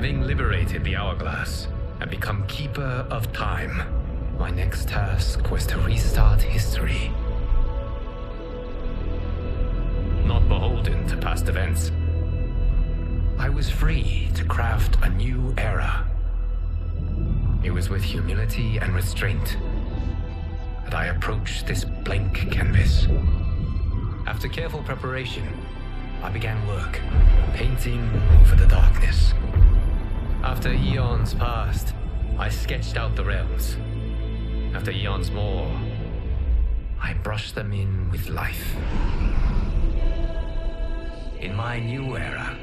Having liberated the Hourglass and become Keeper of Time, my next task was to restart history. Not beholden to past events, I was free to craft a new era. It was with humility and restraint that I approached this blank canvas. After careful preparation, I began work, painting over the darkness. After eons passed, I sketched out the realms. After eons more, I brushed them in with life. In my new era,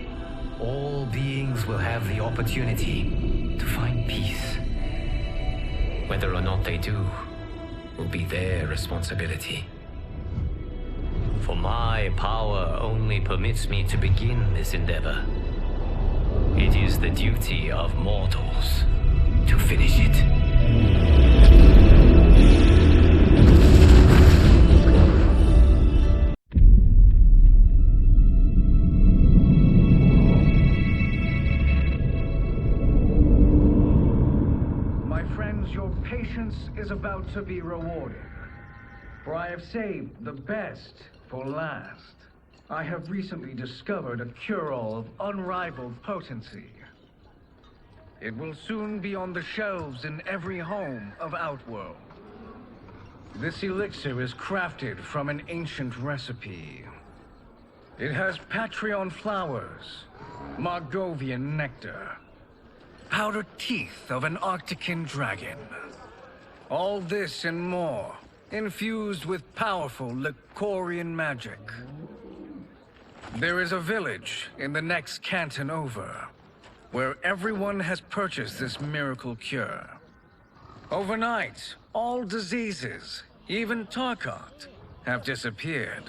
all beings will have the opportunity to find peace. Whether or not they do will be their responsibility. For my power only permits me to begin this endeavor. It is the duty of mortals to finish it. My friends, your patience is about to be rewarded. For I have saved the best for last. I have recently discovered a cure-all of unrivaled potency. It will soon be on the shelves in every home of Outworld. This elixir is crafted from an ancient recipe. It has Patreon flowers, Margovian nectar, powdered teeth of an Arctican dragon. All this and more, infused with powerful Lycorian magic. There is a village in the next canton over, where everyone has purchased this miracle cure. Overnight, all diseases, even Tarkat, have disappeared.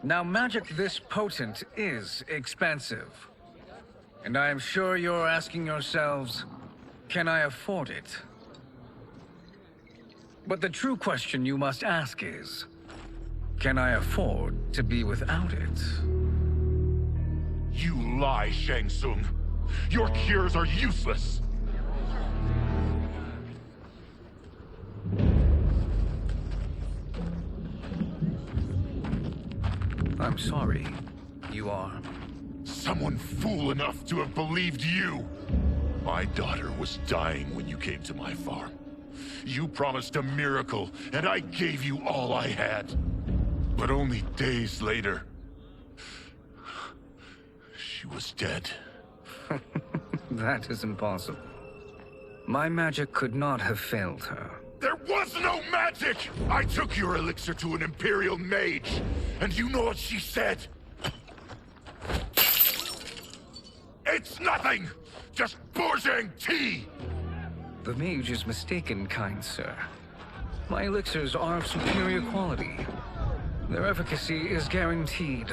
Now, magic this potent is expensive. And I am sure you're asking yourselves, can I afford it? But the true question you must ask is, can I afford to be without it? You lie, Shang Tsung. Your cures are useless. I'm sorry. You are? Someone fool enough to have believed you. My daughter was dying when you came to my farm. You promised a miracle, and I gave you all I had. But only days later, she was dead. That is impossible. My magic could not have failed her. There was no magic! I took your elixir to an Imperial mage, and you know what she said? It's nothing! Just Bourgeois tea! The mage is mistaken, kind sir. My elixirs are of superior quality. Their efficacy is guaranteed.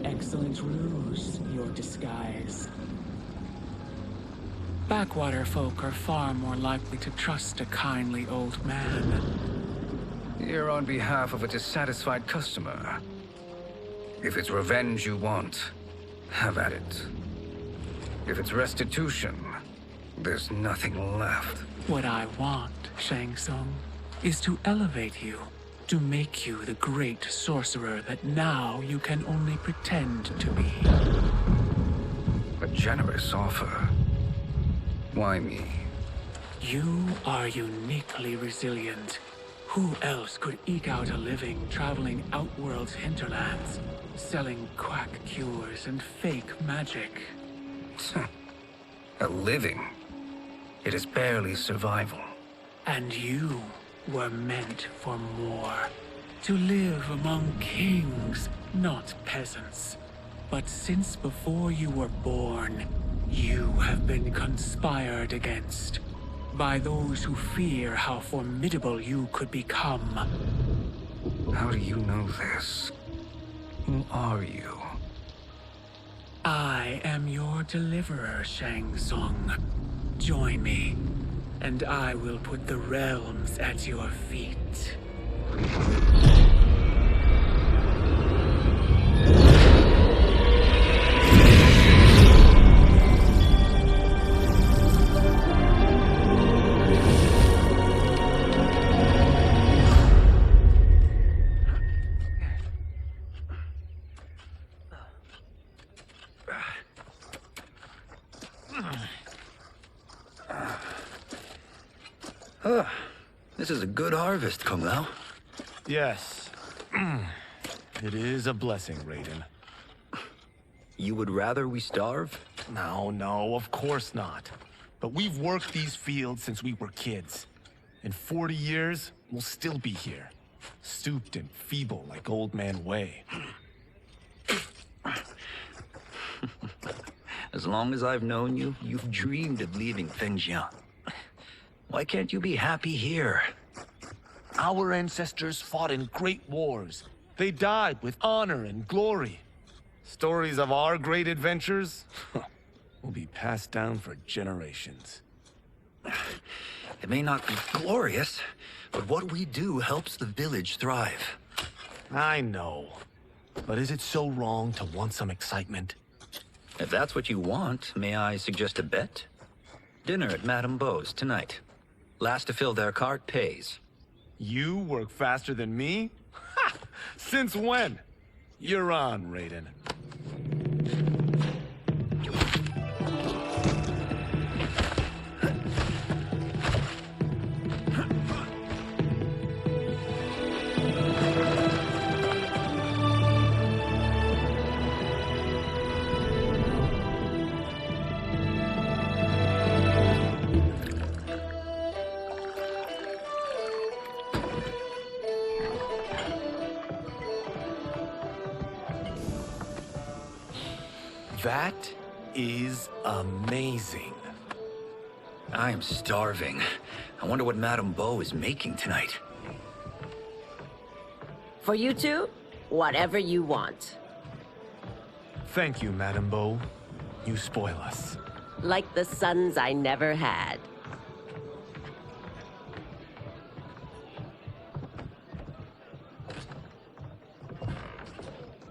Excellent ruse, your disguise. Backwater folk are far more likely to trust a kindly old man. Here on behalf of a dissatisfied customer. If it's revenge you want, have at it. If it's restitution, there's nothing left. What I want, Shang Tsung, is to elevate you. To make you the great sorcerer that now you can only pretend to be. A generous offer. Why me? You are uniquely resilient. Who else could eke out a living traveling Outworld's hinterlands, selling quack cures and fake magic? A living? It is barely survival. And you were meant for more. To live among kings, not peasants. But since before you were born, you have been conspired against by those who fear how formidable you could become. How do you know this? Who are you? I am your deliverer, Shang Tsung. Join me, and I will put the realms at your feet. This is a good harvest, Kung Lao. Yes. It is a blessing, Raiden. You would rather we starve? No, of course not. But we've worked these fields since we were kids. In 40 years, we'll still be here. Stooped and feeble like Old Man Wei. As long as I've known you, you've dreamed of leaving Fengjian. Why can't you be happy here? Our ancestors fought in great wars. They died with honor and glory. Stories of our great adventures will be passed down for generations. It may not be glorious, but what we do helps the village thrive. I know. But is it so wrong to want some excitement? If that's what you want, may I suggest a bet? Dinner at Madame Beau's tonight. Last to fill their cart pays. You work faster than me? Ha! Since when? You're on, Raiden. That is amazing. I am starving. I wonder what Madame Beau is making tonight. For you two, whatever you want. Thank you, Madame Beau. You spoil us. Like the sons I never had.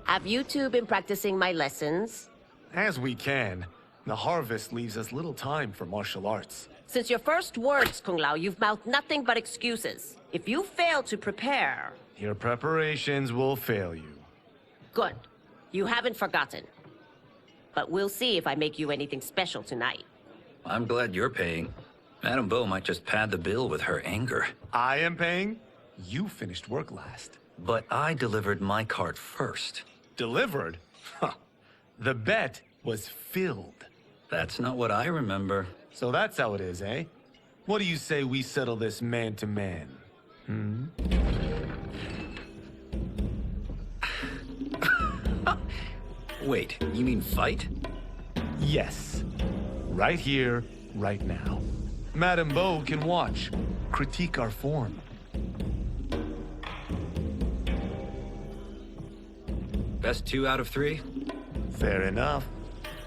Have you two been practicing my lessons? As we can. The harvest leaves us little time for martial arts. Since your first words, Kung Lao, you've mouthed nothing but excuses. If you fail to prepare... Your preparations will fail you. Good. You haven't forgotten. But we'll see if I make you anything special tonight. I'm glad you're paying. Madame Beau might just pad the bill with her anger. I am paying? You finished work last. But I delivered my cart first. Delivered? Huh. The bet was filled. That's not what I remember. So that's how it is, eh? What do you say we settle this man to man? Hmm? Wait, you mean fight? Yes. Right here, right now. Madame Beau can watch, critique our form. Best 2 out of 3? Fair enough.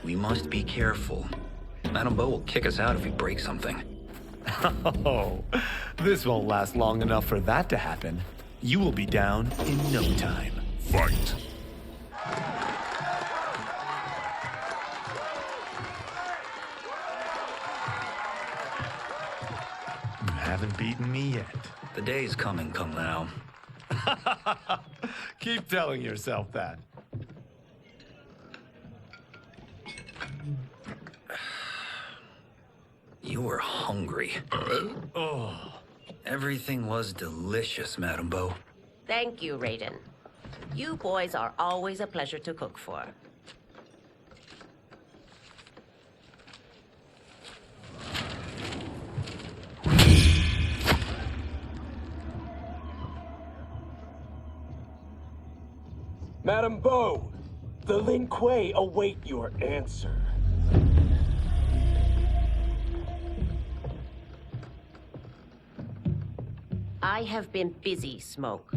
We must be careful. Madame Beau will kick us out if we break something. Oh, this won't last long enough for that to happen. You will be down in no time. Fight. You haven't beaten me yet. The day's coming, Kung Lao. Keep telling yourself that. You were hungry. Everything was delicious, Madame Bo. Thank you, Raiden. You boys are always a pleasure to cook for. Madame Bo, the Lin Kuei await your answer. I have been busy, Smoke.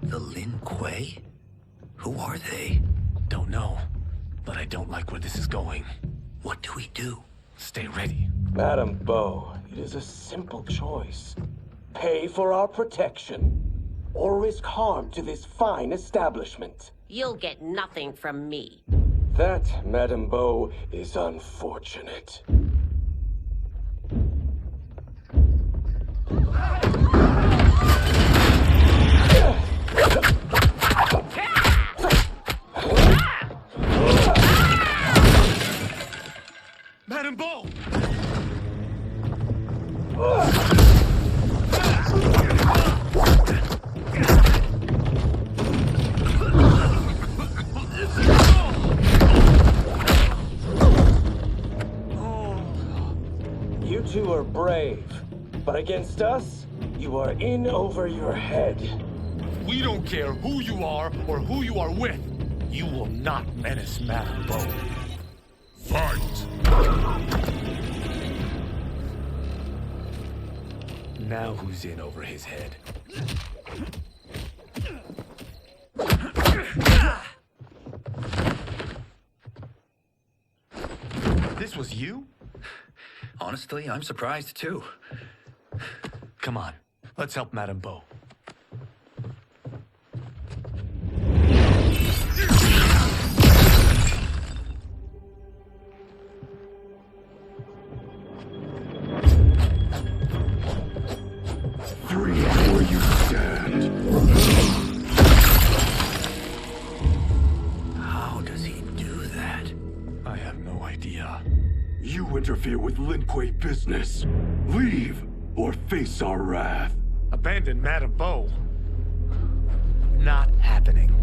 The Lin Kuei? Who are they? Don't know, but I don't like where this is going. What do we do? Stay ready. Madame Bo, it is a simple choice. Pay for our protection, or risk harm to this fine establishment. You'll get nothing from me. That, Madame Bo, is unfortunate. Madame Bo! You two are brave, but against us, you are in over your head. We don't care who you are or who you are with. You will not menace Madame Bo. Fight! Now who's in over his head? This was you? Honestly, I'm surprised too. Come on, let's help Madame Bo. Free where you stand. How does he do that? I have no idea. You interfere with Lin Kuei business. Leave, or face our wrath. Abandon Madame Bo. Not happening.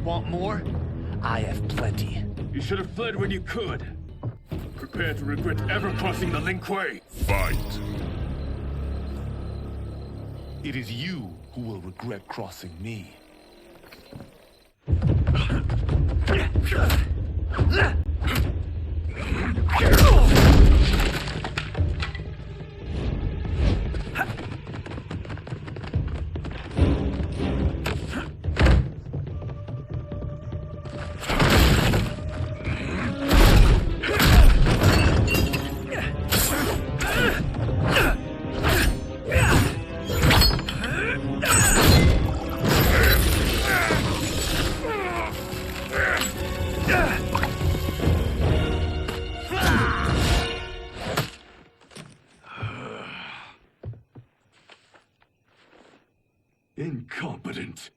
Want more? I have plenty. You should have fled when you could. Prepare to regret ever crossing the Lin Kuei. Fight! It is you who will regret crossing me. Incompetent.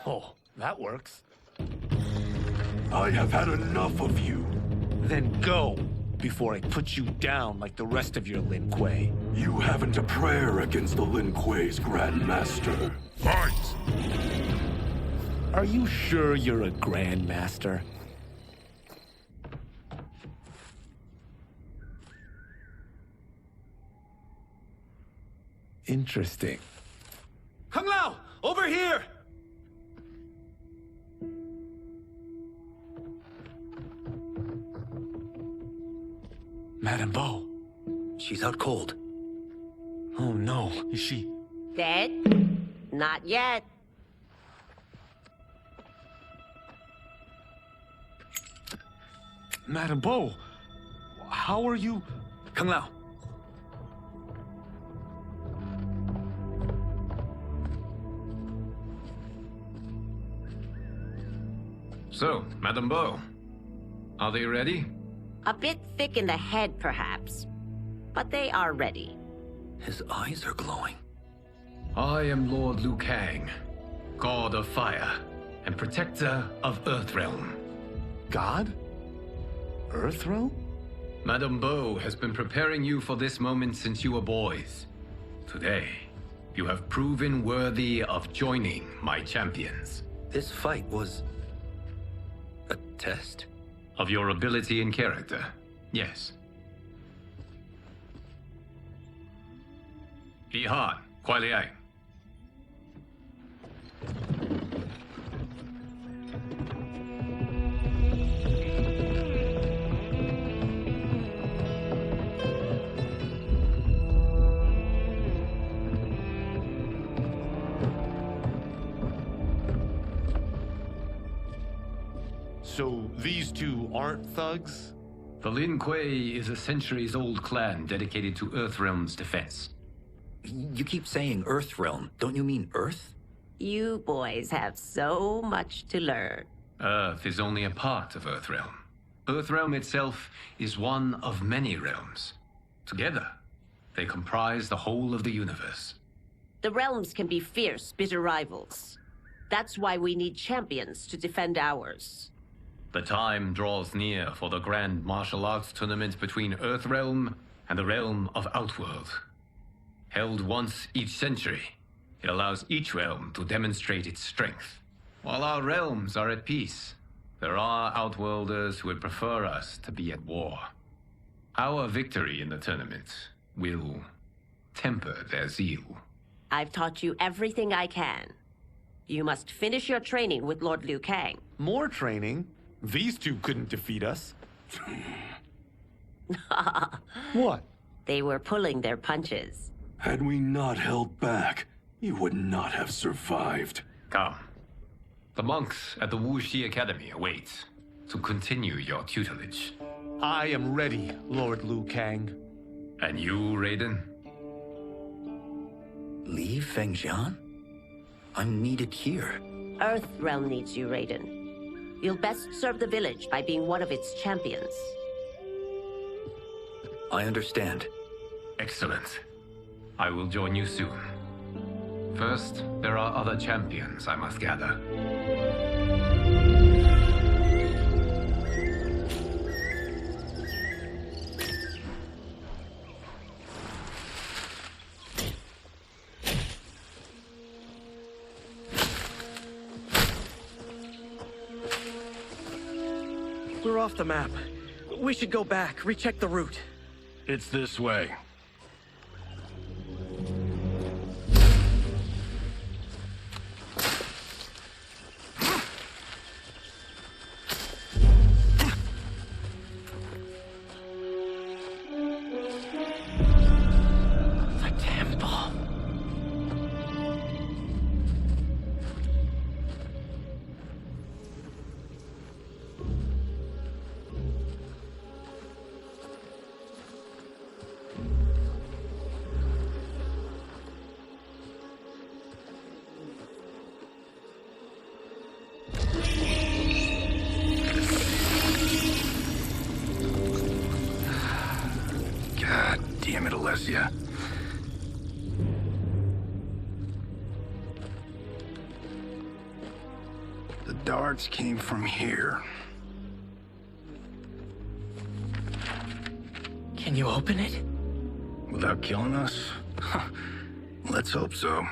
Oh, that works. I have had enough of you. Then go, before I put you down like the rest of your Lin Kuei. You haven't a prayer against the Lin Kuei's Grand Master. Fight! Are you sure you're a Grand Master? Interesting. Kung Lao! Over here! Madame Bo. She's out cold. Oh no, is she? Dead? Not yet. Madame Bo, how are you? Kung Lao. So, Madame Bo, Are they ready? A bit thick in the head, perhaps. But they are ready. His eyes are glowing. I am Lord Liu Kang, God of Fire, and Protector of Earthrealm. God? Earthrealm? Madame Bo has been preparing you for this moment since you were boys. Today, you have proven worthy of joining my champions. This fight was a test? Of your ability and character, yes. Ihan, Kuai Liang. So these two aren't thugs? The Lin Kuei is a centuries-old clan dedicated to Earthrealm's defense. You keep saying Earthrealm. Don't you mean Earth? You boys have so much to learn. Earth is only a part of Earthrealm. Earthrealm itself is one of many realms. Together, they comprise the whole of the universe. The realms can be fierce, bitter rivals. That's why we need champions to defend ours. The time draws near for the grand martial arts tournament between Earthrealm and the realm of Outworld. Held once each century, it allows each realm to demonstrate its strength. While our realms are at peace, there are Outworlders who would prefer us to be at war. Our victory in the tournament will temper their zeal. I've taught you everything I can. You must finish your training with Lord Liu Kang. More training? These two couldn't defeat us. What? They were pulling their punches. Had we not held back, you would not have survived. Come. The monks at the Wuxi Academy await to continue your tutelage. I am ready, Lord Liu Kang. And you, Raiden? Leave Fengjian? I'm needed here. Earthrealm needs you, Raiden. You'll best serve the village by being one of its champions. I understand. Excellent. I will join you soon. First, there are other champions I must gather. We're off the map. We should go back, recheck the route. It's this way. The temple. God damn it, Alessia. The darts came from here. Can you open it? Without killing us? Let's hope so.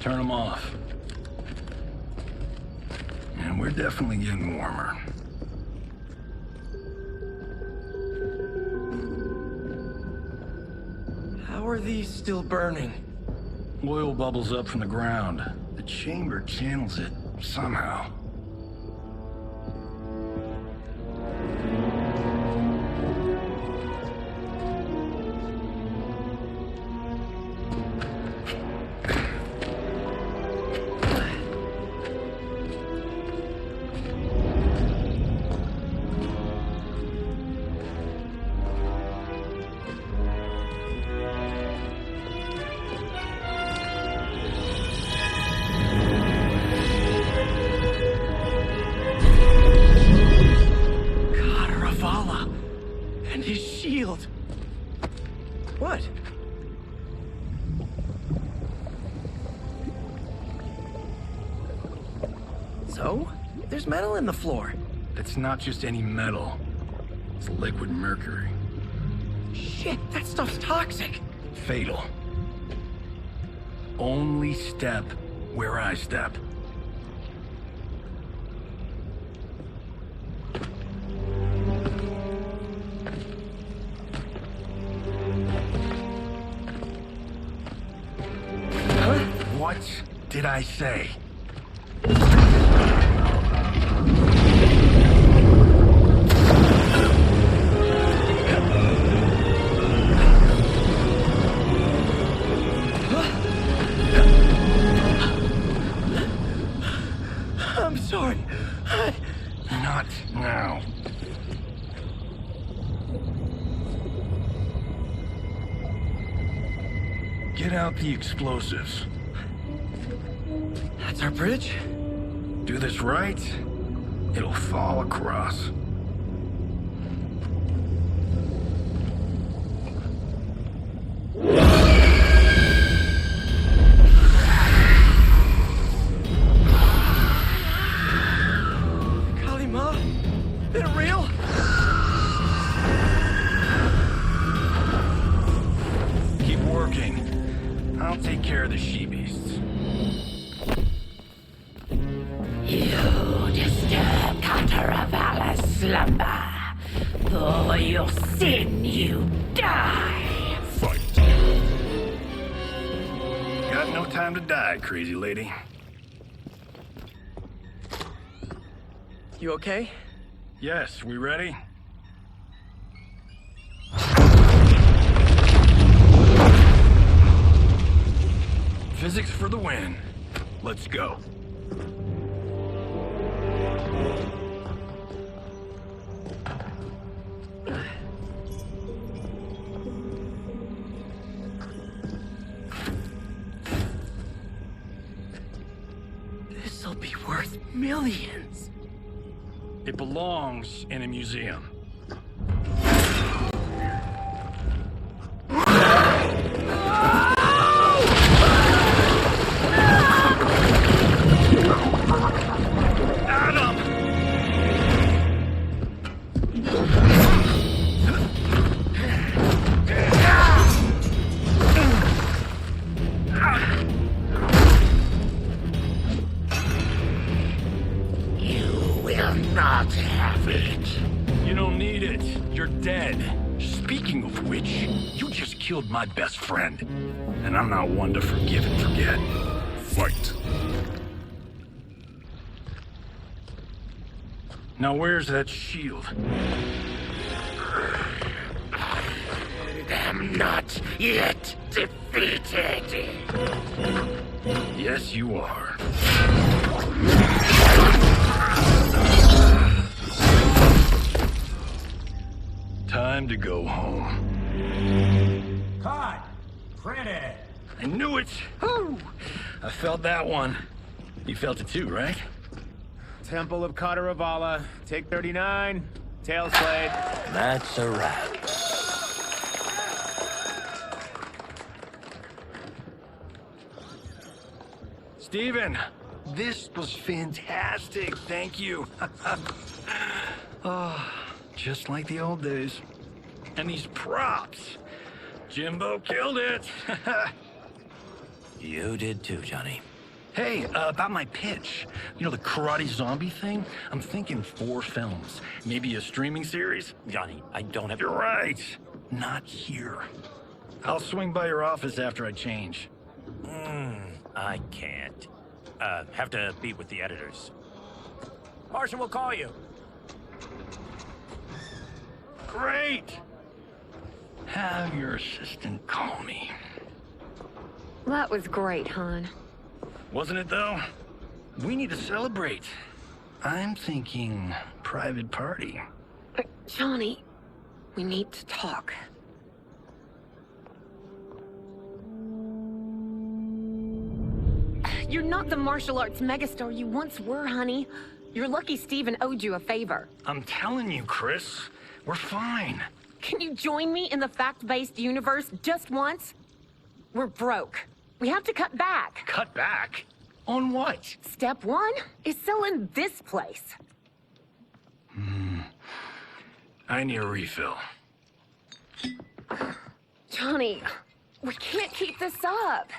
Turn them off. And we're definitely getting warmer. How are these still burning? Oil bubbles up from the ground. The chamber channels it somehow. What? So? There's metal in the floor. It's not just any metal. It's liquid mercury. Shit, that stuff's toxic. Fatal. Only step where I step. What did I say? I'm sorry. Not now. Get out the explosives. That's our bridge? Do this right, it'll fall across. Kalima? Is it real? Keep working. I'll take care of the she-beasts. You disturb Cataravalla's slumber. For your sin, you die. Fight. Got no time to die, crazy lady. You okay? Yes, we ready? Physics for the win. Let's go. This'll be worth millions. It belongs in a museum. Not have it. You don't need it. You're dead. Speaking of which, you just killed my best friend. And I'm not one to forgive and forget. Fight. Now where's that shield? I'm not yet defeated. Yes, you are. Time to go home. Cut! Credit! I knew it! Woo! I felt that one. You felt it too, right? Temple of Cataravalla, take 39, tail slate. That's a wrap. Steven, this was fantastic. Thank you. Oh, just like the old days. And these props. Jimbo killed it. You did too, Johnny. Hey, about my pitch. You know, the karate zombie thing? I'm thinking 4 films. Maybe a streaming series? Johnny, I don't have... You're right. Not here. I'll swing by your office after I change. I can't. Have to meet with the editors. Marshall will call you. Great! Have your assistant call me. That was great, hon. Wasn't it, though? We need to celebrate. I'm thinking private party. Johnny, we need to talk. You're not the martial arts megastar you once were, honey. You're lucky Steven owed you a favor. I'm telling you, Chris. We're fine. Can you join me in the fact-based universe just once? We're broke. We have to cut back. Cut back? On what? Step one is selling this place. I need a refill. Johnny, we can't keep this up.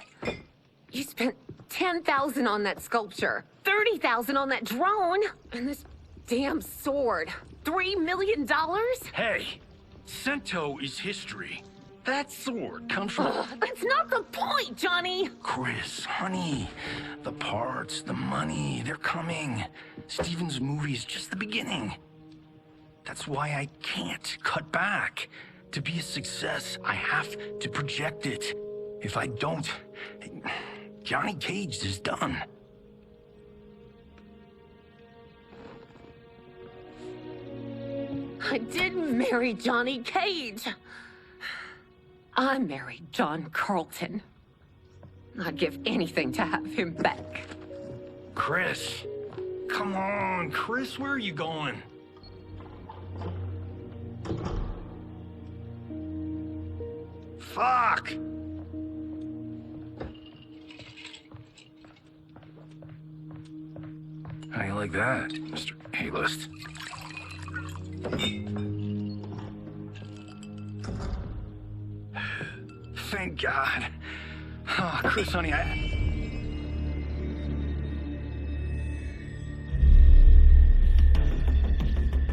You spent $10,000 on that sculpture, $30,000 on that drone, and this damn sword. $3 million? Hey, Sento is history. That sword comes from... That's not the point, Johnny! Chris, honey, the parts, the money, they're coming. Steven's movie is just the beginning. That's why I can't cut back. To be a success, I have to project it. If I don't, Johnny Cage is done. I didn't marry Johnny Cage. I married John Carlton. I'd give anything to have him back. Chris, come on, Chris, where are you going? Fuck! How you like that, Mr. A-list? Thank God. Oh, Chris, honey,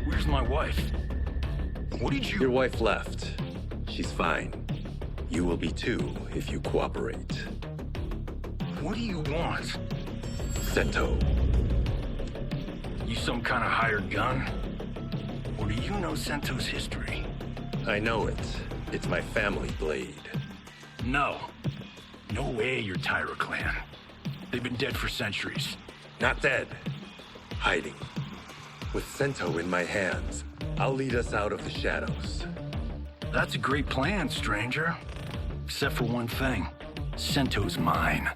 Where's my wife? What did you... Your wife left. She's fine. You will be too, if you cooperate. What do you want? Sento. You some kind of hired gun? Or do you know Sento's history? I know it. It's my family blade. No. No way you're Tyra clan. They've been dead for centuries. Not dead. Hiding. With Sento in my hands, I'll lead us out of the shadows. That's a great plan, stranger. Except for one thing. Sento's mine.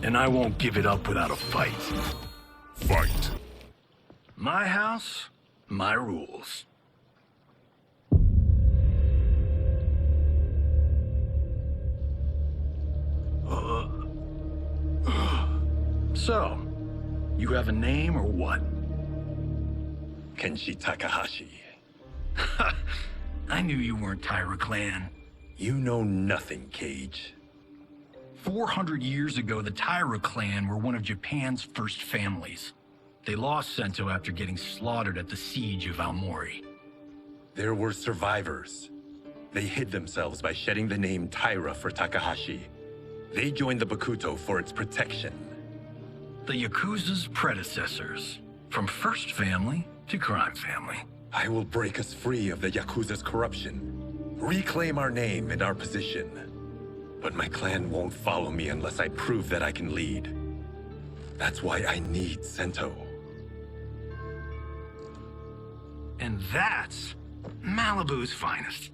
And I won't give it up without a fight. Fight. My house, my rules. So, you have a name or what? Kenshi Takahashi. I knew you weren't Tyra clan. You know nothing, Cage. 400 years ago, the Tyra clan were one of Japan's first families. They lost Sento after getting slaughtered at the siege of Aomori. There were survivors. They hid themselves by shedding the name Tyra for Takahashi. They joined the Bakuto for its protection. The Yakuza's predecessors. From first family to crime family. I will break us free of the Yakuza's corruption. Reclaim our name and our position. But my clan won't follow me unless I prove that I can lead. That's why I need Sento. And that's Malibu's finest.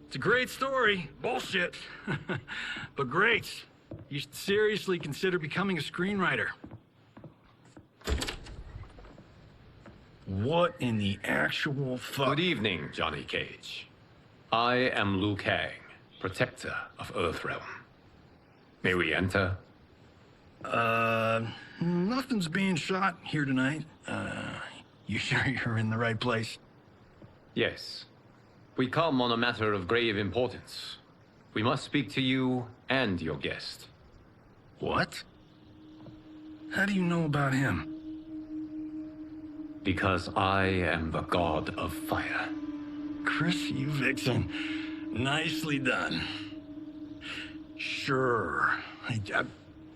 It's a great story. Bullshit. But great. You should seriously consider becoming a screenwriter. What in the actual fuck? Good evening, Johnny Cage. I am Liu Kang, protector of Earthrealm. May we enter? Nothing's being shot here tonight. You sure you're in the right place? Yes. We come on a matter of grave importance. We must speak to you and your guest. What? How do you know about him? Because I am the god of fire. Chris, you vixen. Nicely done. Sure. I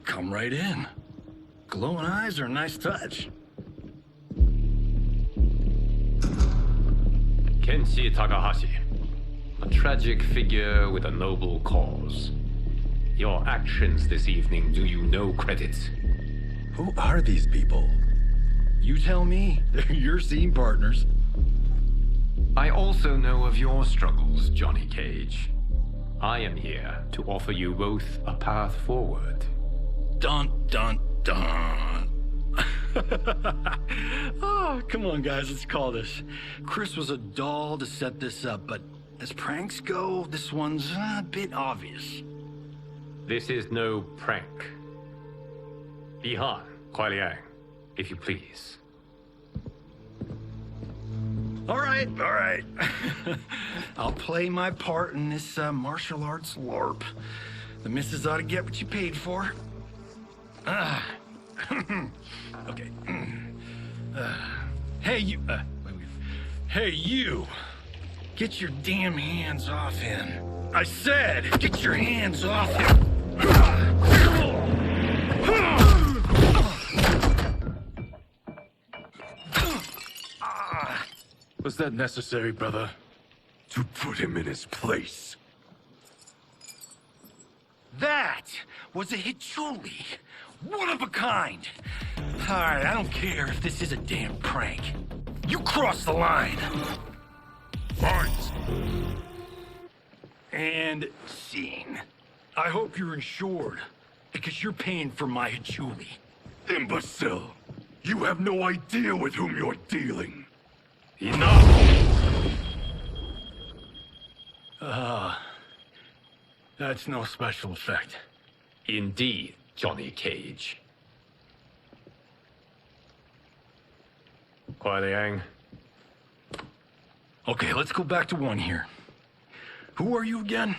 come right in. Glowing eyes are a nice touch. Kenshi Takahashi. A tragic figure with a noble cause. Your actions this evening do you no credit. Who are these people? You tell me. They're your scene partners. I also know of your struggles, Johnny Cage. I am here to offer you both a path forward. Dun, dun, dun. Oh, Oh, come on, guys, let's call this. Chris was a doll to set this up, but as pranks go, this one's a bit obvious. This is no prank. Bihan, Kuai Liang, if you please. All right. I'll play my part in this martial arts LARP. The missus ought to get what you paid for. Okay. Hey, you. Hey, you. Get your damn hands off him. I said, get your hands off him. Was that necessary, brother? To put him in his place. That was a Hichuli. One of a kind. All right, I don't care if this is a damn prank. You crossed the line. Fight! And scene. I hope you're insured, because you're paying for my Hichuli. Imbecile! You have no idea with whom you're dealing. Enough! That's no special effect. Indeed, Johnny Cage. Kuai Liang. Okay, let's go back to one here. Who are you again?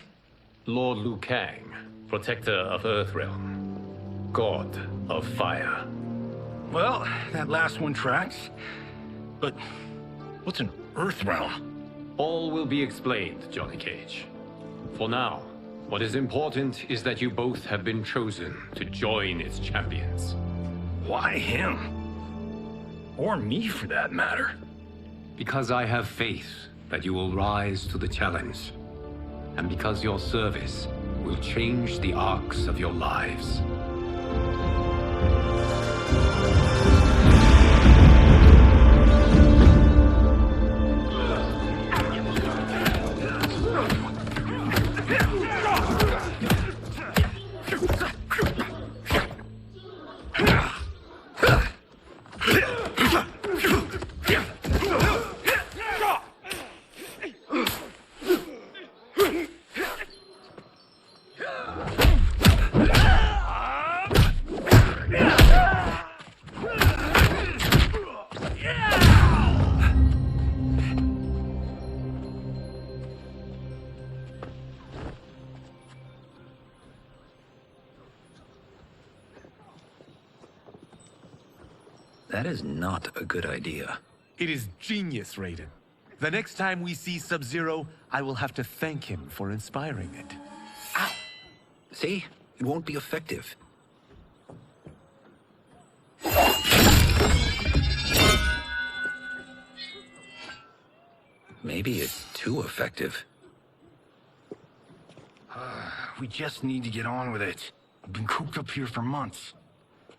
Lord Liu Kang, protector of Earthrealm, god of fire. Well, that last one tracks. But what's an Earthrealm? All will be explained, Johnny Cage. For now, what is important is that you both have been chosen to join its champions. Why him? Or me, for that matter. Because I have faith that you will rise to the challenge. And because your service will change the arcs of your lives. That is not a good idea. It is genius, Raiden. The next time we see Sub-Zero, I will have to thank him for inspiring it. Ow! See? It won't be effective. Maybe it's too effective. We just need to get on with it. I've been cooped up here for months.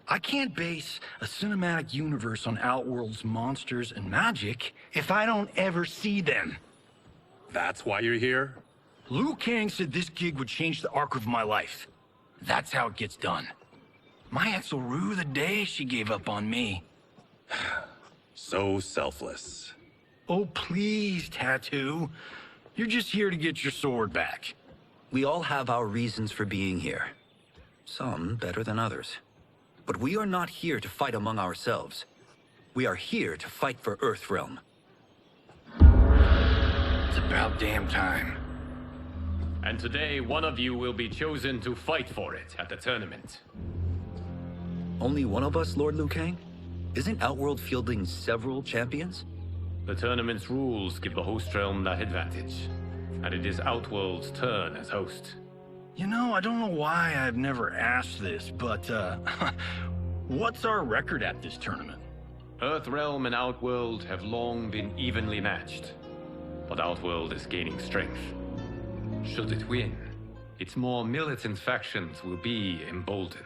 I can't base a cinematic universe on Outworld's monsters and magic if I don't ever see them. That's why you're here? Liu Kang said this gig would change the arc of my life. That's how it gets done. My ex will rue the day she gave up on me. So selfless. Oh, please, Tattoo. You're just here to get your sword back. We all have our reasons for being here. Some better than others. But we are not here to fight among ourselves. We are here to fight for Earthrealm. It's about damn time. And today, one of you will be chosen to fight for it at the tournament. Only one of us, Lord Liu Kang? Isn't Outworld fielding several champions? The tournament's rules give the host realm that advantage. And it is Outworld's turn as host. You know, I don't know why I've never asked this, but, what's our record at this tournament? Earthrealm and Outworld have long been evenly matched. But Outworld is gaining strength. Should it win, its more militant factions will be emboldened.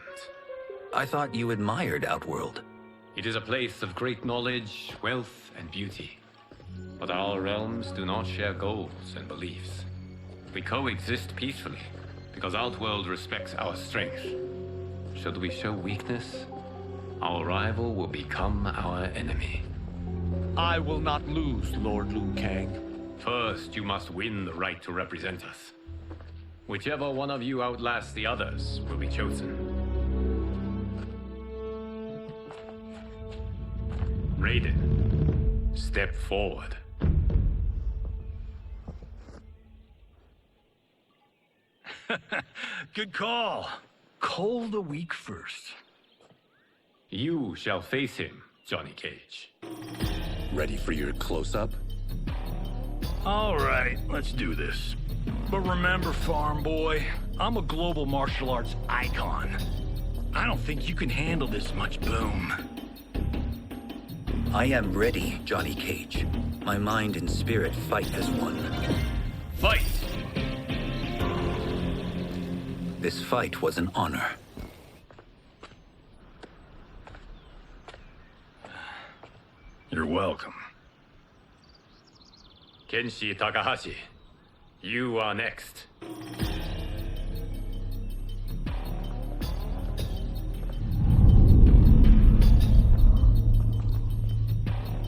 I thought you admired Outworld. It is a place of great knowledge, wealth, and beauty. But our realms do not share goals and beliefs. We coexist peacefully, because Outworld respects our strength. Should we show weakness, our rival will become our enemy. I will not lose, Lord Liu Kang. First, you must win the right to represent us. Whichever one of you outlasts the others will be chosen. Raiden, step forward. Good call. Cole the weak first. You shall face him, Johnny Cage. Ready for your close-up? All right, let's do this. But remember, farm boy, I'm a global martial arts icon. I don't think you can handle this much boom. I am ready, Johnny Cage. My mind and spirit fight as one. Fight! This fight was an honor. You're welcome. Kenshi Takahashi, you are next.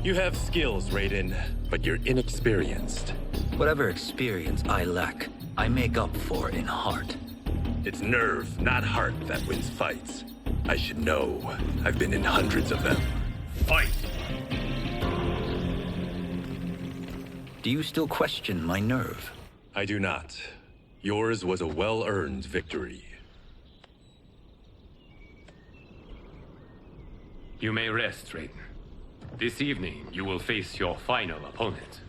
You have skills, Raiden, but you're inexperienced. Whatever experience I lack, I make up for in heart. It's nerve, not heart, that wins fights. I should know. I've been in hundreds of them. Fight! Do you still question my nerve? I do not. Yours was a well-earned victory. You may rest, Raiden. This evening, you will face your final opponent.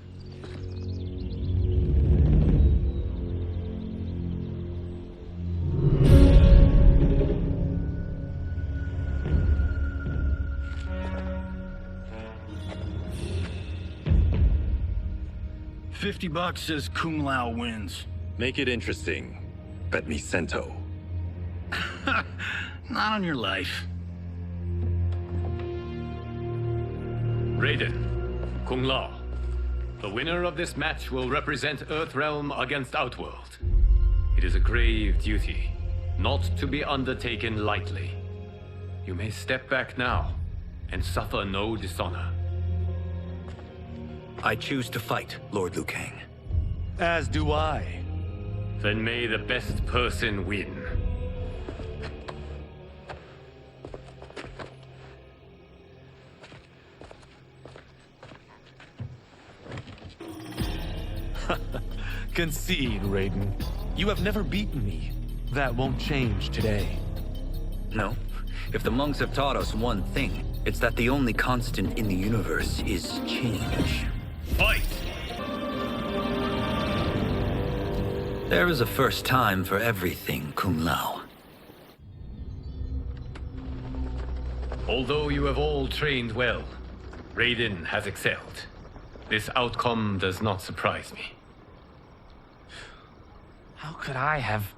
$50 says Kung Lao wins. Make it interesting. Bet me cento. Not on your life. Raiden, Kung Lao. The winner of this match will represent Earthrealm against Outworld. It is a grave duty, not to be undertaken lightly. You may step back now and suffer no dishonor. I choose to fight, Lord Liu Kang. As do I. Then may the best person win. Concede, Raiden. You have never beaten me. That won't change today. No. If the monks have taught us one thing, it's that the only constant in the universe is change. Fight! There is a first time for everything, Kung Lao. Although you have all trained well, Raiden has excelled. This outcome does not surprise me. How could I have...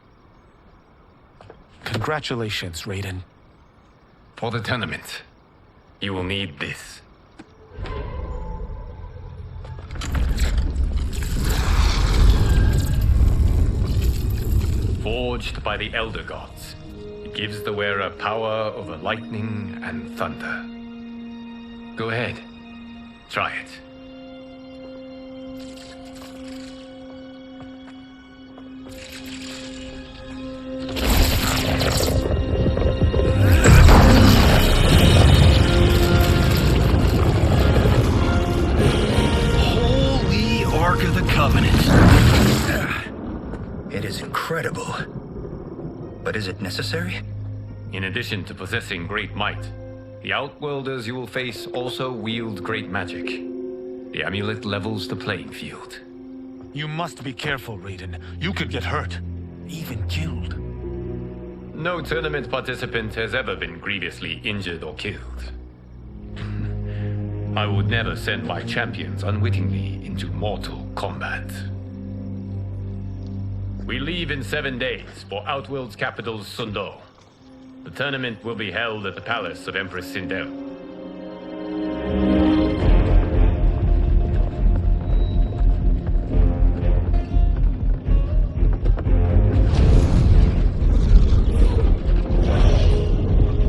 Congratulations, Raiden. For the tournament, you will need this. Forged by the Elder Gods, it gives the wearer power over lightning and thunder. Go ahead, try it. Holy Ark of the Covenant. It is incredible. But is it necessary? In addition to possessing great might, the Outworlders you will face also wield great magic. The amulet levels the playing field. You must be careful, Raiden. You could get hurt. Even killed. No tournament participant has ever been grievously injured or killed. I would never send my champions unwittingly into Mortal Kombat. We leave in 7 days for Outworld's capital, Sundo. The tournament will be held at the palace of Empress Sindel.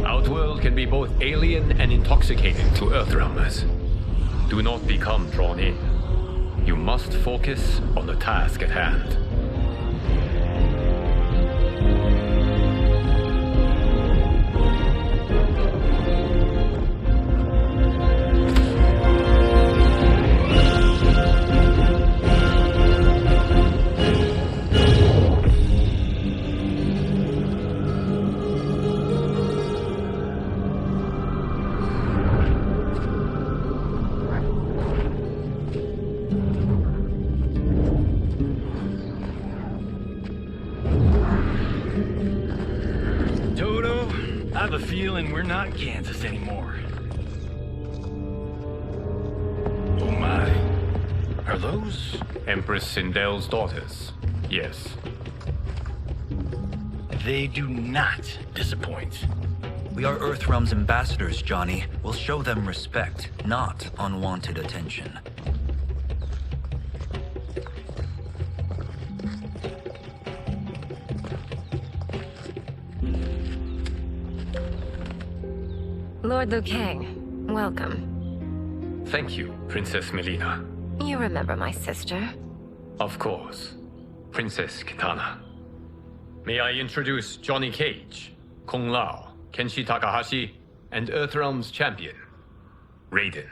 Outworld can be both alien and intoxicating to Earthrealmers. Do not become drawn in. You must focus on the task at hand. I have a feeling we're not Kansas anymore. Oh my. Are those? Empress Sindel's daughters. Yes. They do not disappoint. We are Earthrealm's ambassadors, Johnny. We'll show them respect, not unwanted attention. Lord Liu Kang, welcome. Thank you, Princess Melina. You remember my sister? Of course. Princess Kitana. May I introduce Johnny Cage, Kung Lao, Kenshi Takahashi, and Earthrealm's champion, Raiden.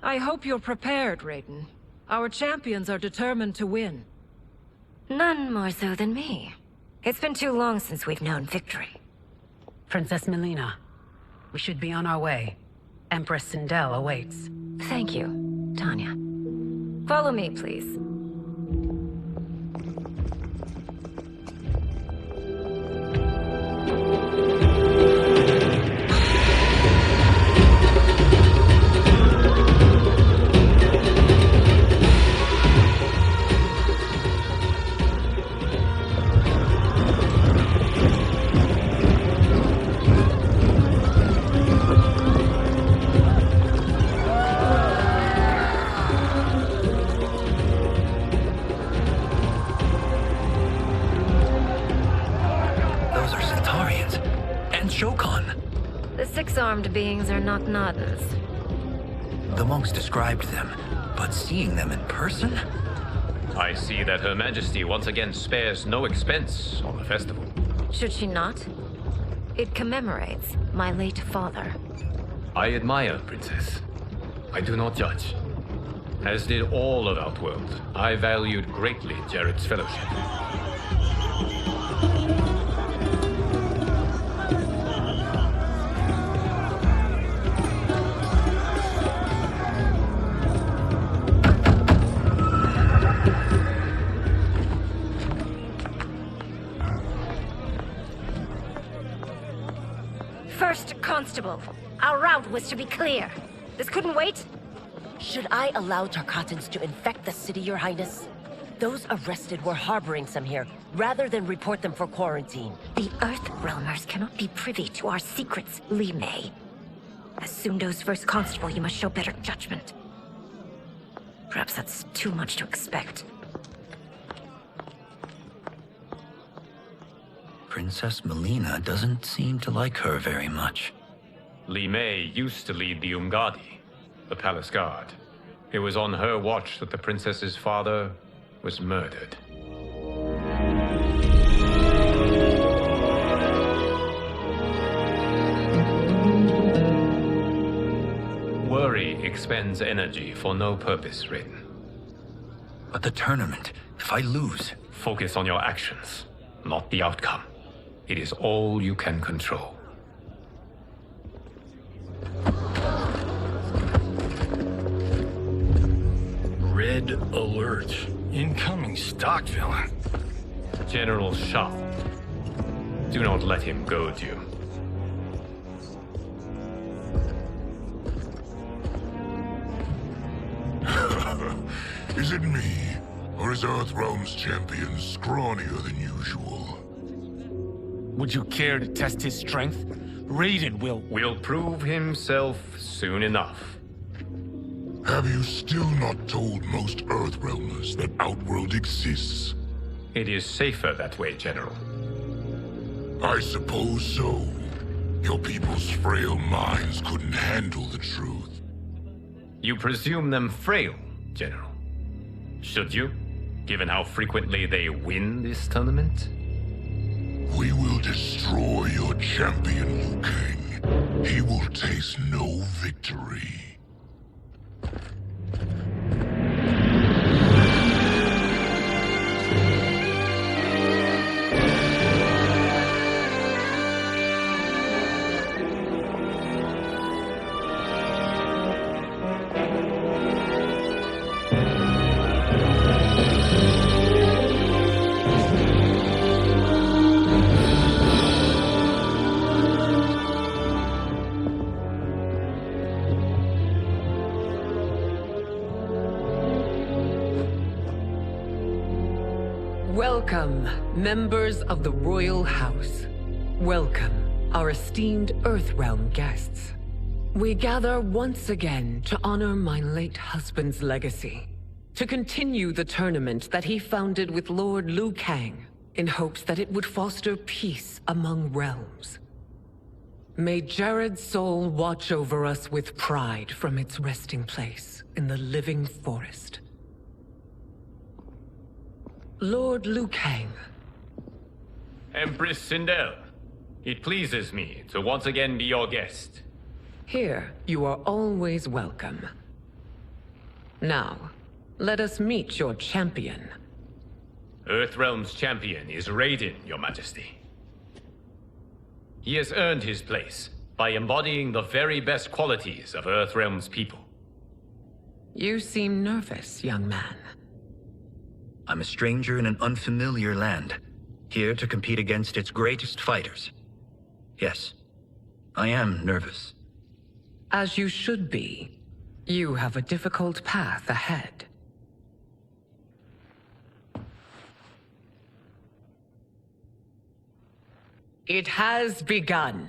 I hope you're prepared, Raiden. Our champions are determined to win. None more so than me. It's been too long since we've known victory. Princess Melina, we should be on our way. Empress Sindel awaits. Thank you, Tanya. Follow me, please. The six-armed beings are not Nadans. The monks described them, but seeing them in person? I see that Her Majesty once again spares no expense on the festival. Should she not? It commemorates my late father. I admire, Princess. I do not judge. As did all of Outworld, I valued greatly Jarrett's fellowship. First Constable, our route was to be clear. This couldn't wait? Should I allow Tarkatans to infect the city, Your Highness? Those arrested were harboring some here, rather than report them for quarantine. The Earthrealmers cannot be privy to our secrets, Li Mei. As Sundo's first constable, you must show better judgment. Perhaps that's too much to expect. Princess Melina doesn't seem to like her very much. Li Mei used to lead the Umgadi, the palace guard. It was on her watch that the princess's father was murdered. Worry expends energy for no purpose, Raiden. But the tournament, if I lose... Focus on your actions, not the outcome. It is all you can control. Red alert. Incoming stock villain. General Shao. Do not let him goad you. Is it me? Or is Earthrealm's champion scrawnier than usual? Would you care to test his strength? Raiden will prove himself soon enough. Have you still not told most Earthrealmers that Outworld exists? It is safer that way, General. I suppose so. Your people's frail minds couldn't handle the truth. You presume them frail, General. Should you, given how frequently they win this tournament? We will destroy your champion, Liu Kang. He will taste no victory. Welcome, members of the Royal House. Welcome, our esteemed Earthrealm guests. We gather once again to honor my late husband's legacy, to continue the tournament that he founded with Lord Liu Kang, in hopes that it would foster peace among realms. May Jared's soul watch over us with pride from its resting place in the living forest. Lord Liu Kang. Empress Sindel, it pleases me to once again be your guest. Here, you are always welcome. Now, let us meet your champion. Earthrealm's champion is Raiden, Your Majesty. He has earned his place by embodying the very best qualities of Earthrealm's people. You seem nervous, young man. I'm a stranger in an unfamiliar land, here to compete against its greatest fighters. Yes, I am nervous. As you should be. You have a difficult path ahead. It has begun.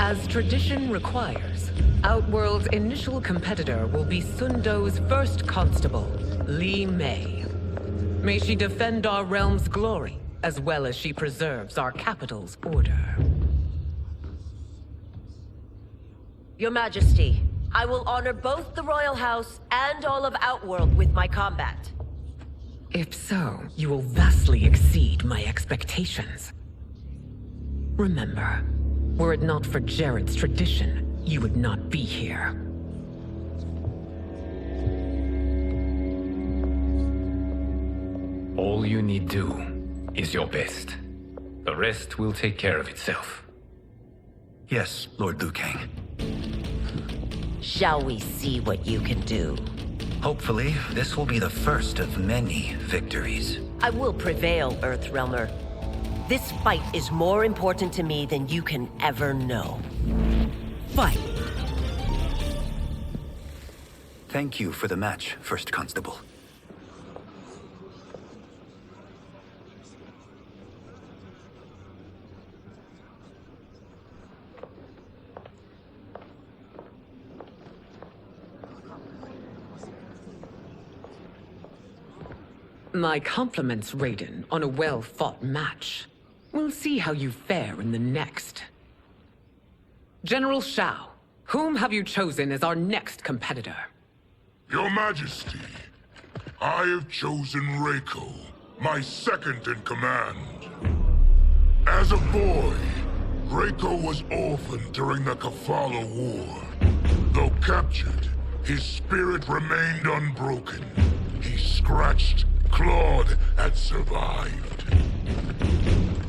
As tradition requires, Outworld's initial competitor will be Sundo's first constable, Li Mei. May she defend our realm's glory, as well as she preserves our capital's order. Your Majesty, I will honor both the Royal House and all of Outworld with my combat. If so, you will vastly exceed my expectations. Remember, were it not for Jared's tradition, you would not be here. All you need do is your best. The rest will take care of itself. Yes, Lord Liu Kang. Shall we see what you can do? Hopefully, this will be the first of many victories. I will prevail, Earthrealmer. This fight is more important to me than you can ever know. Fight! Thank you for the match, First Constable. My compliments, Raiden, on a well-fought match. We'll see how you fare in the next. General Shao, whom have you chosen as our next competitor? Your Majesty, I have chosen Reiko, my second in command. As a boy, Reiko was orphaned during the Kafala War. Though captured, his spirit remained unbroken. He scratched, clawed, and survived.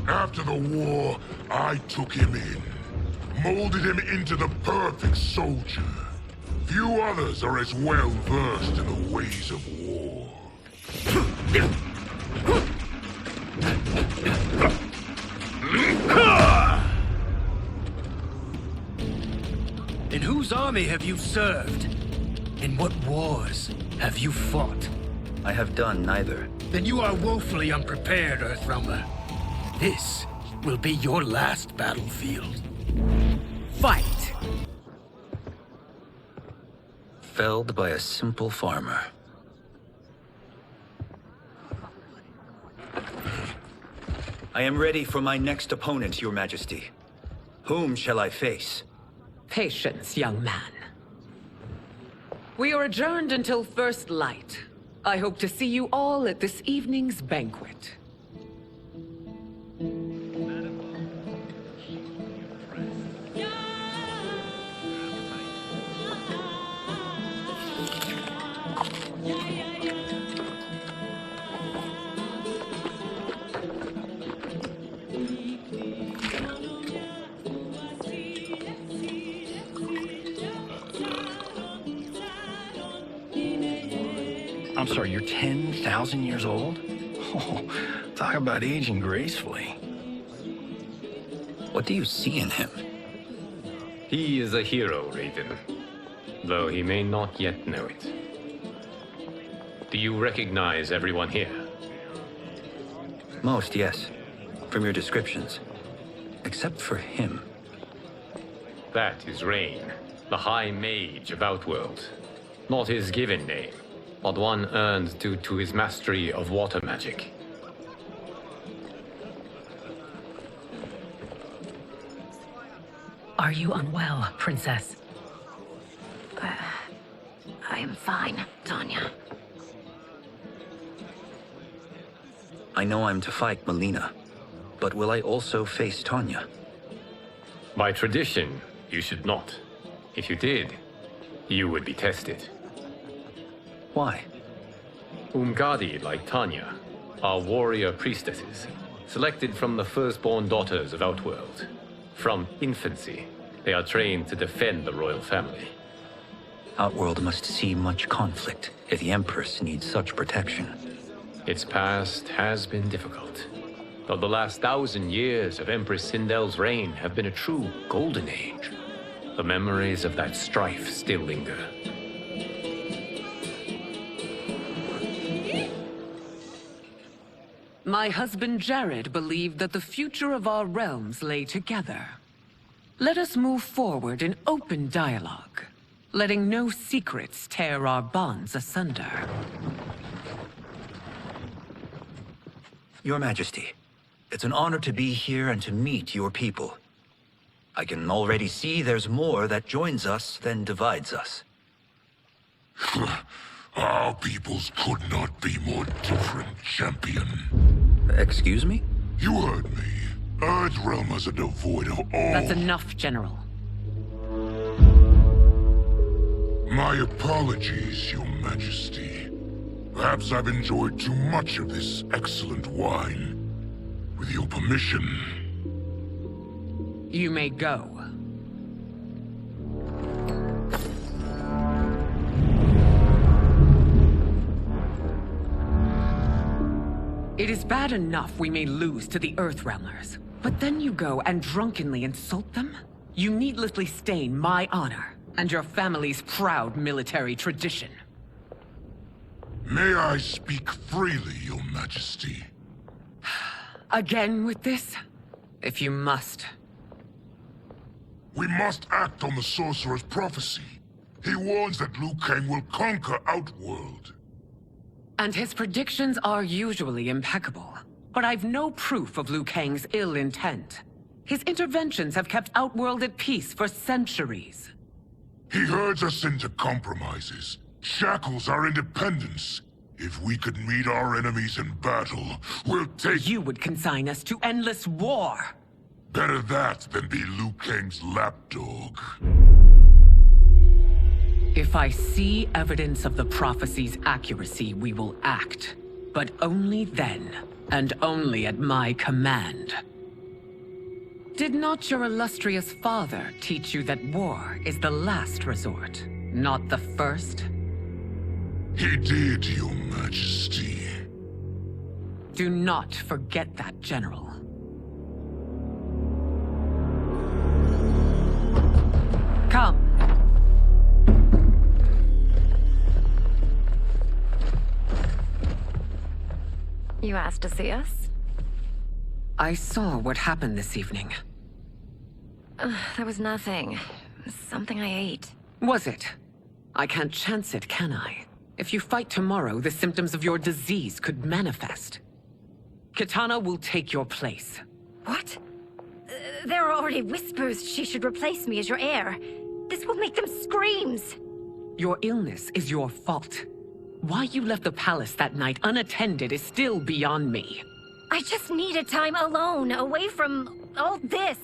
After the war, I took him in, molded him into the perfect soldier. Few others are as well versed in the ways of war. In whose army have you served? In what wars have you fought? I have done neither. Then you are woefully unprepared, Earthrealmer. This will be your last battlefield. Fight! Felled by a simple farmer. I am ready for my next opponent, Your Majesty. Whom shall I face? Patience, young man. We are adjourned until first light. I hope to see you all at this evening's banquet. I'm sorry, you're 10,000 years old? Oh, talk about aging gracefully. What do you see in him? He is a hero, Raiden, though he may not yet know it. Do you recognize everyone here? Most, yes. From your descriptions. Except for him. That is Rain, the High Mage of Outworld. Not his given name, but one earned due to his mastery of water magic. Are you unwell, Princess? I am fine, Tanya. I know I'm to fight Melina, but will I also face Tanya? By tradition, you should not. If you did, you would be tested. Why? Umgadi, like Tanya, are warrior priestesses, selected from the firstborn daughters of Outworld. From infancy, they are trained to defend the royal family. Outworld must see much conflict if the Empress needs such protection. Its past has been difficult, though the last 1,000 years of Empress Sindel's reign have been a true golden age. The memories of that strife still linger. My husband Jared believed that the future of our realms lay together. Let us move forward in open dialogue, letting no secrets tear our bonds asunder. Your Majesty, it's an honor to be here and to meet your people. I can already see there's more that joins us than divides us. Our peoples could not be more different, champion. Excuse me? You heard me. Earthrealmers are devoid of all... That's enough, General. My apologies, Your Majesty. Perhaps I've enjoyed too much of this excellent wine. With your permission... You may go. It is bad enough we may lose to the Earthrealmers, but then you go and drunkenly insult them? You needlessly stain my honor and your family's proud military tradition. May I speak freely, Your Majesty? Again with this? If you must. We must act on the Sorcerer's prophecy. He warns that Liu Kang will conquer Outworld. And his predictions are usually impeccable. But I've no proof of Liu Kang's ill intent. His interventions have kept Outworld at peace for centuries. He herds us into compromises, shackles our independence. If we could meet our enemies in battle, we'll take... You would consign us to endless war! Better that than be Liu Kang's lapdog. If I see evidence of the prophecy's accuracy, we will act. But only then, and only at my command. Did not your illustrious father teach you that war is the last resort, not the first? He did, Your Majesty. Do not forget that, General. Come. You asked to see us? I saw what happened this evening. There was nothing. Something I ate. Was it? I can't chance it, can I? If you fight tomorrow, the symptoms of your disease could manifest. Kitana will take your place. What? There are already whispers she should replace me as your heir. This will make them screams. Your illness is your fault. Why you left the palace that night unattended is still beyond me. I just needed time alone, away from all this.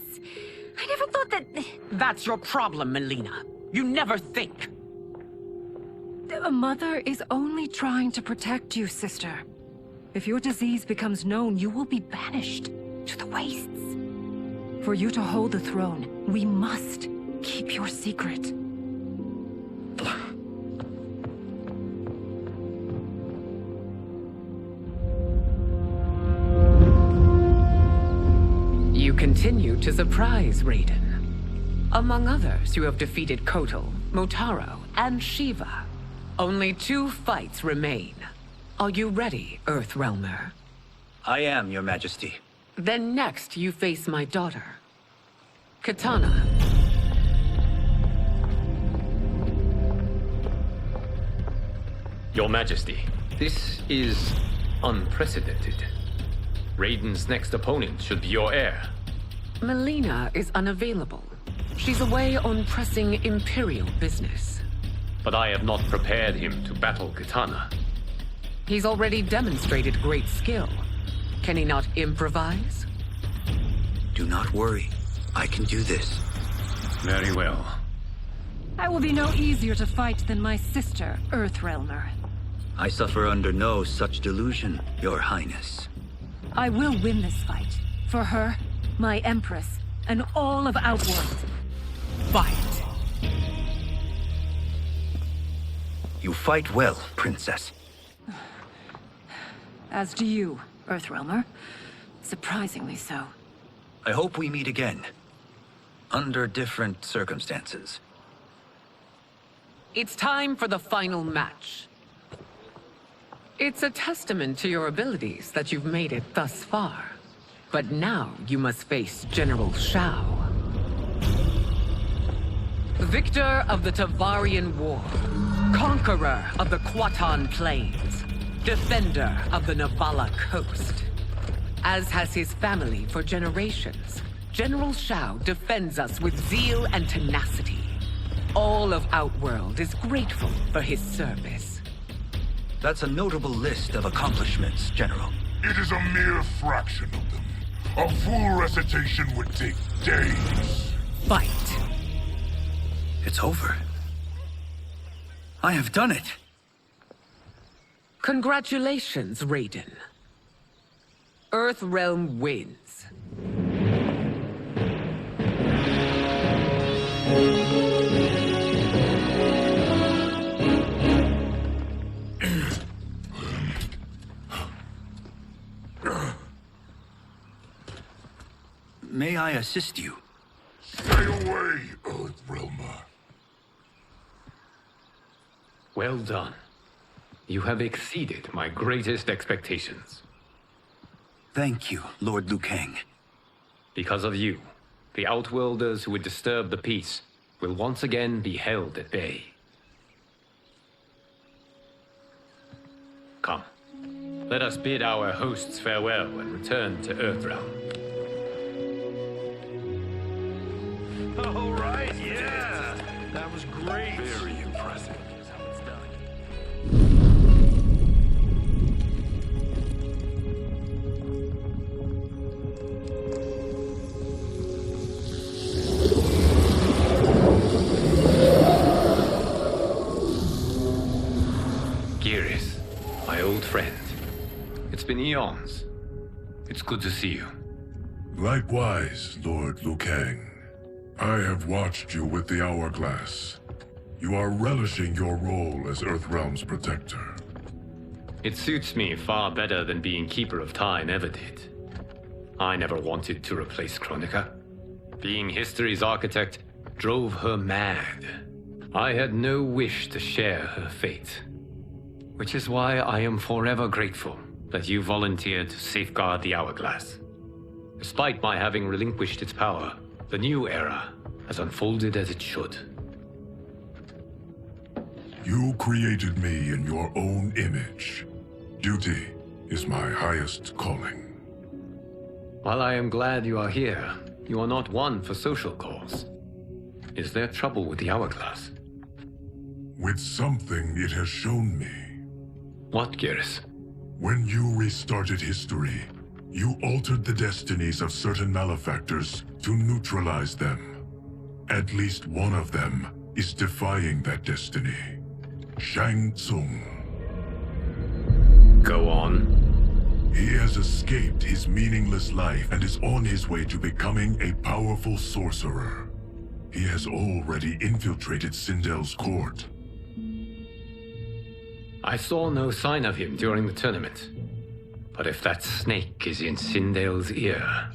I never thought that... That's your problem, Melina. You never think. A mother is only trying to protect you, sister. If your disease becomes known, you will be banished to the wastes. For you to hold the throne, we must keep your secret. You continue to surprise Raiden. Among others, you have defeated Kotal, Motaro, and Shiva. Only 2 fights remain. Are you ready, Earthrealmer? I am, Your Majesty. Then next, you face my daughter, Katana. Your Majesty, this is unprecedented. Raiden's next opponent should be your heir. Melina is unavailable. She's away on pressing Imperial business. But I have not prepared him to battle Katana. He's already demonstrated great skill. Can he not improvise? Do not worry. I can do this. Very well. I will be no easier to fight than my sister, Earthrealmer. I suffer under no such delusion, Your Highness. I will win this fight. For her, my Empress, and all of Outworld. Fight! You fight well, Princess. As do you, Earthrealmer. Surprisingly so. I hope we meet again. Under different circumstances. It's time for the final match. It's a testament to your abilities that you've made it thus far. But now you must face General Shao. Victor of the Tavarian War. Conqueror of the Kwatan Plains. Defender of the Navala Coast. As has his family for generations, General Shao defends us with zeal and tenacity. All of Outworld is grateful for his service. That's a notable list of accomplishments, General. It is a mere fraction of them. A full recitation would take days. Fight. It's over. I have done it. Congratulations, Raiden. Earthrealm wins. May I assist you? Stay away, Earthrealmer. Well done. You have exceeded my greatest expectations. Thank you, Lord Liu Kang. Because of you, the Outworlders who would disturb the peace will once again be held at bay. Come, let us bid our hosts farewell and return to Earthrealm. All right, yeah! That was great! Very impressive. Here's how it's done. Geras, my old friend. It's been eons. It's good to see you. Likewise, Lord Liu Kang. I have watched you with the Hourglass. You are relishing your role as Earthrealm's protector. It suits me far better than being Keeper of Time ever did. I never wanted to replace Chronica. Being history's architect drove her mad. I had no wish to share her fate. Which is why I am forever grateful that you volunteered to safeguard the Hourglass. Despite my having relinquished its power, the new era has unfolded as it should. You created me in your own image. Duty is my highest calling. While I am glad you are here, you are not one for social calls. Is there trouble with the Hourglass? with something it has shown me. What, Geras? When you restarted history, you altered the destinies of certain malefactors to neutralize them. At least one of them is defying that destiny. Shang Tsung. Go on. He has escaped his meaningless life and is on his way to becoming a powerful sorcerer. He has already infiltrated Sindel's court. I saw no sign of him during the tournament. But if that snake is in Sindel's ear...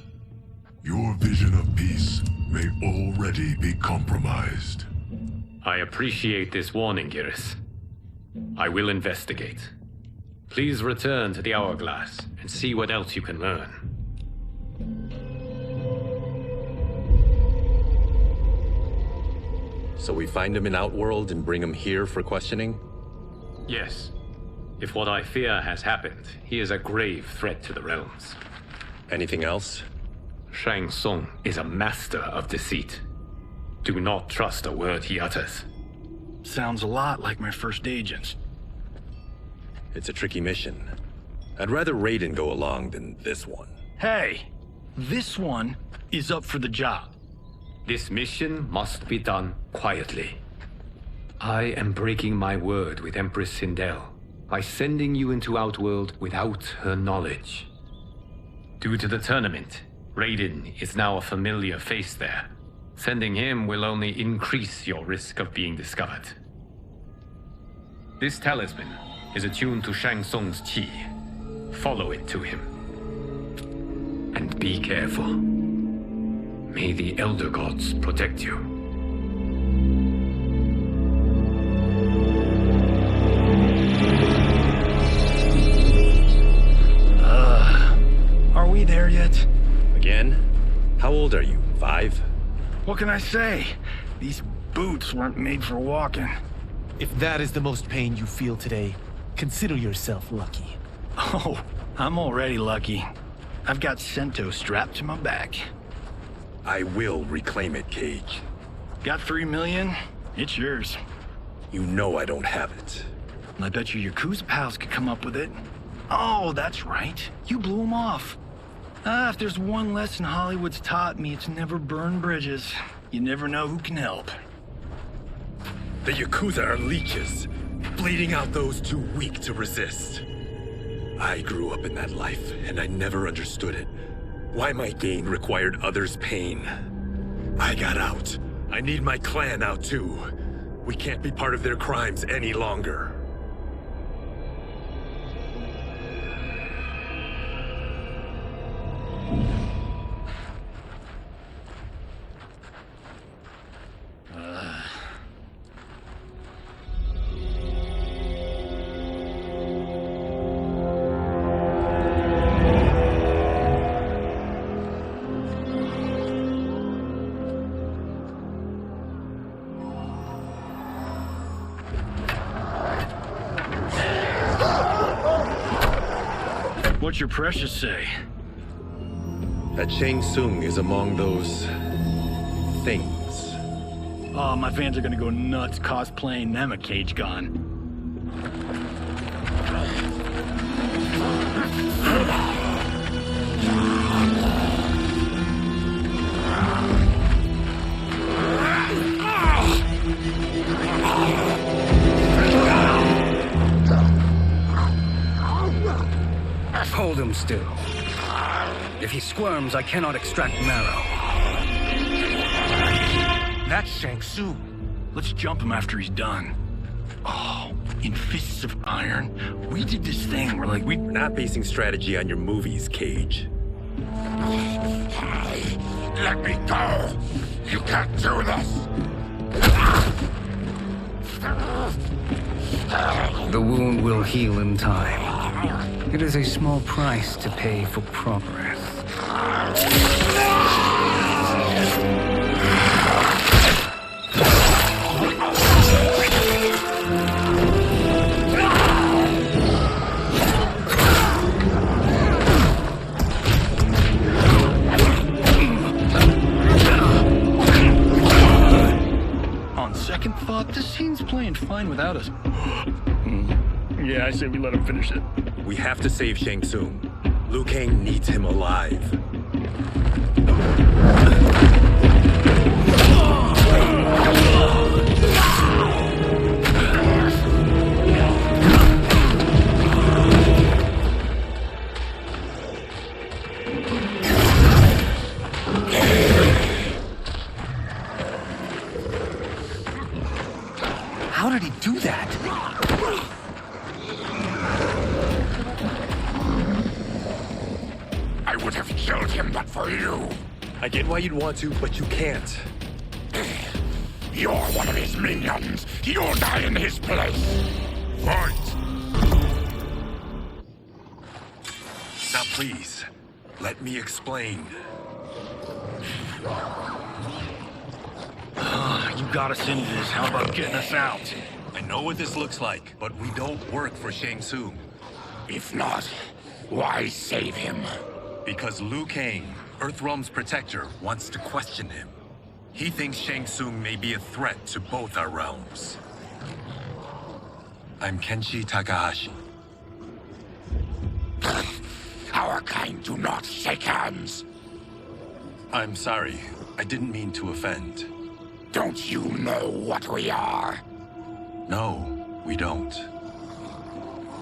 Your vision of peace may already be compromised. I appreciate this warning, Geras. I will investigate. Please return to the Hourglass and see what else you can learn. So we find him in Outworld and bring him here for questioning? Yes. If what I fear has happened, he is a grave threat to the realms. Anything else? Shang Tsung is a master of deceit. Do not trust a word he utters. Sounds a lot like my first agents. It's a tricky mission. I'd rather Raiden go along than this one. Hey, this one is up for the job. This mission must be done quietly. I am breaking my word with Empress Sindel by sending you into Outworld without her knowledge. Due to the tournament, Raiden is now a familiar face there. Sending him will only increase your risk of being discovered. This talisman is attuned to Shang Tsung's chi. Follow it to him. And be careful. May the Elder Gods protect you. Are we there yet? Again? How old are you? 5? What can I say? These boots weren't made for walking. If that is the most pain you feel today, consider yourself lucky. Oh, I'm already lucky. I've got Sento strapped to my back. I will reclaim it, Cage. Got 3 million? It's yours. You know I don't have it. I bet your Yakuza pals could come up with it. Oh, that's right. You blew them off. If there's one lesson Hollywood's taught me, it's never burn bridges. You never know who can help. The Yakuza are leeches, bleeding out those too weak to resist. I grew up in that life, and I never understood it. Why my gain required others' pain. I got out. I need my clan out too. We can't be part of their crimes any longer. What's your precious say? That Shang Tsung is among those... things. Oh, my fans are gonna go nuts cosplaying them a Cage Gun. Hold him still. If he squirms, I cannot extract marrow. That's Shang Tsung. Let's jump him after he's done. Oh, in Fists of Iron, we did this thing where we're not basing strategy on your movies, Cage. Let me go! You can't do this! The wound will heal in time. It is a small price to pay for progress. On On second thought, this scene's playing fine without us. Yeah, I say we let him finish it. We have to save Shang Tsung. Liu Kang needs him alive. How did he do that? I would have killed him but for you. I get why you'd want to, but you can't. You're one of his minions. You'll die in his place. Fight! Now please, let me explain. You got us into this. How about getting us out? I know what this looks like, but we don't work for Shang Tsung. If not, why save him? Because Liu Kang, Earthrealm's protector, wants to question him. He thinks Shang Tsung may be a threat to both our realms. I'm Kenshi Takahashi. Our kind do not shake hands. I'm sorry. I didn't mean to offend. Don't you know what we are? No, we don't.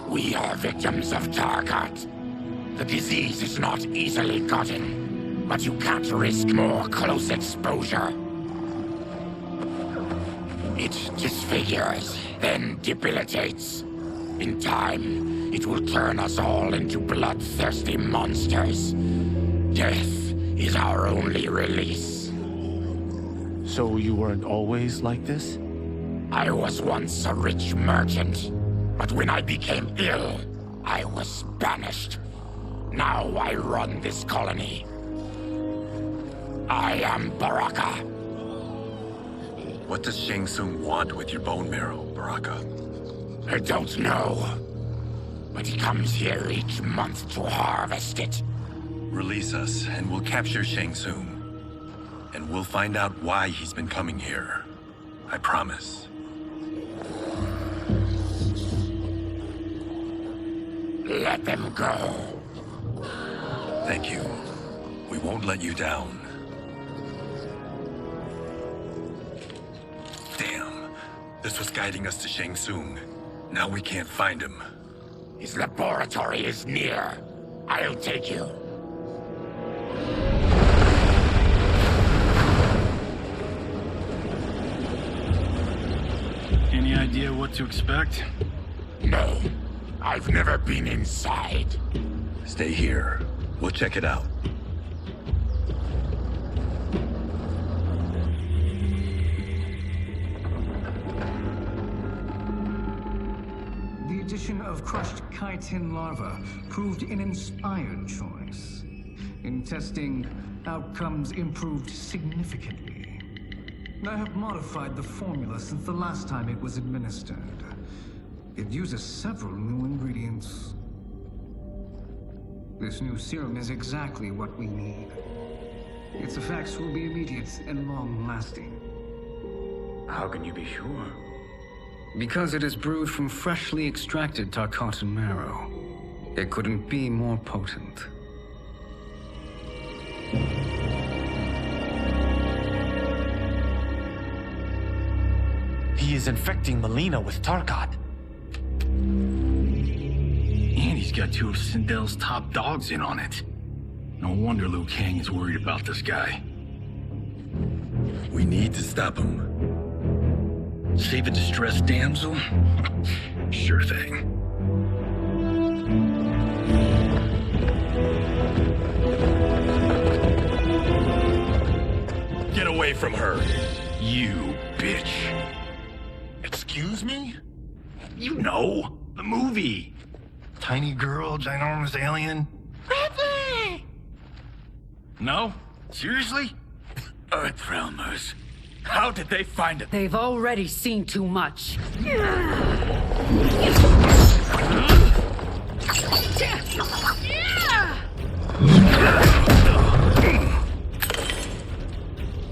We are victims of Tarkat. The disease is not easily gotten, but you can't risk more close exposure. It disfigures, then debilitates. In time, it will turn us all into bloodthirsty monsters. Death is our only release. So you weren't always like this? I was once a rich merchant, but when I became ill, I was banished. Now I run this colony. I am Baraka. What does Shang Tsung want with your bone marrow, Baraka? I don't know. But he comes here each month to harvest it. Release us, and we'll capture Shang Tsung. And we'll find out why he's been coming here. I promise. Let them go. Thank you. We won't let you down. Damn. This was guiding us to Shang Tsung. Now we can't find him. His laboratory is near. I'll take you. Any idea what to expect? No. I've never been inside. Stay here. We'll check it out. The addition of crushed chitin larva proved an inspired choice. In testing, outcomes improved significantly. I have modified the formula since the last time it was administered. It uses several new ingredients. This new serum is exactly what we need. Its effects will be immediate and long-lasting. How can you be sure? Because it is brewed from freshly extracted Tarkatan marrow. It couldn't be more potent. He is infecting Melina with Tarkat. And he's got two of Sindel's top dogs in on it. No wonder Liu Kang is worried about this guy. We need to stop him. Save a distressed damsel? Sure thing. Get away from her! You bitch. Excuse me? You know, the movie. Tiny girl, ginormous alien. Ripley! No? Seriously? Earthrealmers. How did they find it? They've already seen too much.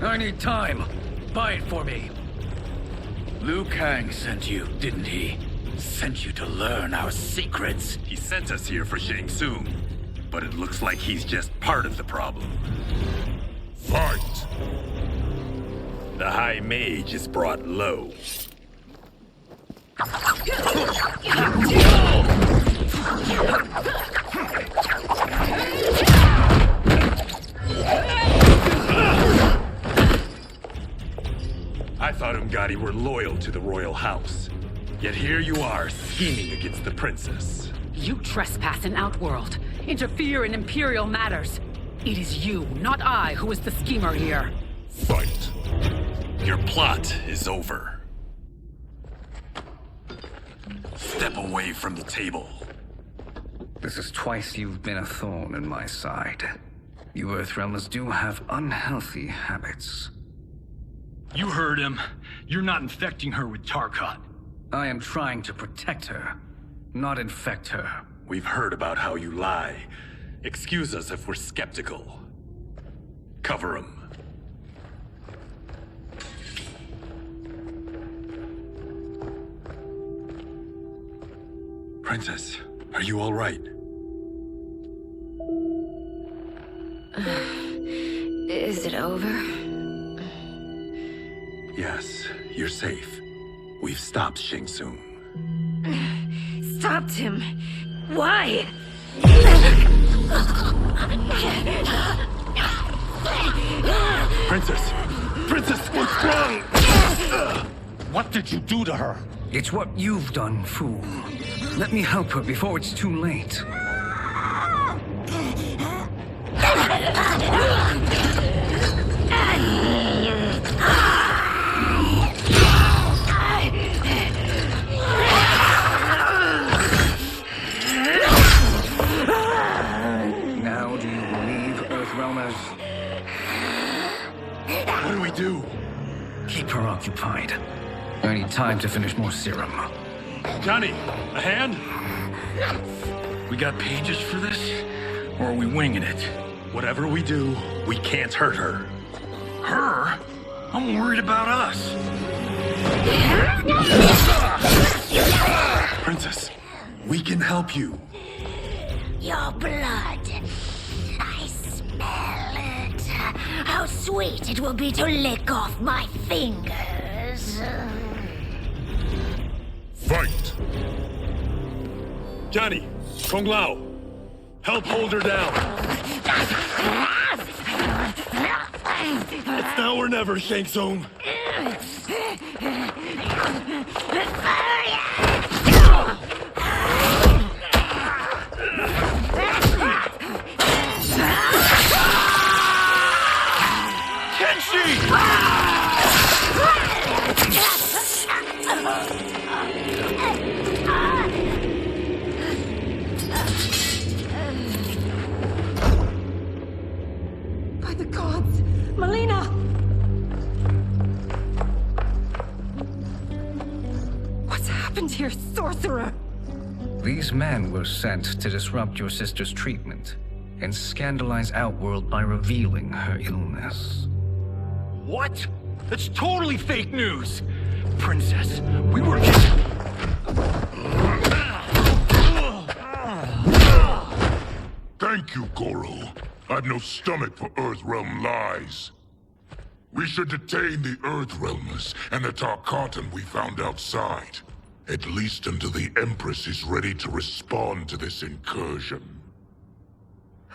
I need time. Buy it for me. Liu Kang sent you, didn't he? Sent you to learn our secrets. He sent us here for Shang Tsung, but it looks like he's just part of the problem. Fight! The High Mage is brought low. I thought Umgadi were loyal to the royal house. Yet here you are, scheming against the princess. You trespass in Outworld, interfere in Imperial matters. It is you, not I, who is the schemer here. Fight. Your plot is over. Step away from the table. This is twice you've been a thorn in my side. You Earthrealmers do have unhealthy habits. You heard him. You're not infecting her with Tarkat. I am trying to protect her, not infect her. We've heard about how you lie. Excuse us if we're skeptical. Cover him. Princess, are you all right? Is it over? Yes, you're safe. We've stopped Shang Tsung. Stopped him? Why? Princess! Princess, what's wrong? What did you do to her? It's what you've done, fool. Let me help her before it's too late. Now do you believe, Earthrealmers? What do we do? Keep her occupied. I need time to finish more serum. Johnny, a hand? We got pages for this? Or are we winging it? Whatever we do, we can't hurt her. Her? I'm worried about us. Princess, we can help you. Your blood. I smell it. How sweet it will be to lick off my fingers. Fight! Johnny, Kung Lao, help hold her down. It's now or never, Shang Tsung. By the gods! Melina! What's happened here, sorcerer? These men were sent to disrupt your sister's treatment and scandalize Outworld by revealing her illness. What? That's totally fake news! Princess, we were... Thank you, Goro. I've no stomach for Earthrealm lies. We should detain the Earthrealmers and the Tarkatan we found outside. At least until the Empress is ready to respond to this incursion.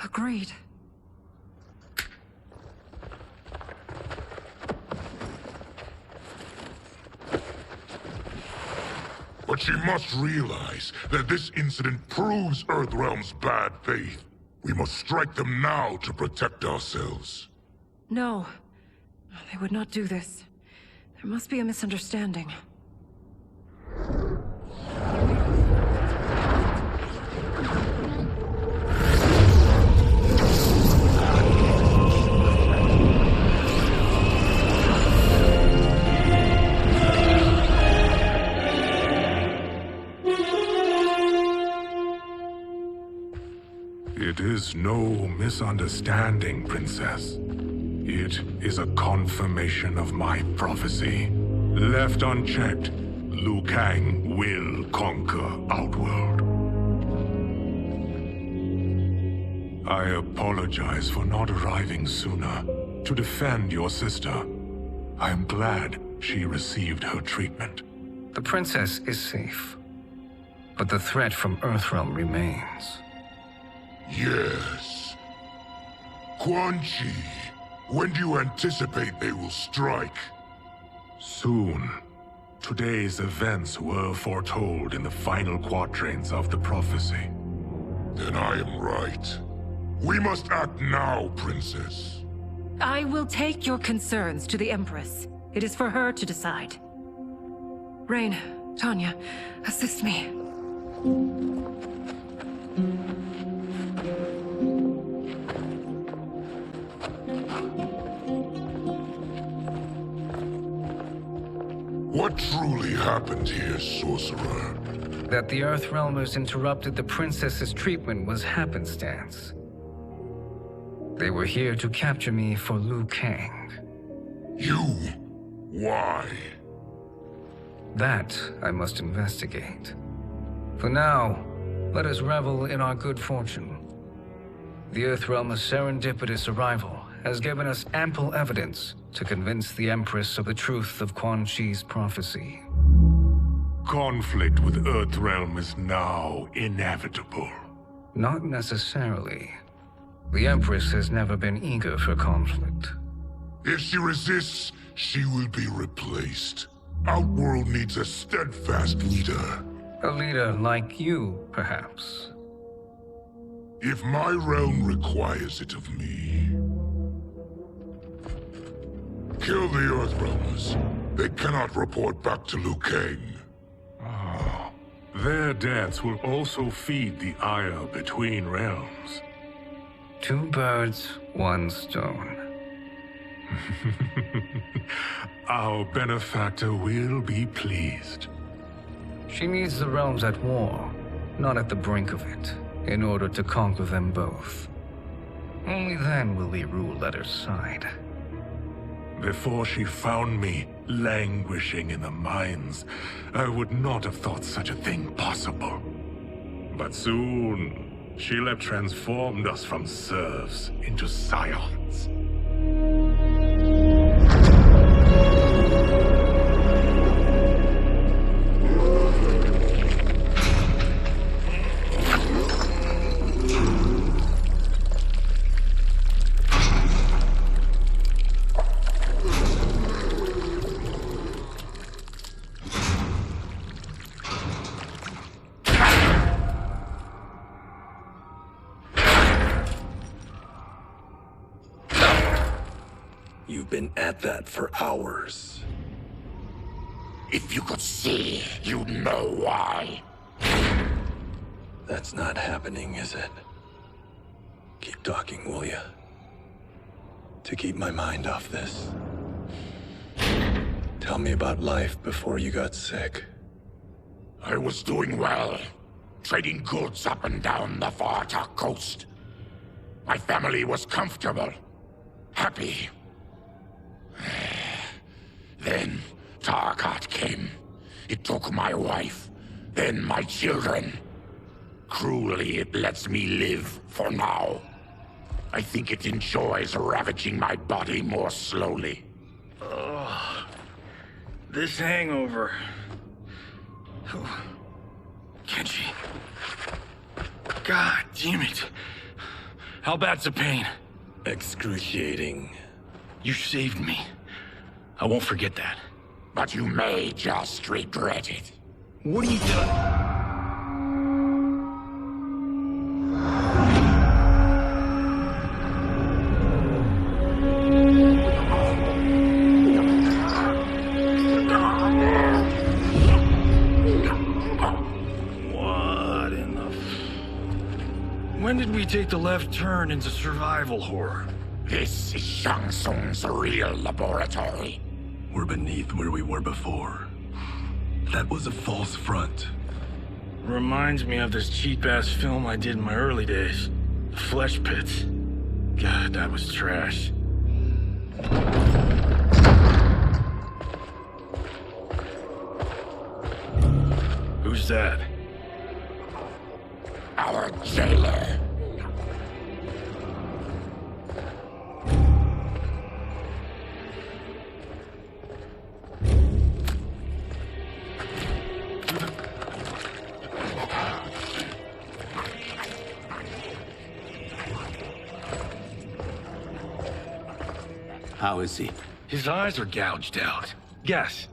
Agreed. But she must realize that this incident proves Earthrealm's bad faith. We must strike them now to protect ourselves. No. They would not do this. There must be a misunderstanding. It is no misunderstanding, Princess. It is a confirmation of my prophecy. Left unchecked, Liu Kang will conquer Outworld. I apologize for not arriving sooner to defend your sister. I am glad she received her treatment. The princess is safe, but the threat from Earthrealm remains. Yes. Quan Chi, when do you anticipate they will strike? Soon. Today's events were foretold in the final quatrains of the prophecy. Then I am right. We must act now, Princess. I will take your concerns to the Empress. It is for her to decide. Rain, Tanya, assist me. What truly happened here, Sorcerer? That the Earthrealmers interrupted the princess's treatment was happenstance. They were here to capture me for Liu Kang. You? Why? That I must investigate. For now, let us revel in our good fortune. The Earthrealm's serendipitous arrival has given us ample evidence to convince the Empress of the truth of Quan Chi's prophecy. Conflict with Earthrealm is now inevitable. Not necessarily. The Empress has never been eager for conflict. If she resists, she will be replaced. Outworld needs a steadfast leader. A leader like you, perhaps. If my realm requires it of me. Kill the Earthrealmers. They cannot report back to Liu Kang. Their deaths will also feed the ire between realms. 2 birds, 1 stone. Our benefactor will be pleased. She needs the realms at war, not at the brink of it, in order to conquer them both. Only then will we rule at her side. Before she found me languishing in the mines, I would not have thought such a thing possible. But soon, she'll have transformed us from serfs into scions. You've been at that for hours. If you could see, you'd know why. That's not happening, is it? Keep talking, will ya? To keep my mind off this. Tell me about life before you got sick. I was doing well, trading goods up and down the Varta coast. My family was comfortable, happy. Then Tarkat came. It took my wife, then my children. Cruelly, it lets me live for now. I think it enjoys ravaging my body more slowly. Ugh. This hangover. Kenji. God damn it. How bad's the pain? Excruciating. You saved me. I won't forget that. But you may just regret it. What are you doing? What in the... When did we take the left turn into survival horror? This is Shang Tsung's real laboratory. We're beneath where we were before. That was a false front. Reminds me of this cheap-ass film I did in my early days. The Flesh Pits. God, that was trash. Who's that? Our jailer. How is he? His eyes are gouged out. Guess.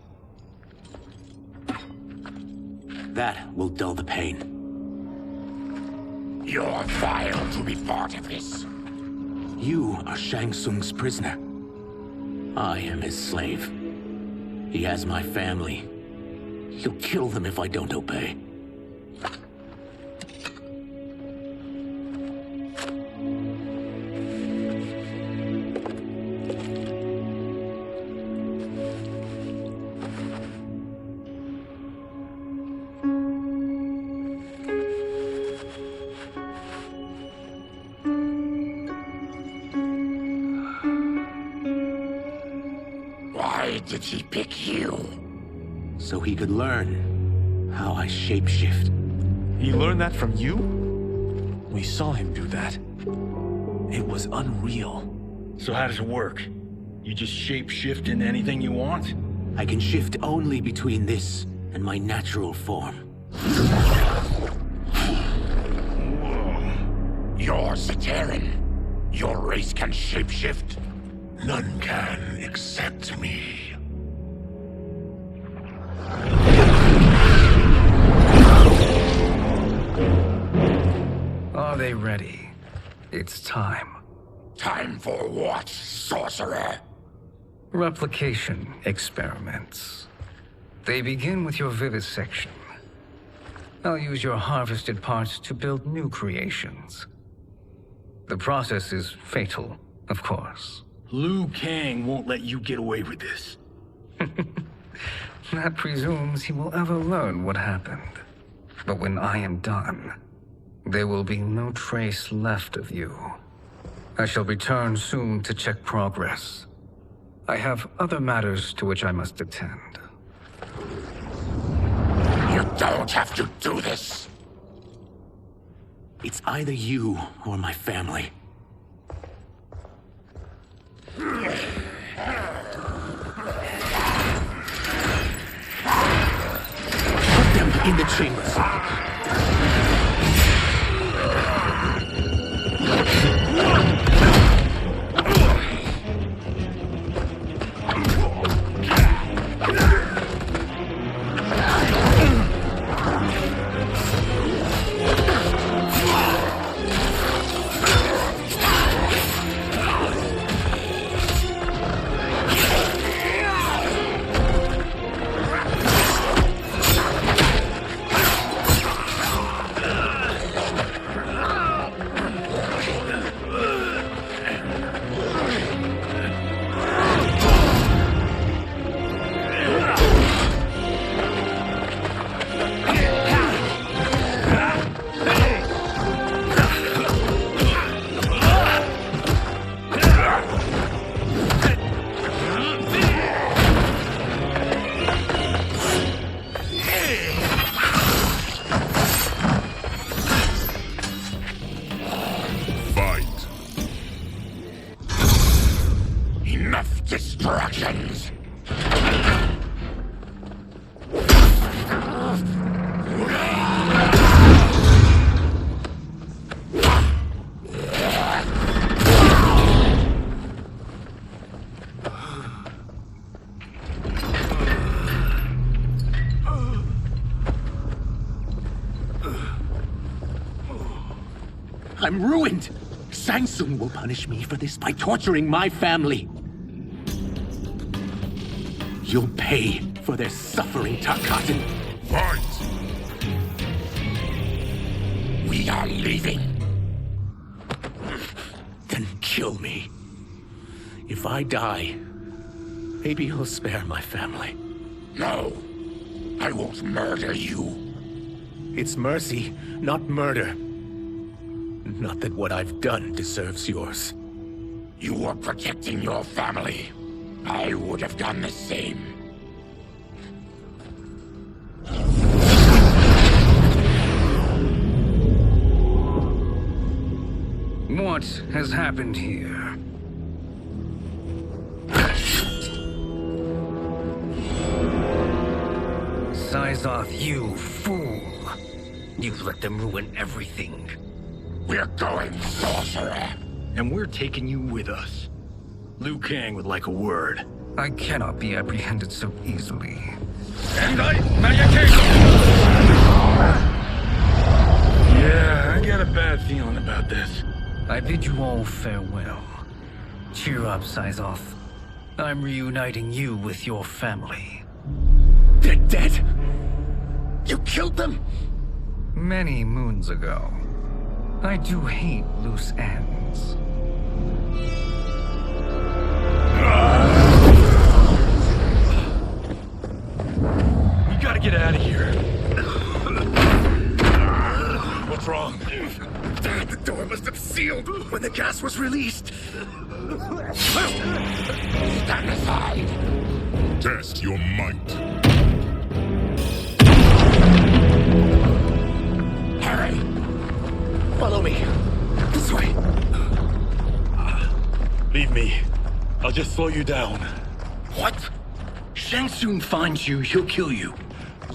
That will dull the pain. You're vile to be part of this. You are Shang Tsung's prisoner. I am his slave. He has my family. He'll kill them if I don't obey. Why did he pick you? So he could learn how I shapeshift. He learned that from you? We saw him do that. It was unreal. So how does it work? You just shape-shift into anything you want? I can shift only between this and my natural form. You're Zaterran. Your race can shapeshift. None can except me. Are they ready? It's time. Time for what, sorcerer? Replication experiments. They begin with your vivisection. I'll use your harvested parts to build new creations. The process is fatal, of course. Liu Kang won't let you get away with this. That presumes he will ever learn what happened. But when I am done, there will be no trace left of you. I shall return soon to check progress. I have other matters to which I must attend. You don't have to do this. It's either you or my family. Put them in the chambers. Distractions! I'm ruined! Shang Tsung will punish me for this by torturing my family. You'll pay for their suffering, Tarkatan. Fight! We are leaving. Then kill me. If I die, maybe you'll spare my family. No, I won't murder you. It's mercy, not murder. Not that what I've done deserves yours. You were protecting your family. I would have done the same. What has happened here? Sizoth, you fool. You let them ruin everything. We're going, sorcerer. And we're taking you with us. Liu Kang would like a word. I cannot be apprehended so easily. Yeah, I got a bad feeling about this. I bid you all farewell. Cheer up, Sizoth. I'm reuniting you with your family. They're dead? You killed them? Many moons ago. I do hate loose ends. We gotta get out of here. What's wrong? The door must have sealed when the gas was released. Stand aside. Test your might. Harry, follow me. This way. Leave me. I'll just slow you down. What? Shang Tsung finds you, he'll kill you.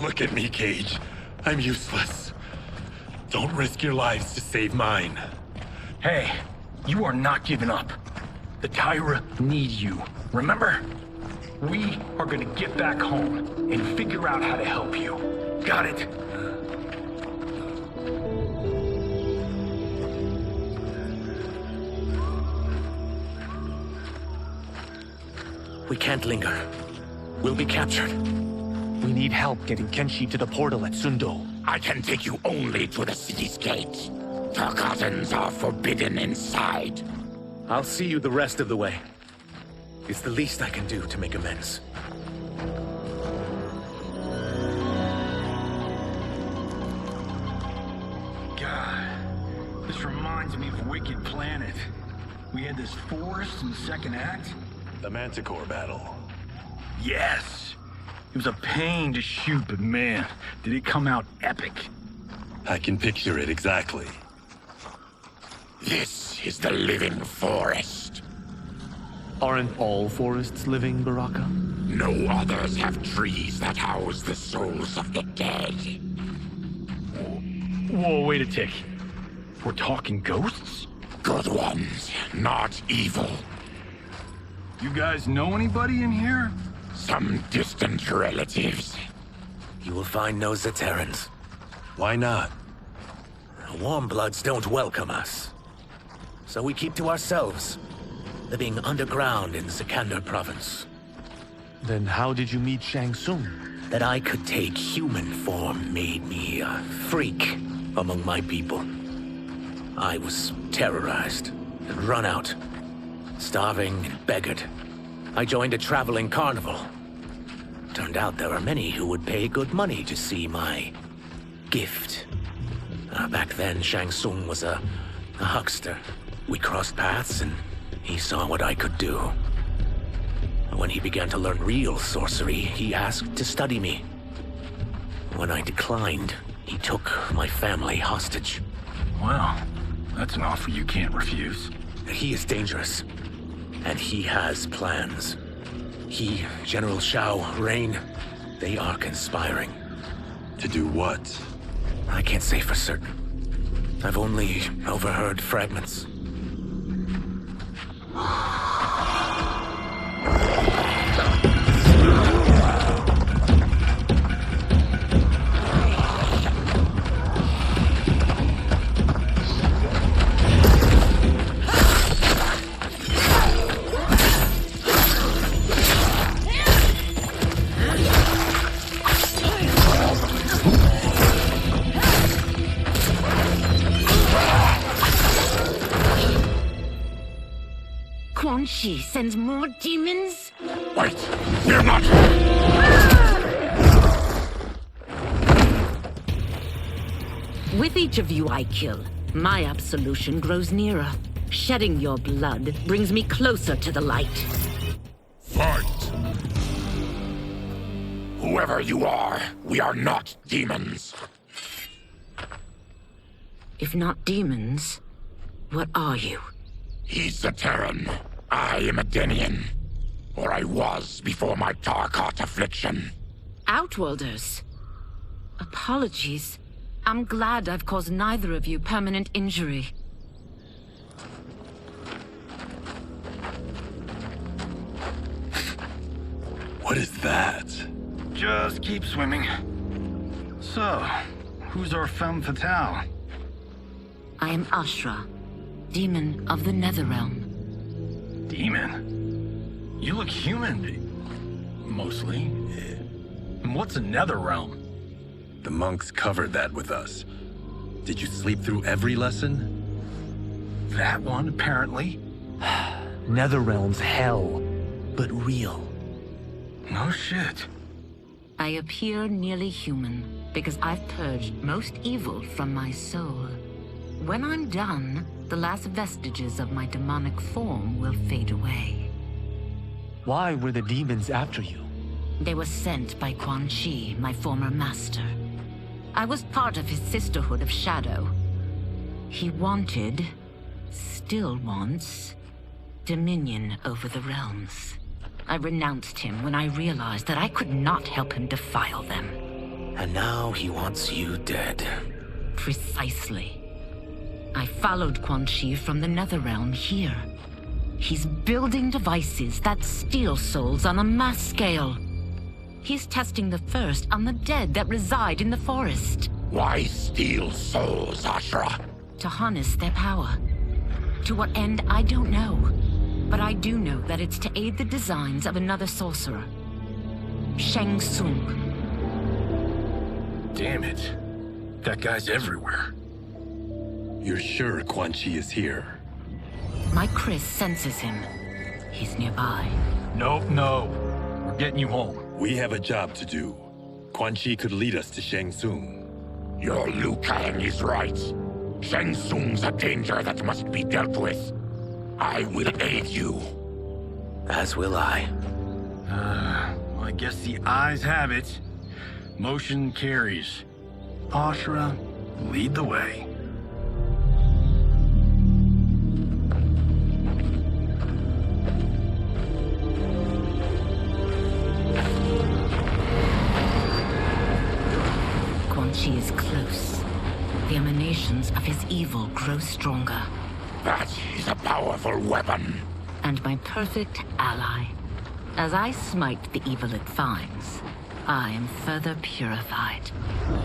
Look at me, Cage. I'm useless. Don't risk your lives to save mine. Hey, you are not giving up. The Tyra need you, remember? We are gonna get back home and figure out how to help you. Got it? We can't linger. We'll be captured. We need help getting Kenshi to the portal at Sundo. I can take you only to the city's gate. Forgottens are forbidden inside. I'll see you the rest of the way. It's the least I can do to make amends. God, this reminds me of Wicked Planet. We had this forest in the second act. The Manticore battle. Yes! It was a pain to shoot, but man, did it come out epic. I can picture it exactly. This is the living forest. Aren't all forests living, Baraka? No others have trees that house the souls of the dead. Whoa, wait a tick. We're talking ghosts? Good ones, not evil. You guys know anybody in here? Some distant relatives. You will find no Zaterrans. Why not? Warmbloods don't welcome us. So we keep to ourselves, living underground in Sikander province. Then how did you meet Shang Tsung? That I could take human form made me a freak among my people. I was terrorized and run out, starving and beggared. I joined a traveling carnival. Turned out there were many who would pay good money to see my gift. Back then, Shang Tsung was a huckster. We crossed paths and he saw what I could do. When he began to learn real sorcery, he asked to study me. When I declined, he took my family hostage. Well, that's an offer you can't refuse. He is dangerous, and he has plans. He, General Shao, Rain, they are conspiring. To do what? I can't say for certain. I've only overheard fragments. Quan Chi sends more demons? Wait, we're not... With each of you I kill, my absolution grows nearer. Shedding your blood brings me closer to the light. Fight! Whoever you are, we are not demons. If not demons, what are you? He's a Terran. I am a Denian. Or I was before my Tarkat affliction. Outworlders. Apologies. I'm glad I've caused neither of you permanent injury. What is that? Just keep swimming. So, who's our femme fatale? I am Ashra, demon of the Netherrealm. Demon? You look human, mostly. What's a Netherrealm? The monks covered that with us. Did you sleep through every lesson? That one, apparently. Netherrealm's hell, but real. No shit. I appear nearly human because I've purged most evil from my soul. When I'm done, the last vestiges of my demonic form will fade away. Why were the demons after you? They were sent by Quan Chi, my former master. I was part of his Sisterhood of Shadow. He wanted, still wants, dominion over the realms. I renounced him when I realized that I could not help him defile them. And now he wants you dead. Precisely. I followed Quan Chi from the Netherrealm here. He's building devices that steal souls on a mass scale. He's testing the first on the dead that reside in the forest. Why steal souls, Ashra? To harness their power. To what end, I don't know. But I do know that it's to aid the designs of another sorcerer. Shang Tsung. Damn it. That guy's everywhere. You're sure Quan Chi is here? My Chris senses him. He's nearby. No. We're getting you home. We have a job to do. Quan Chi could lead us to Shang Tsung. Your Liu Kang is right. Shang Tsung's a danger that must be dealt with. I will aid you. As will I. Well, I guess the eyes have it. Motion carries. Ashra, lead the way. Quan Chi is close. The emanations of his evil grow stronger. That is a powerful weapon. And my perfect ally. As I smite the evil it finds, I am further purified.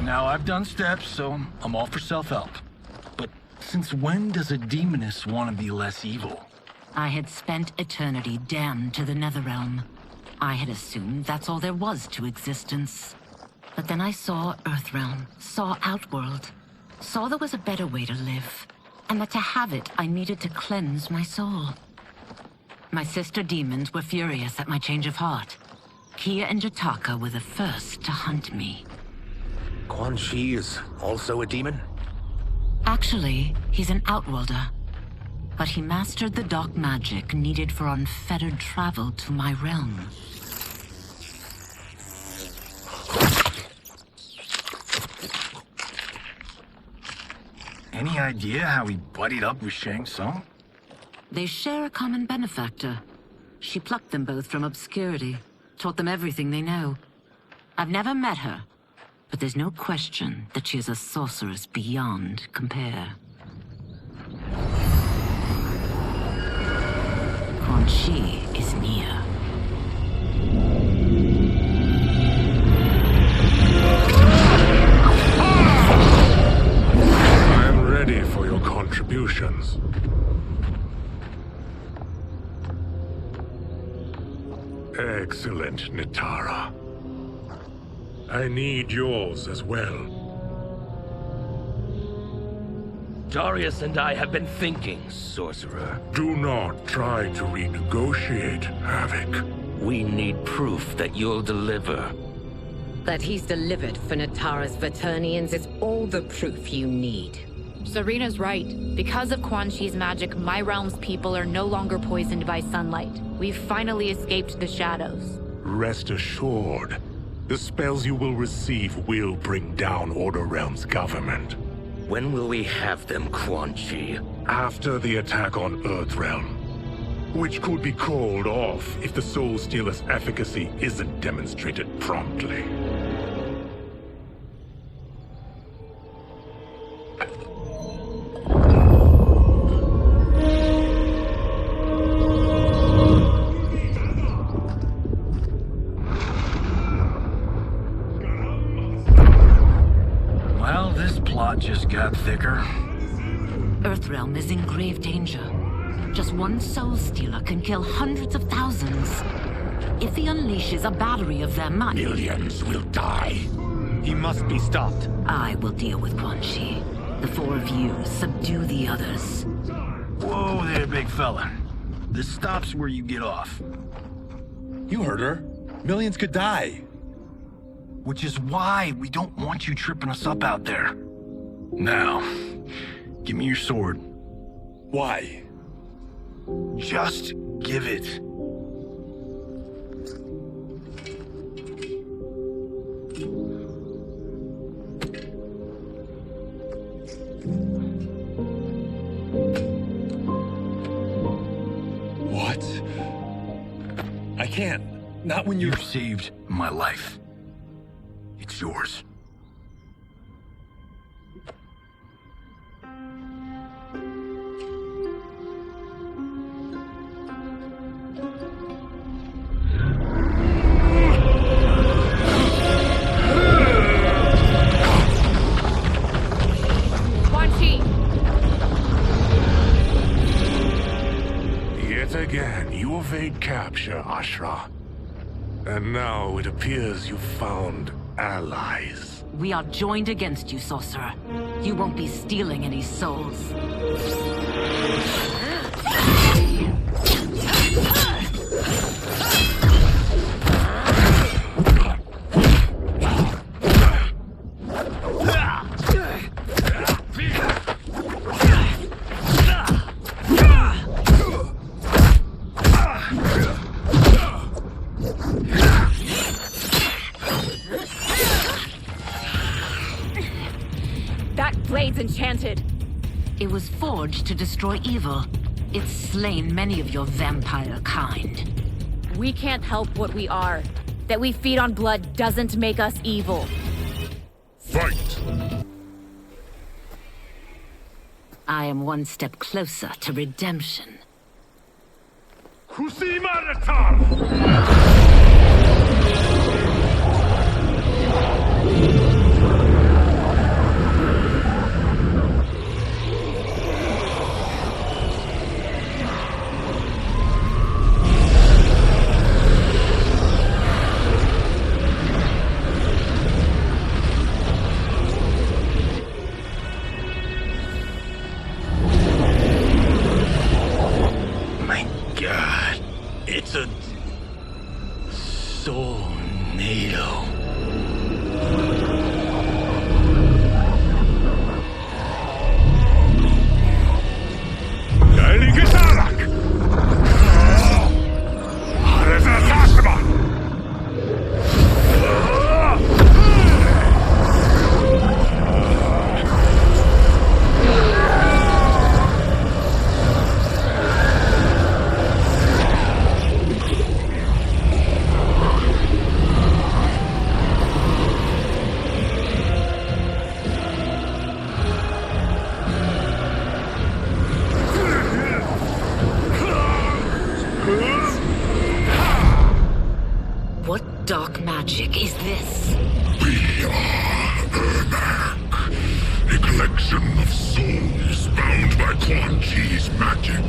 Now, I've done steps, so I'm all for self-help. But since when does a demoness want to be less evil? I had spent eternity damned to the Netherrealm. I had assumed that's all there was to existence. But then I saw Earthrealm, saw Outworld, saw there was a better way to live. And that to have it, I needed to cleanse my soul. My sister demons were furious at my change of heart. Kia and Jataka were the first to hunt me. Quan Chi is also a demon? Actually, he's an Outworlder. But he mastered the dark magic needed for unfettered travel to my realm. Any idea how he buddied up with Shang Tsung? They share a common benefactor. She plucked them both from obscurity, taught them everything they know. I've never met her, but there's no question that she is a sorceress beyond compare. Quan Chi is near. Ready for your contributions. Excellent, Nitara. I need yours as well. Darius and I have been thinking, Sorcerer. Do not try to renegotiate, Havoc. We need proof that you'll deliver. That he's delivered for Natara's Vaternians is all the proof you need. Serena's right. Because of Quan Chi's magic, my realm's people are no longer poisoned by sunlight. We've finally escaped the shadows. Rest assured, the spells you will receive will bring down Order Realm's government. When will we have them, Quan Chi? After the attack on Earthrealm, which could be called off if the Soul Stealer's efficacy isn't demonstrated promptly. Well, this plot just got thicker. Earthrealm is in grave danger. Just one Soul Stealer can kill hundreds of thousands. If he unleashes a battery of them, millions will die. He must be stopped. I will deal with Quan Chi. The four of you subdue the others. Whoa there, big fella. This stops where you get off. You heard her. Millions could die. Which is why we don't want you tripping us up out there. Now, give me your sword. Why? Just give it. What? I can't. Not when You've saved my life. It's yours. Quan Chi! Yet again, you evade capture, Ashra. And now it appears you've found allies. We are joined against you, Sorcerer. You won't be stealing any souls. Blade's enchanted. It was forged to destroy evil. It's slain many of your vampire kind. We can't help what we are. That we feed on blood doesn't make us evil. Fight! I am one step closer to redemption. It's a soul-nado. What dark magic is this? We are Ermac, a collection of souls bound by Quan Chi's magic.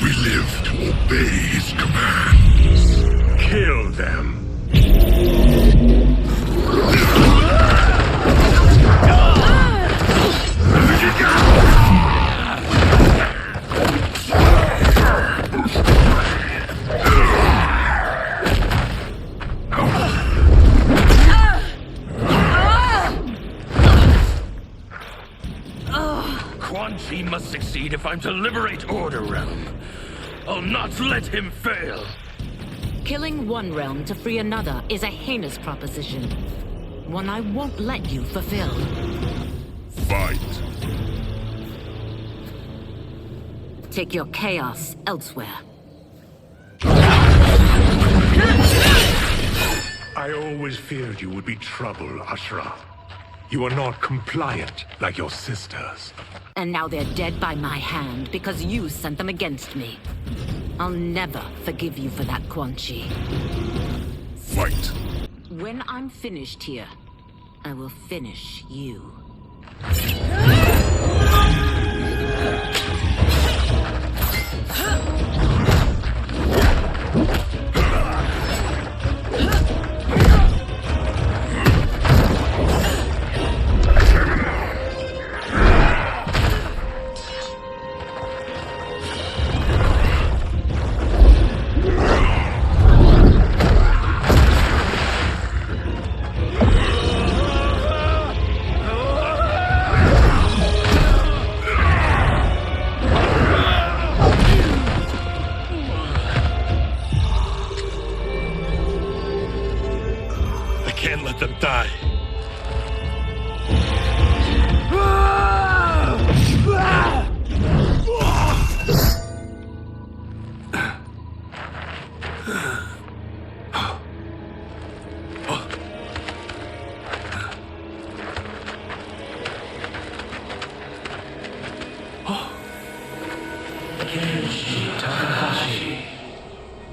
We live to obey his commands. Kill them. Quan Chi must succeed if I'm to liberate Order Realm. I'll not let him fail. Killing one realm to free another is a heinous proposition. One I won't let you fulfill. Fight. Take your chaos elsewhere. I always feared you would be trouble, Ashra. You are not compliant like your sisters. And now they're dead by my hand because you sent them against me. I'll never forgive you for that, Quan Chi. Fight. When I'm finished here, I will finish you. Can't let them die.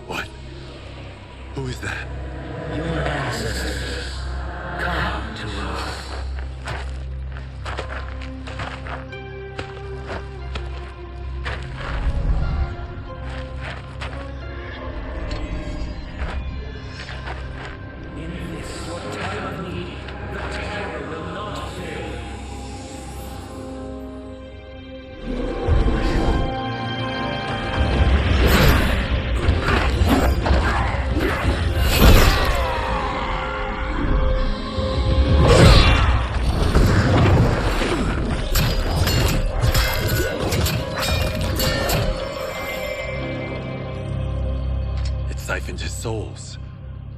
What? Who is that? Your ancestors. Come to us. In this your time of need, the terror will not fail. Siphoned his souls.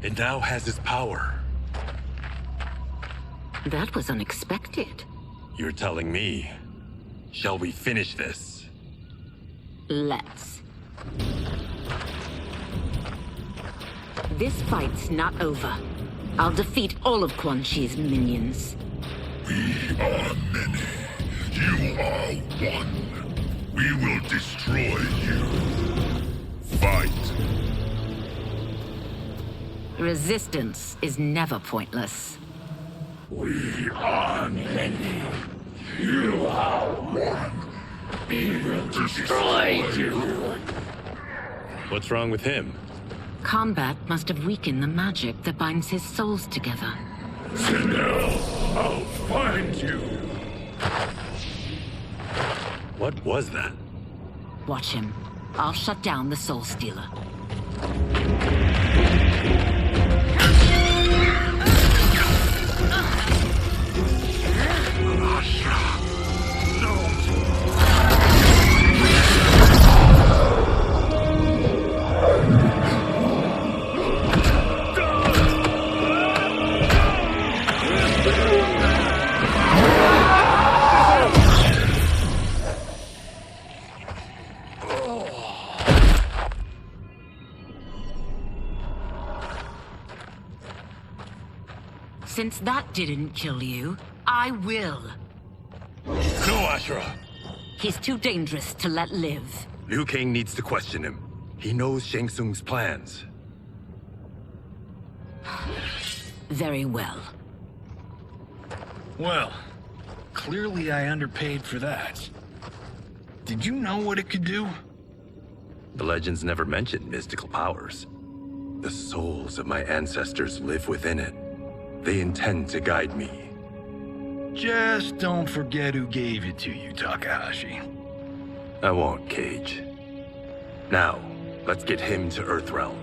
It now has his power. That was unexpected. You're telling me. Shall we finish this? Let's. This fight's not over. I'll defeat all of Quan Chi's minions. We are many. You are one. We will destroy you. Fight. Resistance is never pointless. We are many. You are one. We will destroy you. What's wrong with him? Combat must have weakened the magic that binds his souls together. Sinel, I'll find you. What was that? Watch him. I'll shut down the Soul Stealer. Since that didn't kill you, I will. No, Ashra! He's too dangerous to let live. Liu Kang needs to question him. He knows Shang Tsung's plans. Very well. Well, clearly I underpaid for that. Did you know what it could do? The legends never mentioned mystical powers. The souls of my ancestors live within it. They intend to guide me. Just don't forget who gave it to you, Takahashi. I won't, Cage. Now, let's get him to Earthrealm.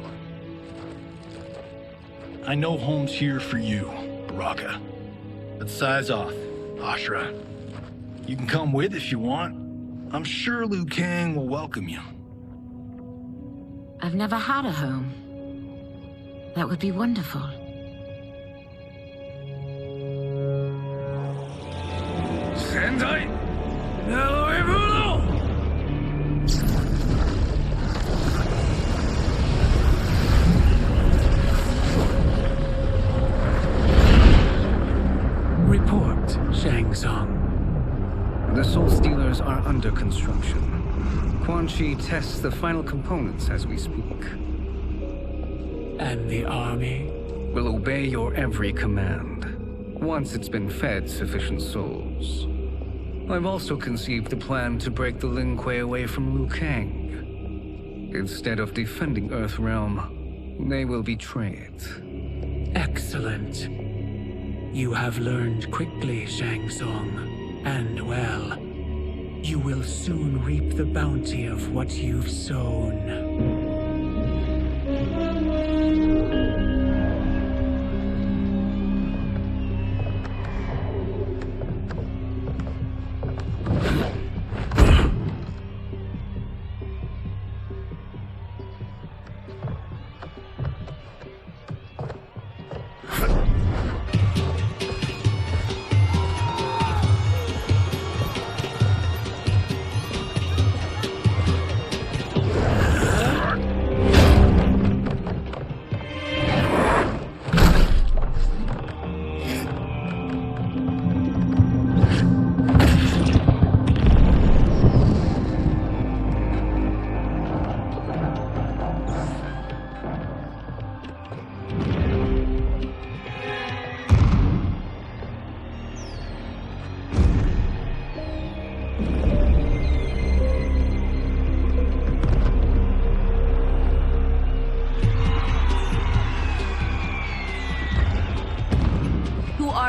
I know home's here for you, Baraka. Let's size off, Ashra. You can come with if you want. I'm sure Liu Kang will welcome you. I've never had a home. That would be wonderful. Bandai, Nello e Bruno! Report, Shang Tsung. The Soul Stealers are under construction. Quan Chi tests the final components as we speak. And the army will obey your every command, once it's been fed sufficient souls. I've also conceived a plan to break the Lin Kuei away from Liu Kang. Instead of defending Earthrealm, they will betray it. Excellent. You have learned quickly, Shang Tsung, and well. You will soon reap the bounty of what you've sown.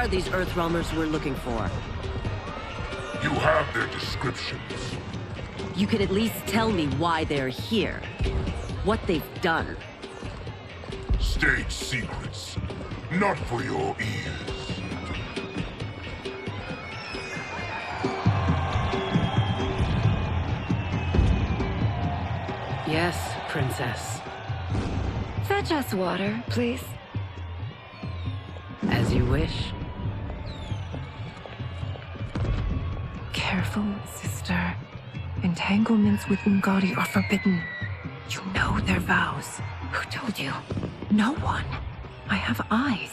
These Earthrealmers we're looking for. You have their descriptions. You can at least tell me why they're here. What they've done. State secrets. Not for your ears. Yes, Princess. Fetch us water, please. As you wish. Careful, sister. Entanglements with Ungadi are forbidden. You know their vows. Who told you? No one. I have eyes.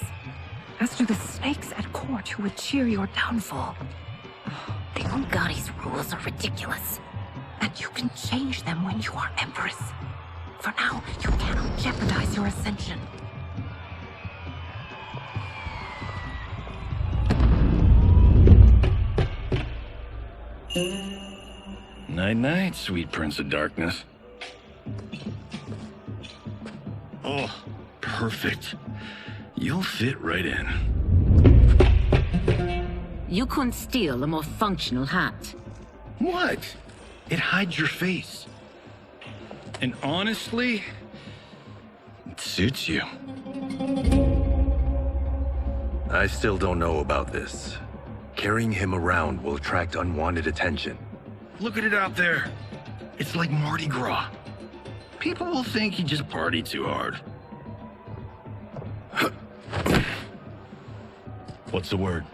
As do the snakes at court who would cheer your downfall. The Ungadi's rules are ridiculous. And you can change them when you are Empress. For now, you cannot jeopardize your ascension. Night-night, sweet Prince of Darkness. Oh, perfect. You'll fit right in. You couldn't steal a more functional hat. What? It hides your face. And honestly, it suits you. I still don't know about this. Carrying him around will attract unwanted attention. Look at it out there. It's like Mardi Gras. People will think you just party too hard. What's the word?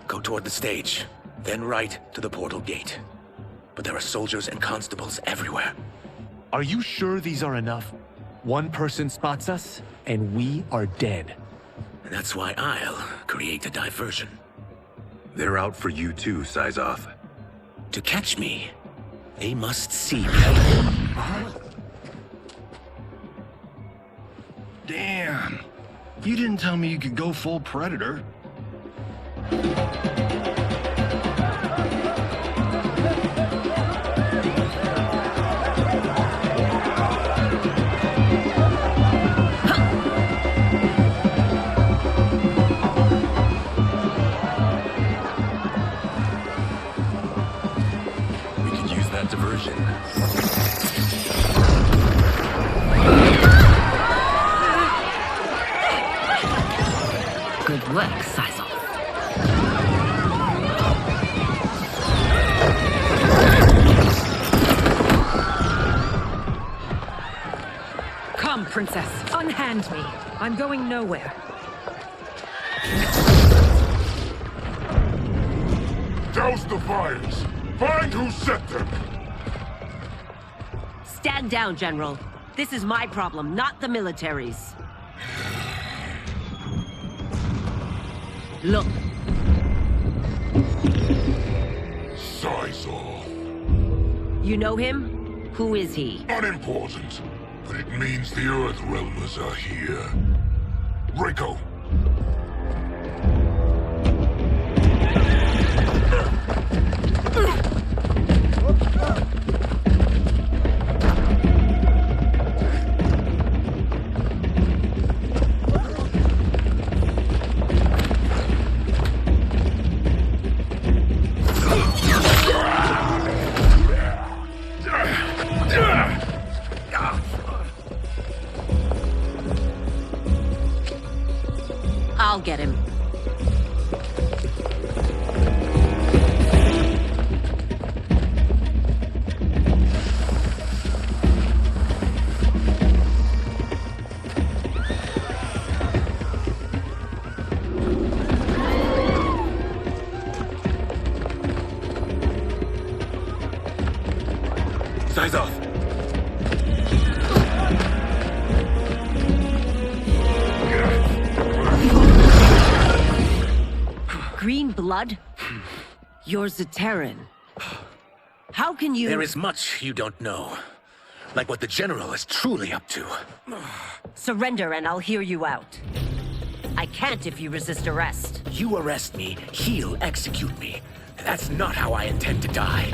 Go toward the stage, then right to the portal gate. But there are soldiers and constables everywhere. Are you sure these are enough? One person spots us, and we are dead. That's why I'll create a diversion. They're out for you too, Syzoth. To catch me, they must see me. Damn. You didn't tell me you could go full Predator. Diversion. Good work, Syzoth. Come, Princess. Unhand me. I'm going nowhere. Douse the fires! Find who set them! Stand down, General. This is my problem, not the military's. Look. Sizal. You know him? Who is he? Unimportant, but it means the Earthrealmers are here. Reiko. I'll get him. Size off. Green blood? You're Zaterran. How can you— There is much you don't know. Like what the General is truly up to. Surrender and I'll hear you out. I can't if you resist arrest. You arrest me, he'll execute me. That's not how I intend to die.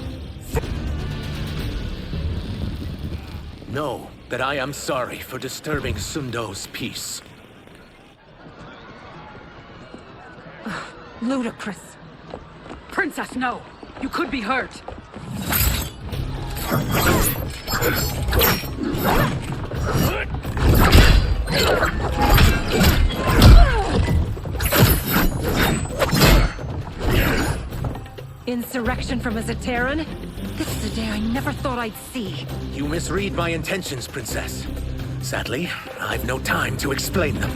Know that I am sorry for disturbing Sundo's peace. Ludicrous. Princess, no! You could be hurt! Insurrection from a Zaterran? This is a day I never thought I'd see. You misread my intentions, Princess. Sadly, I've no time to explain them.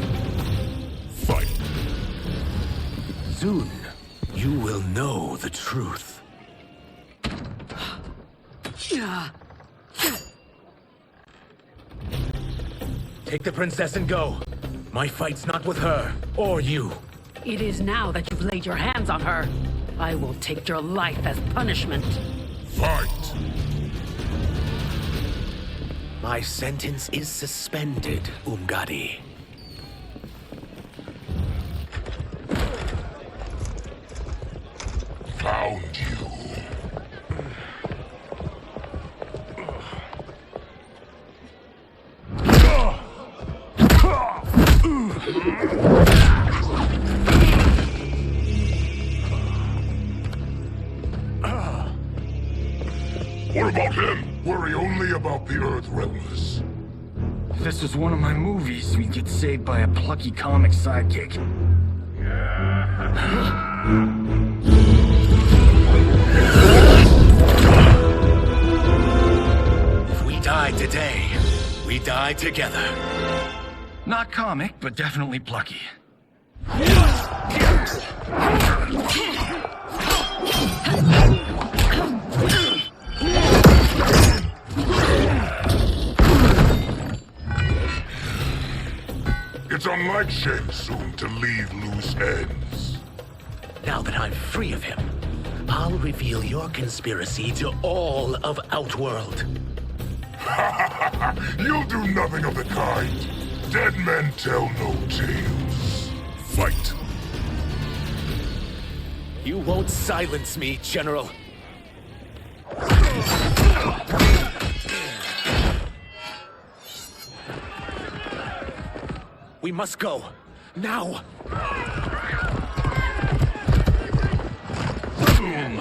Fight. Soon, you will know the truth. Take the princess and go. My fight's not with her, or you. It is now that you've laid your hands on her. I will take your life as punishment. Fight! My sentence is suspended, Umgadi. Found you. What about him? Worry only about the Earthrealmers. If this was one of my movies, we'd get saved by a plucky comic sidekick. If we die today, we die together. Not comic, but definitely plucky. It's unlike Shang Tsung to leave loose ends. Now that I'm free of him, I'll reveal your conspiracy to all of Outworld. You'll do nothing of the kind. Dead men tell no tales. Fight. You won't silence me, General. We must go. Now! Boom!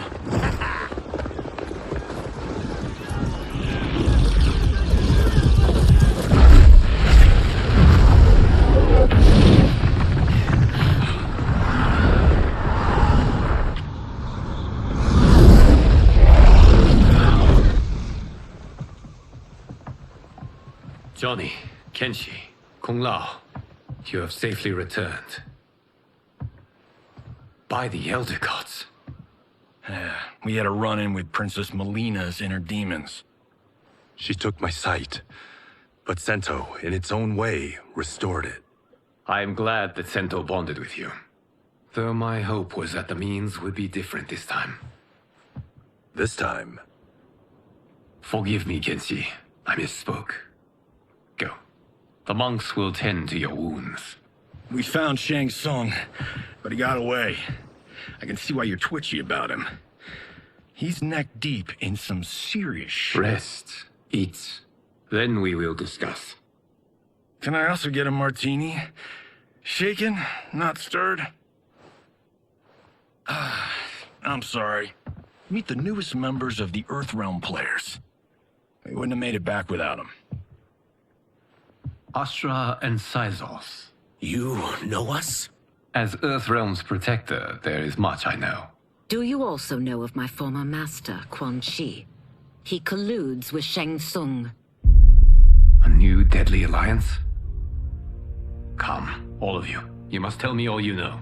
Johnny, Kenshi, Kung Lao, you have safely returned. By the Elder Gods, We had a run-in with Princess Melina's inner demons. She took my sight, but Sento, in its own way, restored it. I am glad that Sento bonded with you. Though my hope was that the means would be different this time. This time? Forgive me, Kenshi. I misspoke. Go. The monks will tend to your wounds. We found Shang Tsung, but he got away. I can see why you're twitchy about him. He's neck deep in some serious shit. Rest. Eat. Then we will discuss. Can I also get a martini? Shaken, not stirred? I'm sorry. Meet the newest members of the Earthrealm players. We wouldn't have made it back without them. Astra and Syzos. You know us? As Earthrealm's protector, there is much I know. Do you also know of my former master, Quan Chi? He colludes with Shang Tsung. A new deadly alliance? Come, all of you. You must tell me all you know.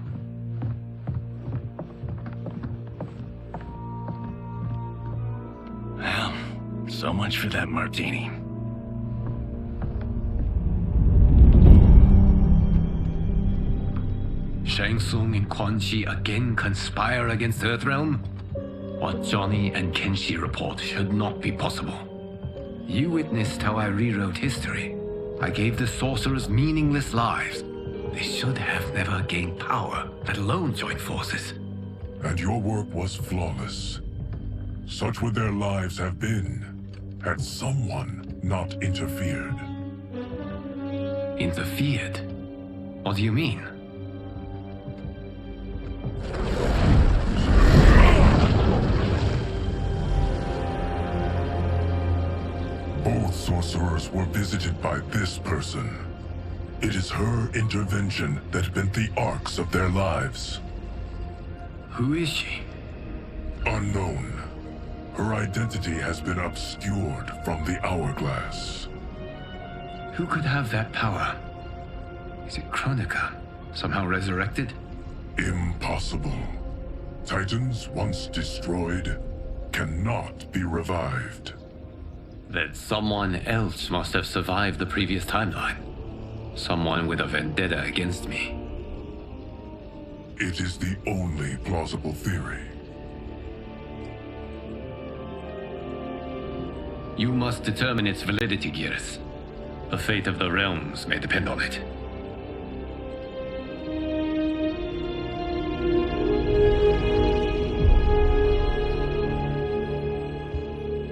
Well, so much for that martini. Shang Tsung and Quan Chi again conspire against Earthrealm? What Johnny and Kenshi report should not be possible. You witnessed how I rewrote history. I gave the sorcerers meaningless lives. They should have never gained power, let alone join forces. And your work was flawless. Such would their lives have been, had someone not interfered. Interfered? What do you mean? Both sorcerers were visited by this person. It is her intervention that bent the arcs of their lives. Who is she? Unknown. Her identity has been obscured from the Hourglass. Who could have that power? Is it Kronika? Somehow resurrected? Impossible. Titans once destroyed cannot be revived. Then someone else must have survived the previous timeline. Someone with a vendetta against me. It is the only plausible theory. You must determine its validity, Geras. The fate of the realms may depend on it.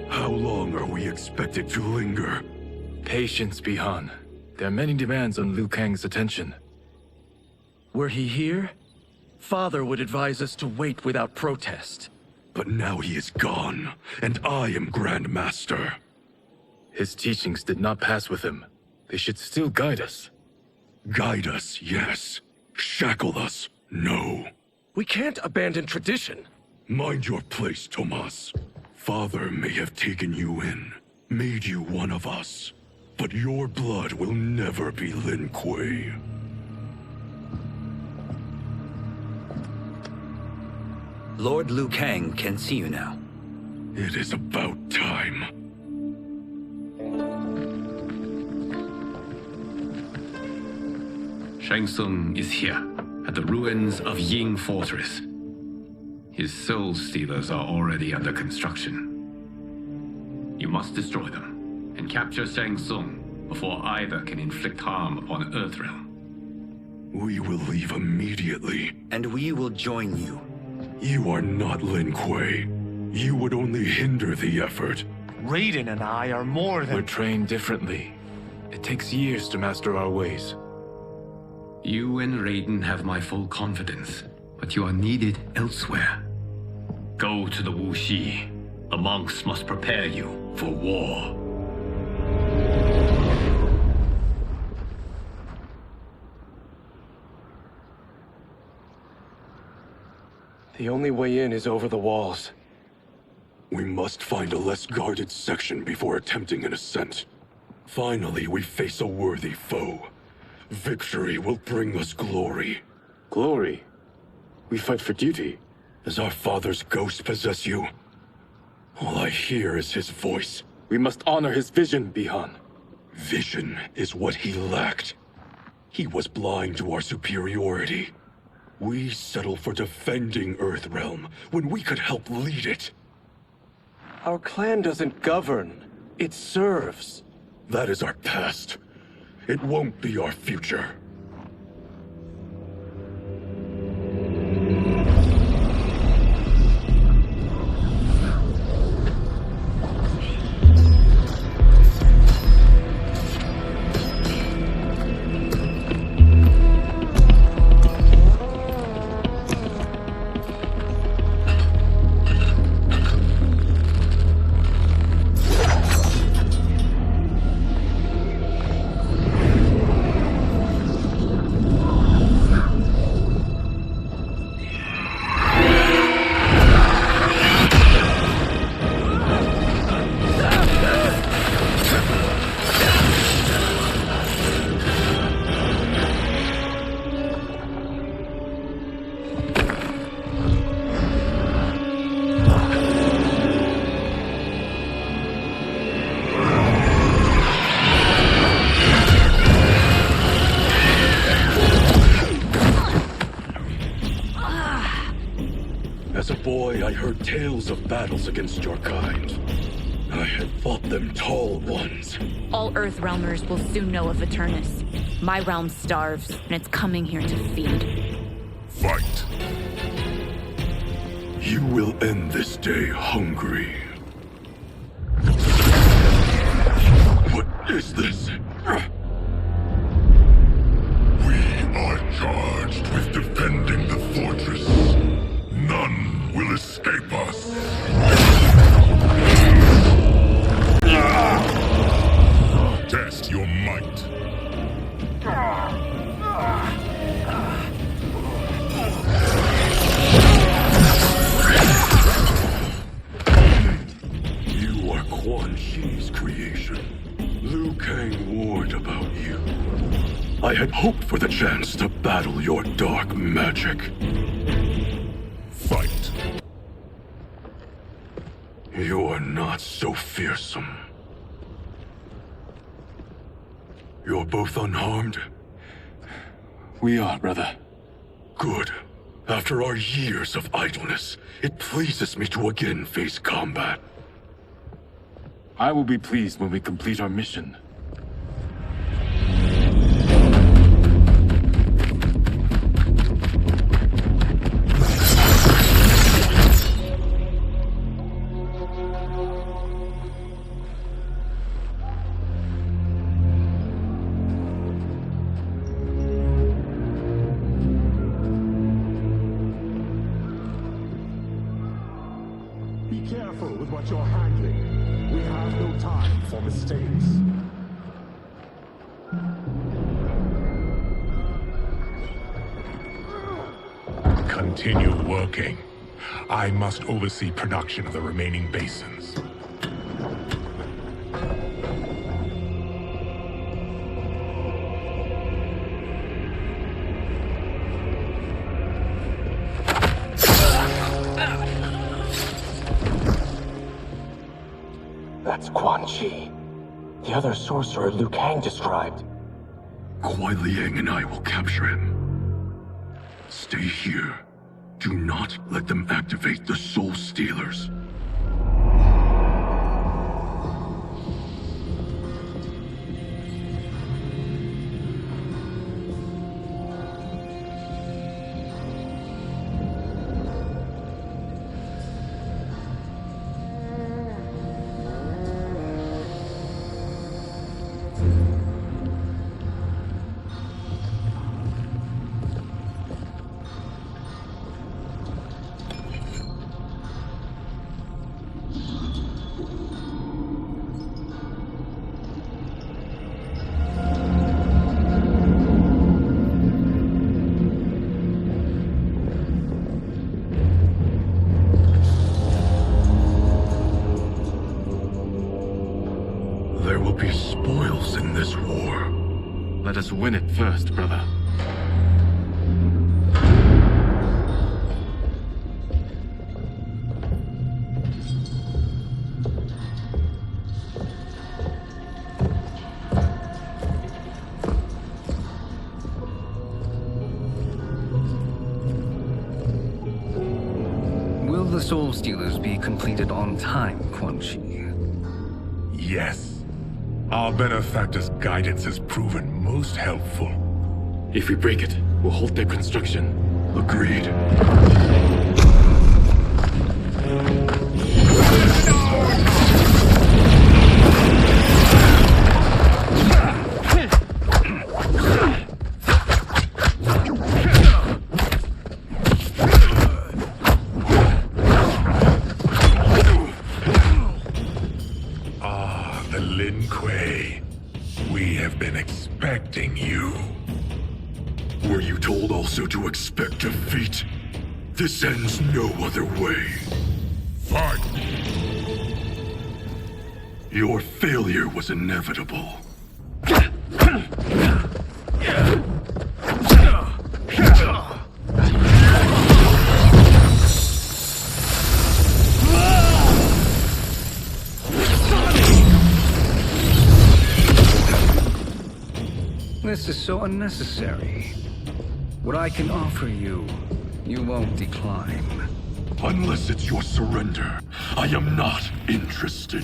How long are we expected to linger? Patience, Bihan. There are many demands on Liu Kang's attention. Were he here, Father would advise us to wait without protest. But now he is gone, and I am Grand Master. His teachings did not pass with him. They should still guide us. Guide us, yes. Shackle us, no. We can't abandon tradition. Mind your place, Tomas. Father may have taken you in, made you one of us. But your blood will never be Lin Kuei. Lord Liu Kang can see you now. It is about time. Shang Tsung is here, at the ruins of Ying Fortress. His soul stealers are already under construction. You must destroy them, and capture Shang Tsung before either can inflict harm upon Earthrealm. We will leave immediately. And we will join you. You are not Lin Kuei. You would only hinder the effort. Raiden and I are more than— We're trained differently. It takes years to master our ways. You and Raiden have my full confidence, but you are needed elsewhere. Go to the Wuxi. The monks must prepare you for war. The only way in is over the walls. We must find a less guarded section before attempting an ascent. Finally, we face a worthy foe. Victory will bring us glory. Glory? We fight for duty. Does our father's ghost possess you? All I hear is his voice. We must honor his vision, Bihan. Vision is what he lacked. He was blind to our superiority. We settle for defending Earthrealm when we could help lead it. Our clan doesn't govern. It serves. That is our past. It won't be our future. As a boy, I heard tales of battles against your kind. I had fought them tall ones. All Earthrealmers will soon know of Eternus. My realm starves, and it's coming here to feed. Fight! You will end this day hungry. What is this? We are charged with defending the fortress. None will escape us. Test your might. You are Quan Chi's creation. Liu Kang warned about you. I had hoped for the chance to battle your dark magic. Fight. You are not so fearsome. You're both unharmed? We are, brother. Good. After our years of idleness, it pleases me to again face combat. I will be pleased when we complete our mission. Be careful with what you're handling. We have no time for mistakes. Continue working. I must oversee production of the remaining basins. That's Quan Chi. The other sorcerer Liu Kang described. Kuai Liang and I will capture him. Stay here. Do not let them activate the Soul Stealers. There will be spoils in this war. Let us win it first, brother. the Soul Stealers be completed on time, Quan Chi? Yes. Our benefactor's guidance has proven most helpful. If we break it, we'll halt their construction. Agreed. The Lin Kuei. We have been expecting you. Were you told also to expect defeat? This ends no other way. Fight! Your failure was inevitable. This is so unnecessary. What I can offer you, you won't decline. Unless it's your surrender, I am not interested.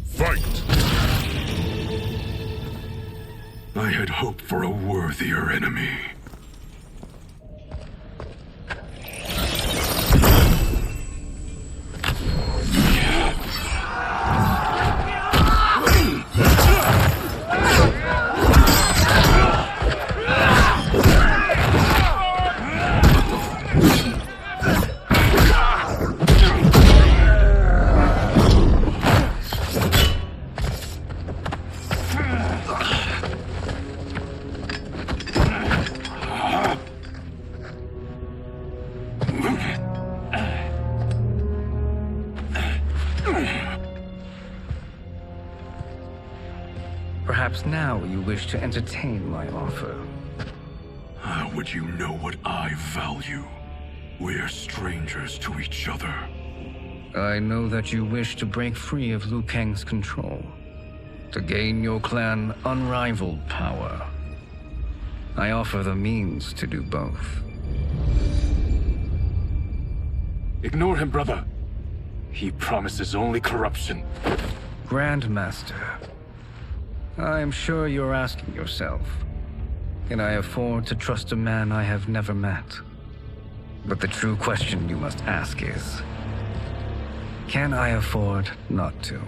Fight! I had hoped for a worthier enemy. Perhaps now you wish to entertain my offer. How would you know what I value? We're strangers to each other. I know that you wish to break free of Liu Kang's control, to gain your clan unrivaled power. I offer the means to do both. Ignore him, brother. He promises only corruption. Grandmaster, I am sure you're asking yourself, can I afford to trust a man I have never met? But the true question you must ask is, can I afford not to?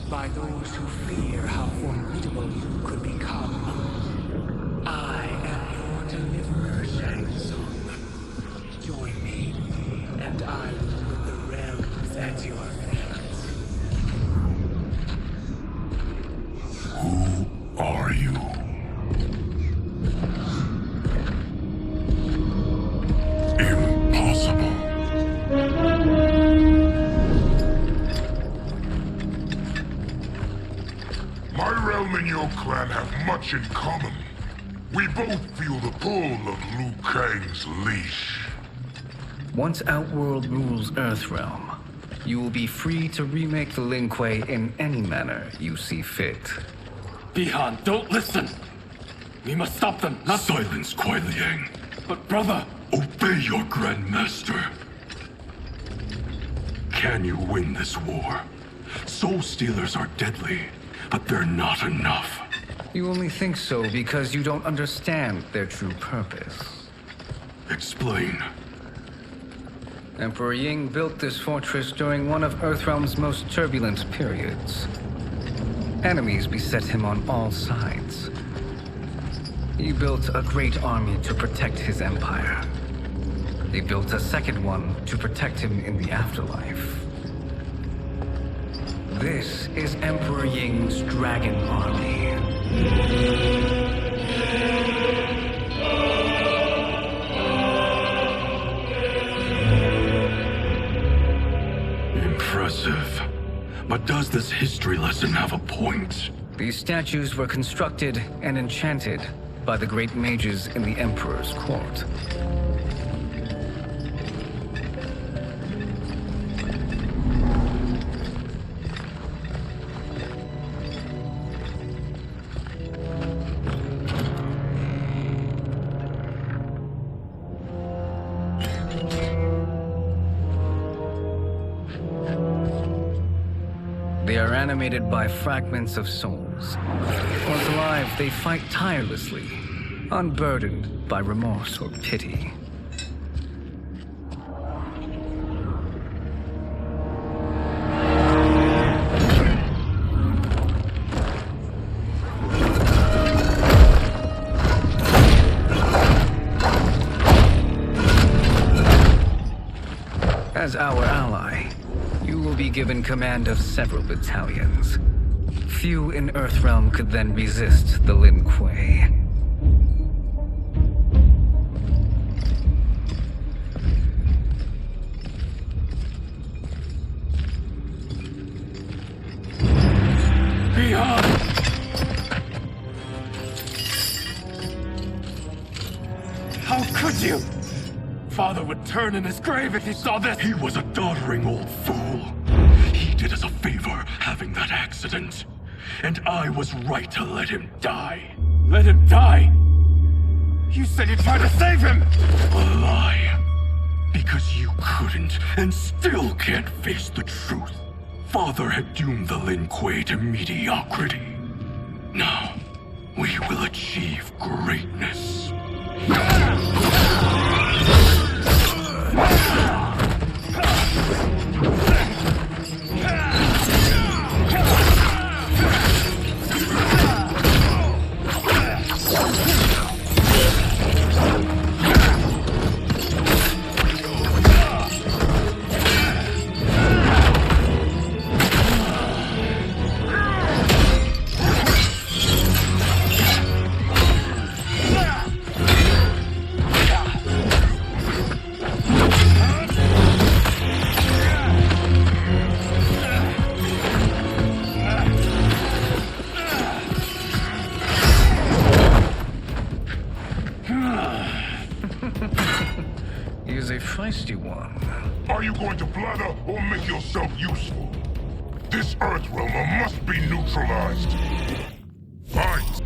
By those who fear how formidable you could become. I am your deliverer, Shang Tsung. Join me, and I will put the realms at your feet. Who are you? Impossible. My realm and your clan have much in common. We both feel the pull of Liu Kang's leash. Once Outworld rules Earthrealm, you will be free to remake the Lin Kuei in any manner you see fit. Bihan, don't listen! We must stop them, not— Silence, Kuai Liang. But brother— Obey your Grandmaster. Can you win this war? Soul Stealers are deadly, but they're not enough. You only think so because you don't understand their true purpose. Explain. Emperor Ying built this fortress during one of Earthrealm's most turbulent periods. Enemies beset him on all sides. He built a great army to protect his empire. He built a second one to protect him in the afterlife. This is Emperor Ying's Dragon Army. Impressive. but does this history lesson have a point? These statues were constructed and enchanted by the great mages in the Emperor's court. They are animated by fragments of souls. Once alive, they fight tirelessly, unburdened by remorse or pity. As our ally, you will be given command of several battalions. Few in Earthrealm could then resist the Lin Kuei. Behind! How could you? Father would turn in his grave if he saw this! He was a doddering old fool. He did us a favor having that accident. And I was right to let him die. Let him die? You said you tried to save him! A lie. Because you couldn't and still can't face the truth. Father had doomed the Lin Kuei to mediocrity. Now, we will achieve greatness. He is a feisty one. Are you going to blather or make yourself useful? This Earthrealmer must be neutralized. Fight!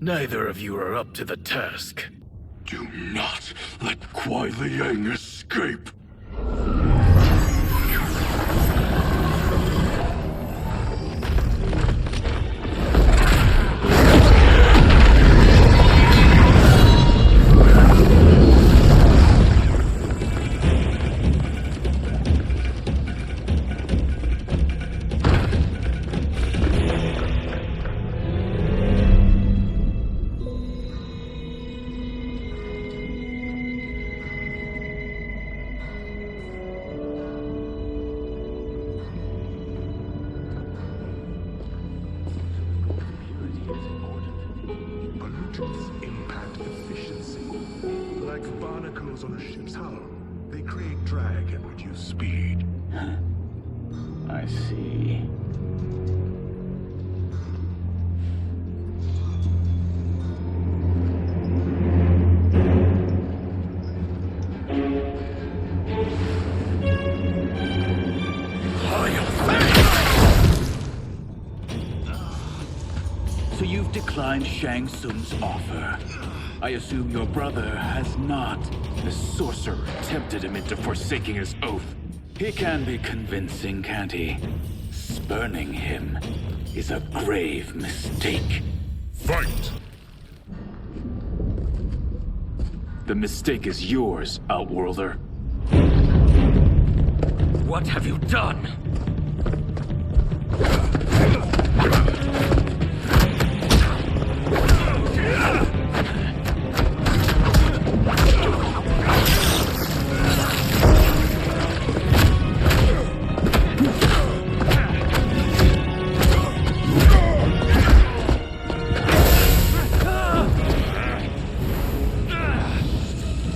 Neither of you are up to the task. Do not let Kuai Liang escape. Pollutants impact efficiency. Like barnacles on a ship's hull, they create drag and reduce speed. I see. So you've declined Shang Tsung's offer. I assume your brother has not. The sorcerer tempted him into forsaking his oath. He can be convincing, can't he? Spurning him is a grave mistake. Fight! The mistake is yours, Outworlder. What have you done?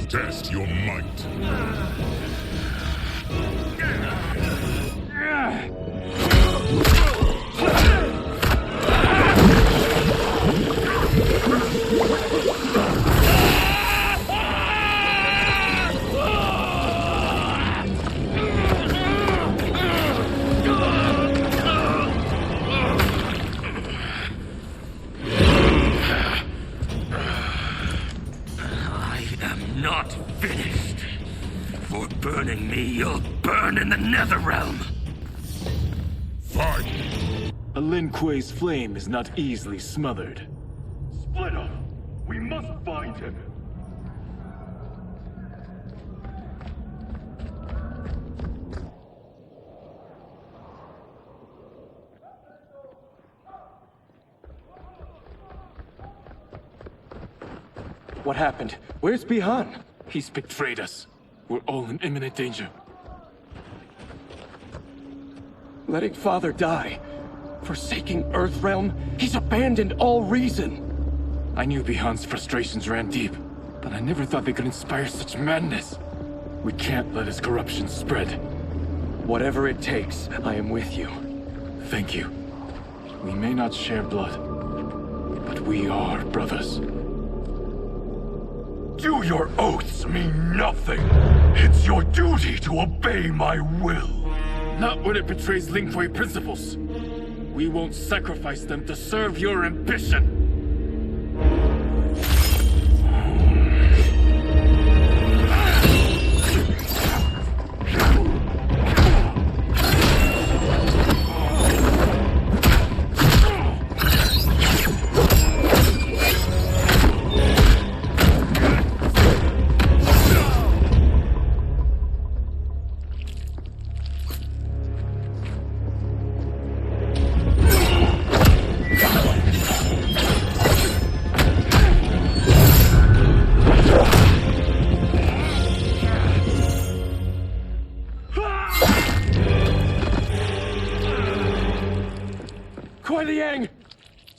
Test your might. burn in the Netherrealm! Fine. A Lin Kuei's flame is not easily smothered. Split up! We must find him! What happened? Where's Bihan? He's betrayed us. We're all in imminent danger. Letting Father die. Forsaking Earthrealm. He's abandoned all reason. I knew Bihan's frustrations ran deep, but I never thought they could inspire such madness. We can't let his corruption spread. Whatever it takes, I am with you. Thank you. We may not share blood, but we are brothers. Do your oaths mean nothing? It's your duty to obey my will. Not when it betrays Lin Kuei principles. We won't sacrifice them to serve your ambition.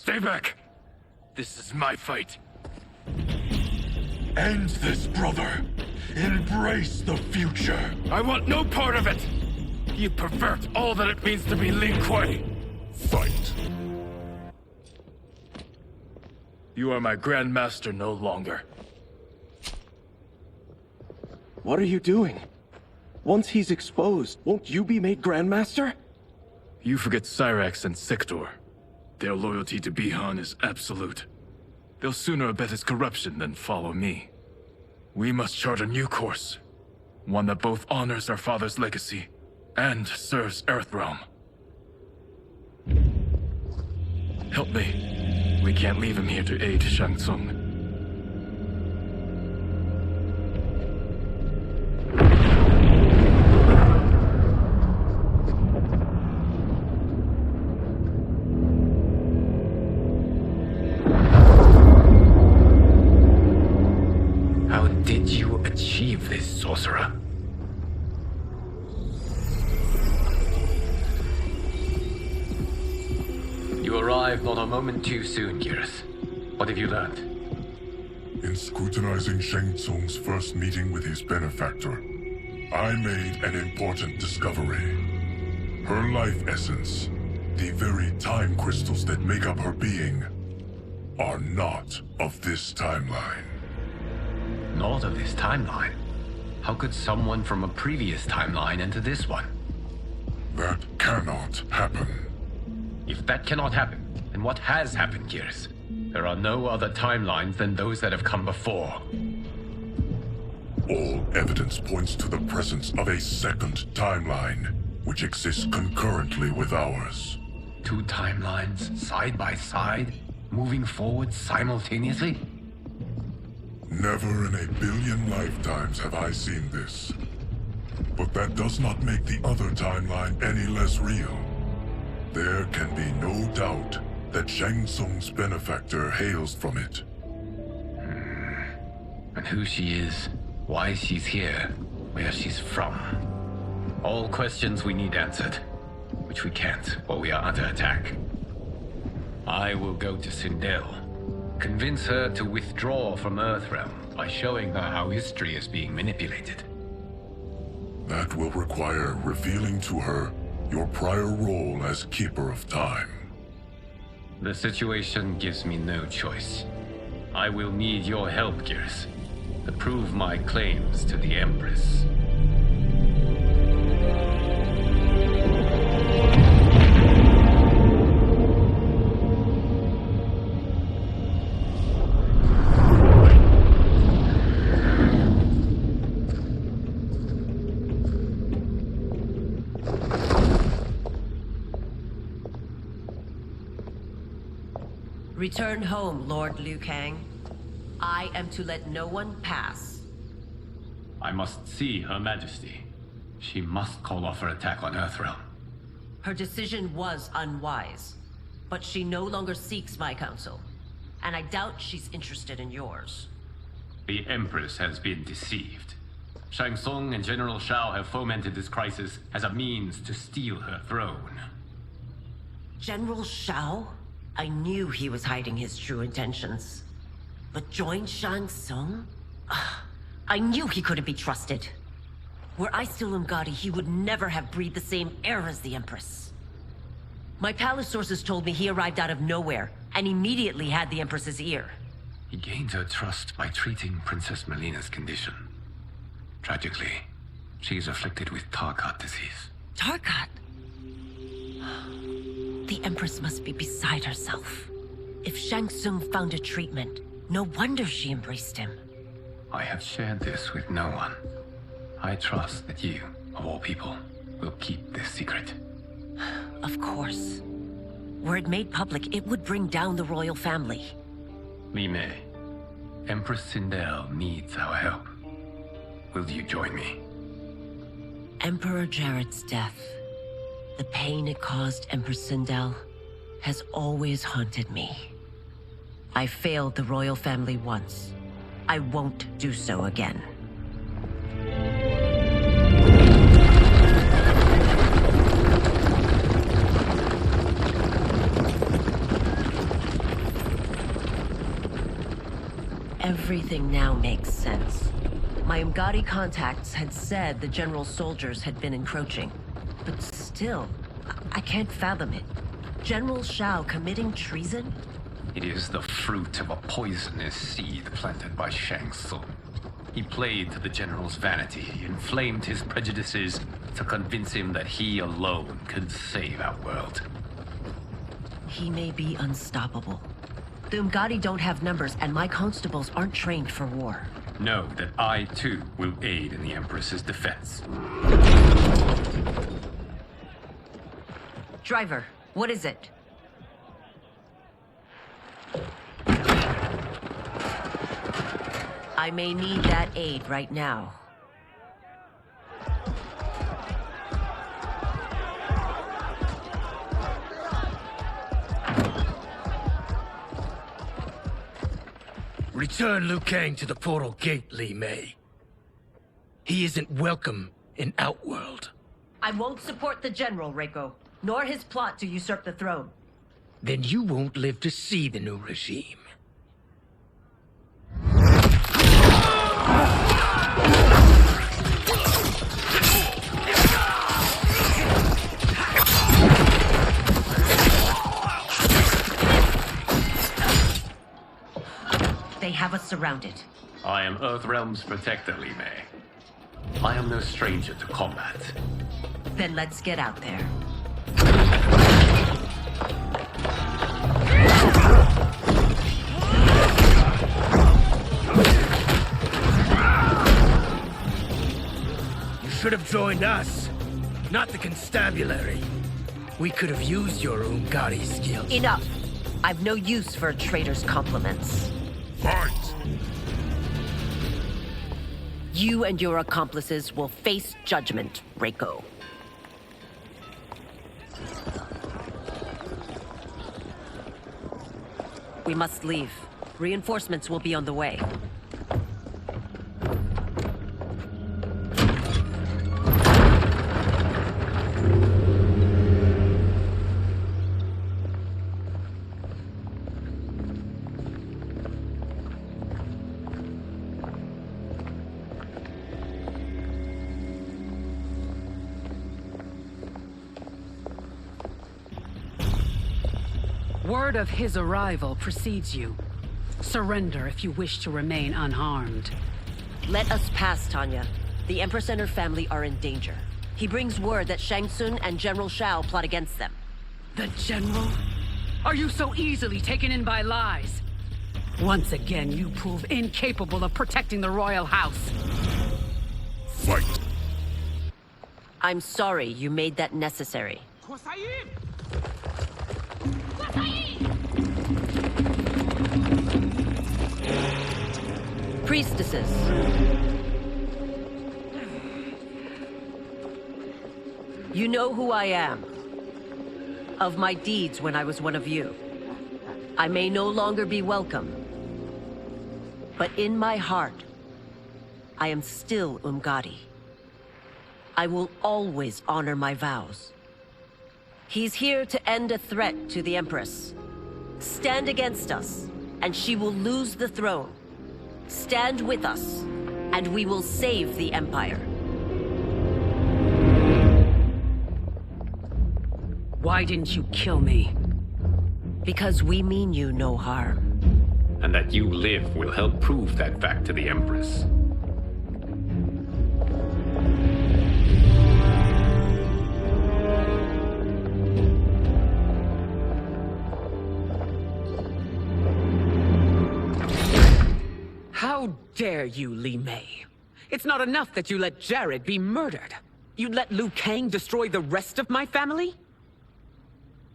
Stay back. This is my fight. End this, brother. Embrace the future. I want no part of it. You pervert all that it means to be Lin Kuei. Fight. You are my Grand Master no longer. What are you doing? Once he's exposed, won't you be made Grand Master? You forget Cyrax and Sector. Their loyalty to Bihan is absolute. They'll sooner abet his corruption than follow me. We must chart a new course. One that both honors our father's legacy and serves Earthrealm. Help me. We can't leave him here to aid Shang Tsung. Sorcerer. You arrived not a moment too soon, Geras. What have you learned? In scrutinizing Shang Tsung's first meeting with his benefactor, I made an important discovery. Her life essence, the very time crystals that make up her being, are not of this timeline. Not of this timeline? How could someone from a previous timeline enter this one? That cannot happen. If that cannot happen, then what has happened, Geras? There are no other timelines than those that have come before. All evidence points to the presence of a second timeline, which exists concurrently with ours. Two timelines, side by side, moving forward simultaneously? Never in a billion lifetimes have I seen this. But that does not make the other timeline any less real. There can be no doubt that Shang Tsung's benefactor hails from it. And who she is, why she's here, where she's from. All questions we need answered, which we can't while we are under attack. I will go to Sindel. Convince her to withdraw from Earthrealm by showing her how history is being manipulated. That will require revealing to her your prior role as Keeper of Time. The situation gives me no choice. I will need your help, Geras, to prove my claims to the Empress. Return home, Lord Liu Kang. I am to let no one pass. I must see Her Majesty. She must call off her attack on Earthrealm. Her decision was unwise, but she no longer seeks my counsel, and I doubt she's interested in yours. The Empress has been deceived. Shang Tsung and General Shao have fomented this crisis as a means to steal her throne. General Shao? I knew he was hiding his true intentions. But join Shang Tsung? I knew he couldn't be trusted. Were I still Umgadi, he would never have breathed the same air as the Empress. My palace sources told me he arrived out of nowhere, and immediately had the Empress's ear. He gained her trust by treating Princess Melina's condition. Tragically, she is afflicted with Tarkat disease. Tarkat? The Empress must be beside herself. If Shang Tsung found a treatment, no wonder she embraced him. I have shared this with no one. I trust that you, of all people, will keep this secret. Of course. Were it made public, it would bring down the royal family. Li Mei, Empress Sindel needs our help. Will you join me? Emperor Jarrett's death, the pain it caused Empress Sindel, has always haunted me. I failed the royal family once. I won't do so again. Everything now makes sense. My Umgadi contacts had said the general soldiers had been encroaching. But still, I can't fathom it. General Shao committing treason? It is the fruit of a poisonous seed planted by Shang Tsung. He played to the general's vanity, inflamed his prejudices to convince him that he alone could save our world. He may be unstoppable. The Umgadi don't have numbers, and my constables aren't trained for war. Know that I, too, will aid in the Empress's defense. Driver, what is it? I may need that aid right now. Return Liu Kang to the portal gate, Li Mei. He isn't welcome in Outworld. I won't support the General, Reiko, nor his plot to usurp the throne. Then you won't live to see the new regime. They have us surrounded. I am Earthrealm's protector, Li Mei. I am no stranger to combat. Then let's get out there. You should have joined us, not the constabulary. We could have used your Umgadi skills. Enough! I've no use for a traitor's compliments. Fight! You and your accomplices will face judgment, Reiko. We must leave. Reinforcements will be on the way. Word of his arrival precedes you. Surrender if you wish to remain unharmed. Let us pass, Tanya. The Empress and her family are in danger. He brings word that Shang Tsung and General Shao plot against them. The General? Are you so easily taken in by lies? Once again, you prove incapable of protecting the royal house. Fight! I'm sorry you made that necessary. Priestesses. You know who I am. Of my deeds when I was one of you. I may no longer be welcome. But in my heart, I am still Umgadi. I will always honor my vows. He's here to end a threat to the Empress. Stand against us, and she will lose the throne. Stand with us, and we will save the Empire. Why didn't you kill me? Because we mean you no harm. And that you live will help prove that fact to the Empress. How dare you, Li Mei? It's not enough that you let Jared be murdered. You'd let Liu Kang destroy the rest of my family?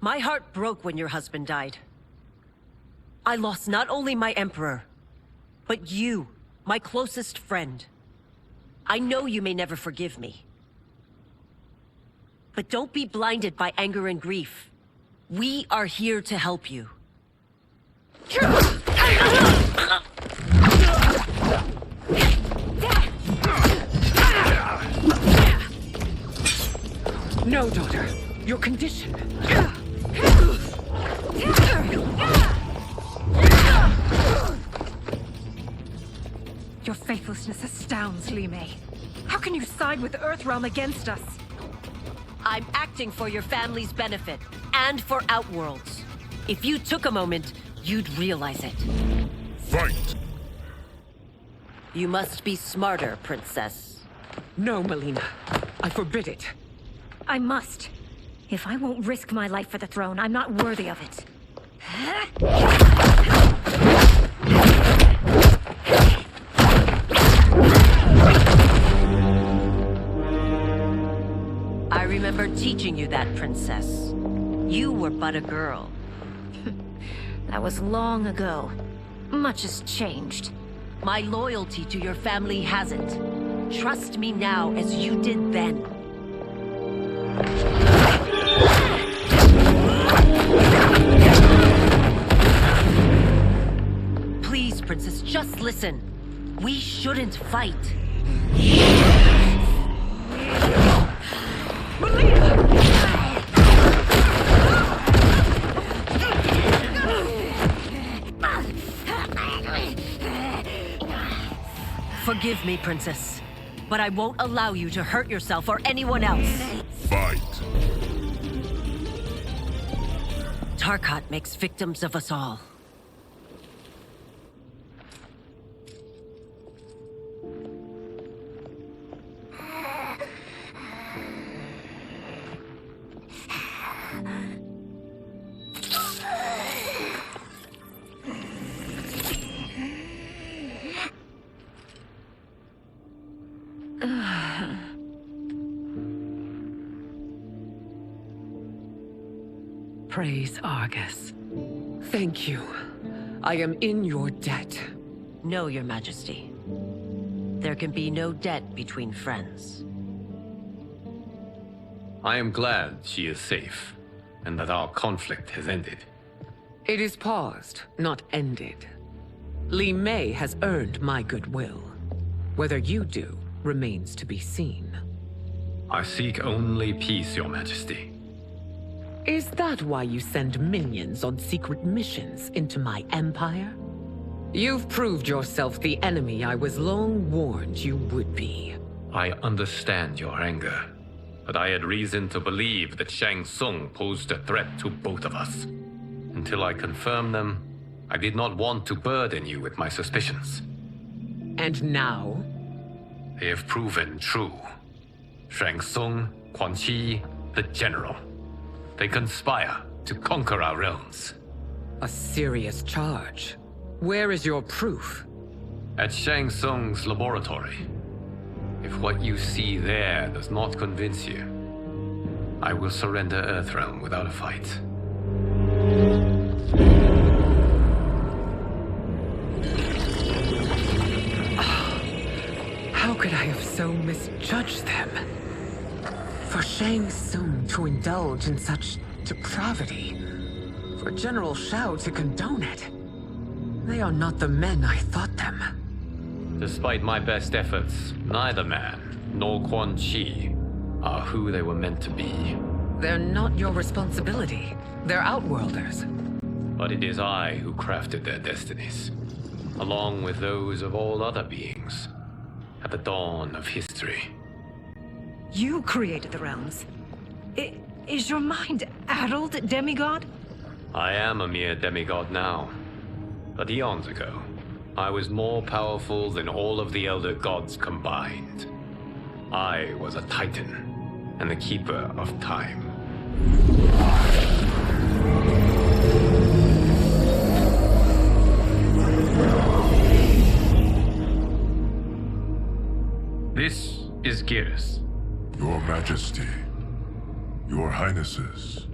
My heart broke when your husband died. I lost not only my emperor, but you, my closest friend. I know you may never forgive me. But don't be blinded by anger and grief. We are here to help you. No, daughter. Your condition. Your faithlessness astounds, Li Mei. How can you side with Earthrealm against us? I'm acting for your family's benefit, and for Outworld's. If you took a moment, you'd realize it. Fight! You must be smarter, Princess. No, Melina. I forbid it. I must. If I won't risk my life for the throne, I'm not worthy of it. I remember teaching you that, Princess. You were but a girl. That was long ago. Much has changed. My loyalty to your family hasn't. Trust me now as you did then. Please, Princess, just listen. We shouldn't fight. Forgive me, Princess, but I won't allow you to hurt yourself or anyone else. Fight! Tarkat makes victims of us all. Praise Argus. Thank you. I am in your debt. No, Your Majesty. There can be no debt between friends. I am glad she is safe, and that our conflict has ended. It is paused, not ended. Li Mei has earned my goodwill. Whether you do remains to be seen. I seek only peace, Your Majesty. Is that why you send minions on secret missions into my empire? You've proved yourself the enemy I was long warned you would be. I understand your anger, but I had reason to believe that Shang Tsung posed a threat to both of us. Until I confirmed them, I did not want to burden you with my suspicions. And now? They have proven true. Shang Tsung, Quan Chi, the General. They conspire to conquer our realms. A serious charge. Where is your proof? At Shang Tsung's laboratory. If what you see there does not convince you, I will surrender Earthrealm without a fight. How could I have so misjudged them? For Shang Tsung to indulge in such depravity, for General Shao to condone it. They are not the men I thought them. Despite my best efforts, neither man nor Quan Chi are who they were meant to be. They're not your responsibility. They're Outworlders. But it is I who crafted their destinies, along with those of all other beings, at the dawn of history. You created the realms. Is your mind addled, demigod? I am a mere demigod now. But eons ago, I was more powerful than all of the Elder Gods combined. I was a Titan, and the Keeper of Time. This is Geras. Your Majesty. Your Highnesses.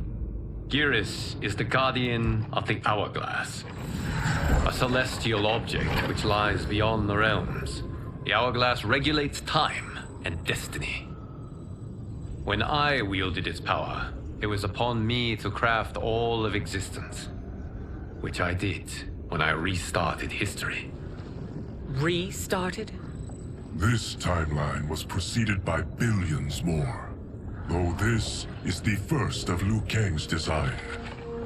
Geras is the guardian of the Hourglass, a celestial object which lies beyond the realms. The Hourglass regulates time and destiny. When I wielded its power, it was upon me to craft all of existence, which I did when I restarted history. Restarted? This timeline was preceded by billions more. Though this is the first of Liu Kang's design,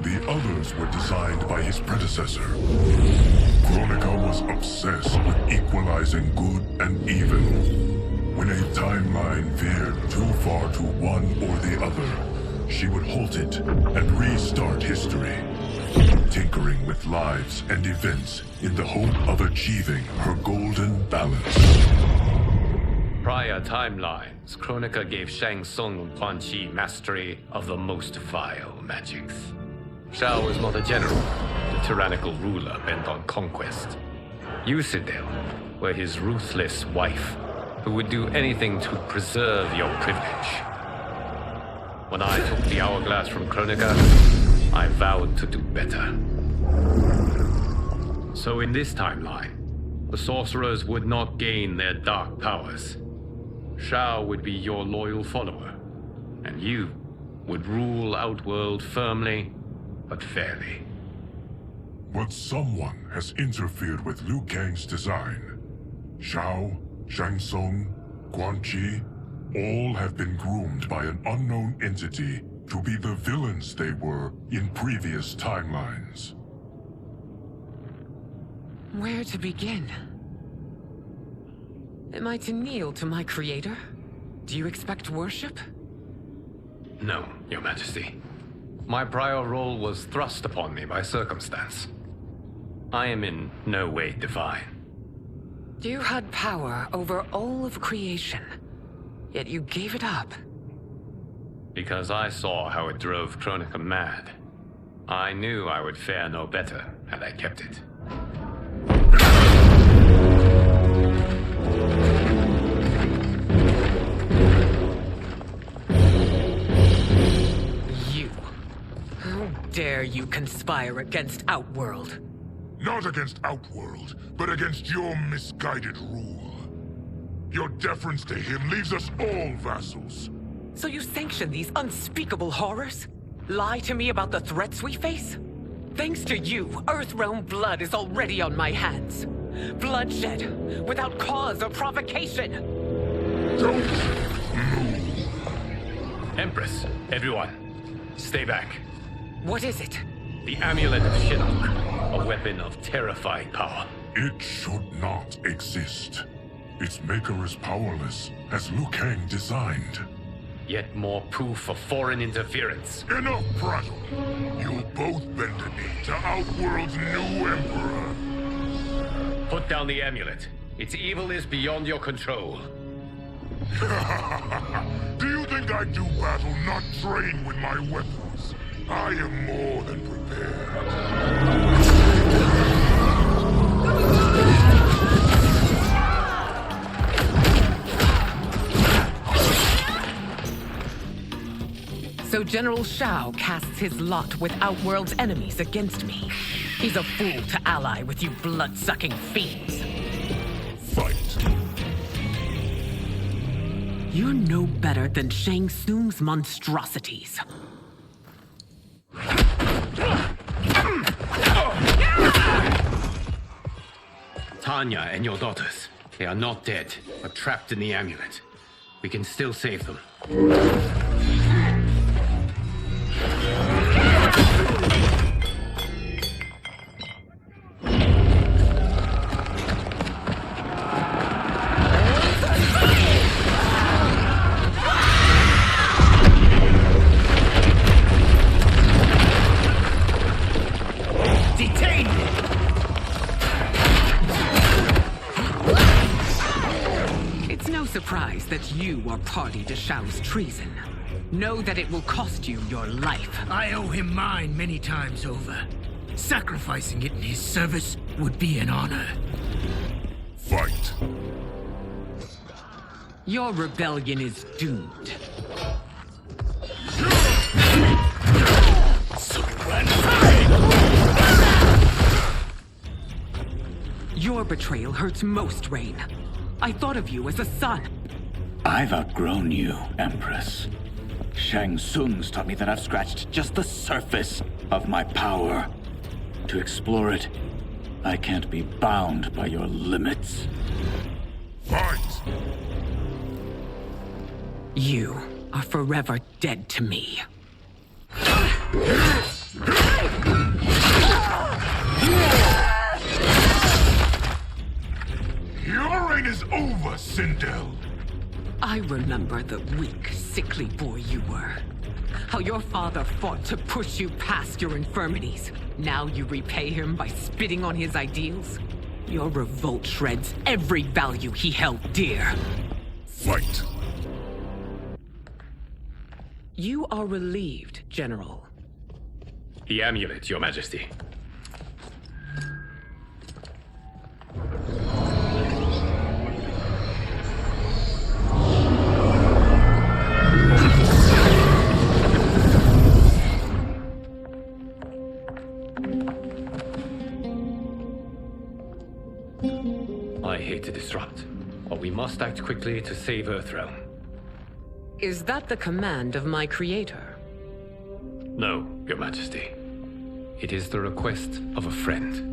the others were designed by his predecessor. Kronika was obsessed with equalizing good and evil. When a timeline veered too far to one or the other, she would halt it and restart history, tinkering with lives and events in the hope of achieving her golden balance. Prior timelines, Kronika gave Shang Tsung and Quan Chi mastery of the most vile magics. Shao was not a general, the tyrannical ruler bent on conquest. Yusidel were his ruthless wife, who would do anything to preserve your privilege. When I took the Hourglass from Kronika, I vowed to do better. So in this timeline, the sorcerers would not gain their dark powers. Shao would be your loyal follower, and you would rule Outworld firmly, but fairly. But someone has interfered with Liu Kang's design. Shao, Shang Tsung, Quan Chi, all have been groomed by an unknown entity to be the villains they were in previous timelines. Where to begin? Am I to kneel to my creator? Do you expect worship? No, Your Majesty. My prior role was thrust upon me by circumstance. I am in no way divine. You had power over all of creation, yet you gave it up. Because I saw how it drove Kronika mad. I knew I would fare no better had I kept it. How dare you conspire against Outworld? Not against Outworld, but against your misguided rule. Your deference to him leaves us all vassals. So you sanction these unspeakable horrors? Lie to me about the threats we face? Thanks to you, Earthrealm blood is already on my hands. Bloodshed, without cause or provocation. Don't move. Empress, everyone, stay back. What is it? The Amulet of Shinnok, a weapon of terrifying power. It should not exist. Its maker is powerless, as Liu Kang designed. Yet more proof of foreign interference. Enough prattle! You both bend a knee to Outworld's new emperor. Put down the amulet. Its evil is beyond your control. Do you think I do battle not trained with my weapons? I am more than prepared. So General Shao casts his lot with Outworld's enemies against me. He's a fool to ally with you blood-sucking fiends. Fight. You're no better than Shang Tsung's monstrosities. Tanya and your daughters. They are not dead, but trapped in the amulet. We can still save them. Detain me! It's no surprise that you are party to Shao's treason. Know that it will cost you your life. I owe him mine many times over. Sacrificing it in his service would be an honor. Fight. Your rebellion is doomed. Your betrayal hurts most, Rain. I thought of you as a son. I've outgrown you, Empress. Shang Tsung's taught me that I've scratched just the surface of my power. To explore it, I can't be bound by your limits. Fight! You are forever dead to me. Your reign is over, Sindel. I remember the weak, sickly boy you were. How your father fought to push you past your infirmities. Now you repay him by spitting on his ideals? Your revolt shreds every value he held dear. Fight. You are relieved, General. The amulet, Your Majesty. I hate to disrupt, but we must act quickly to save Earthrealm. Is that the command of my creator? No, Your Majesty. It is the request of a friend.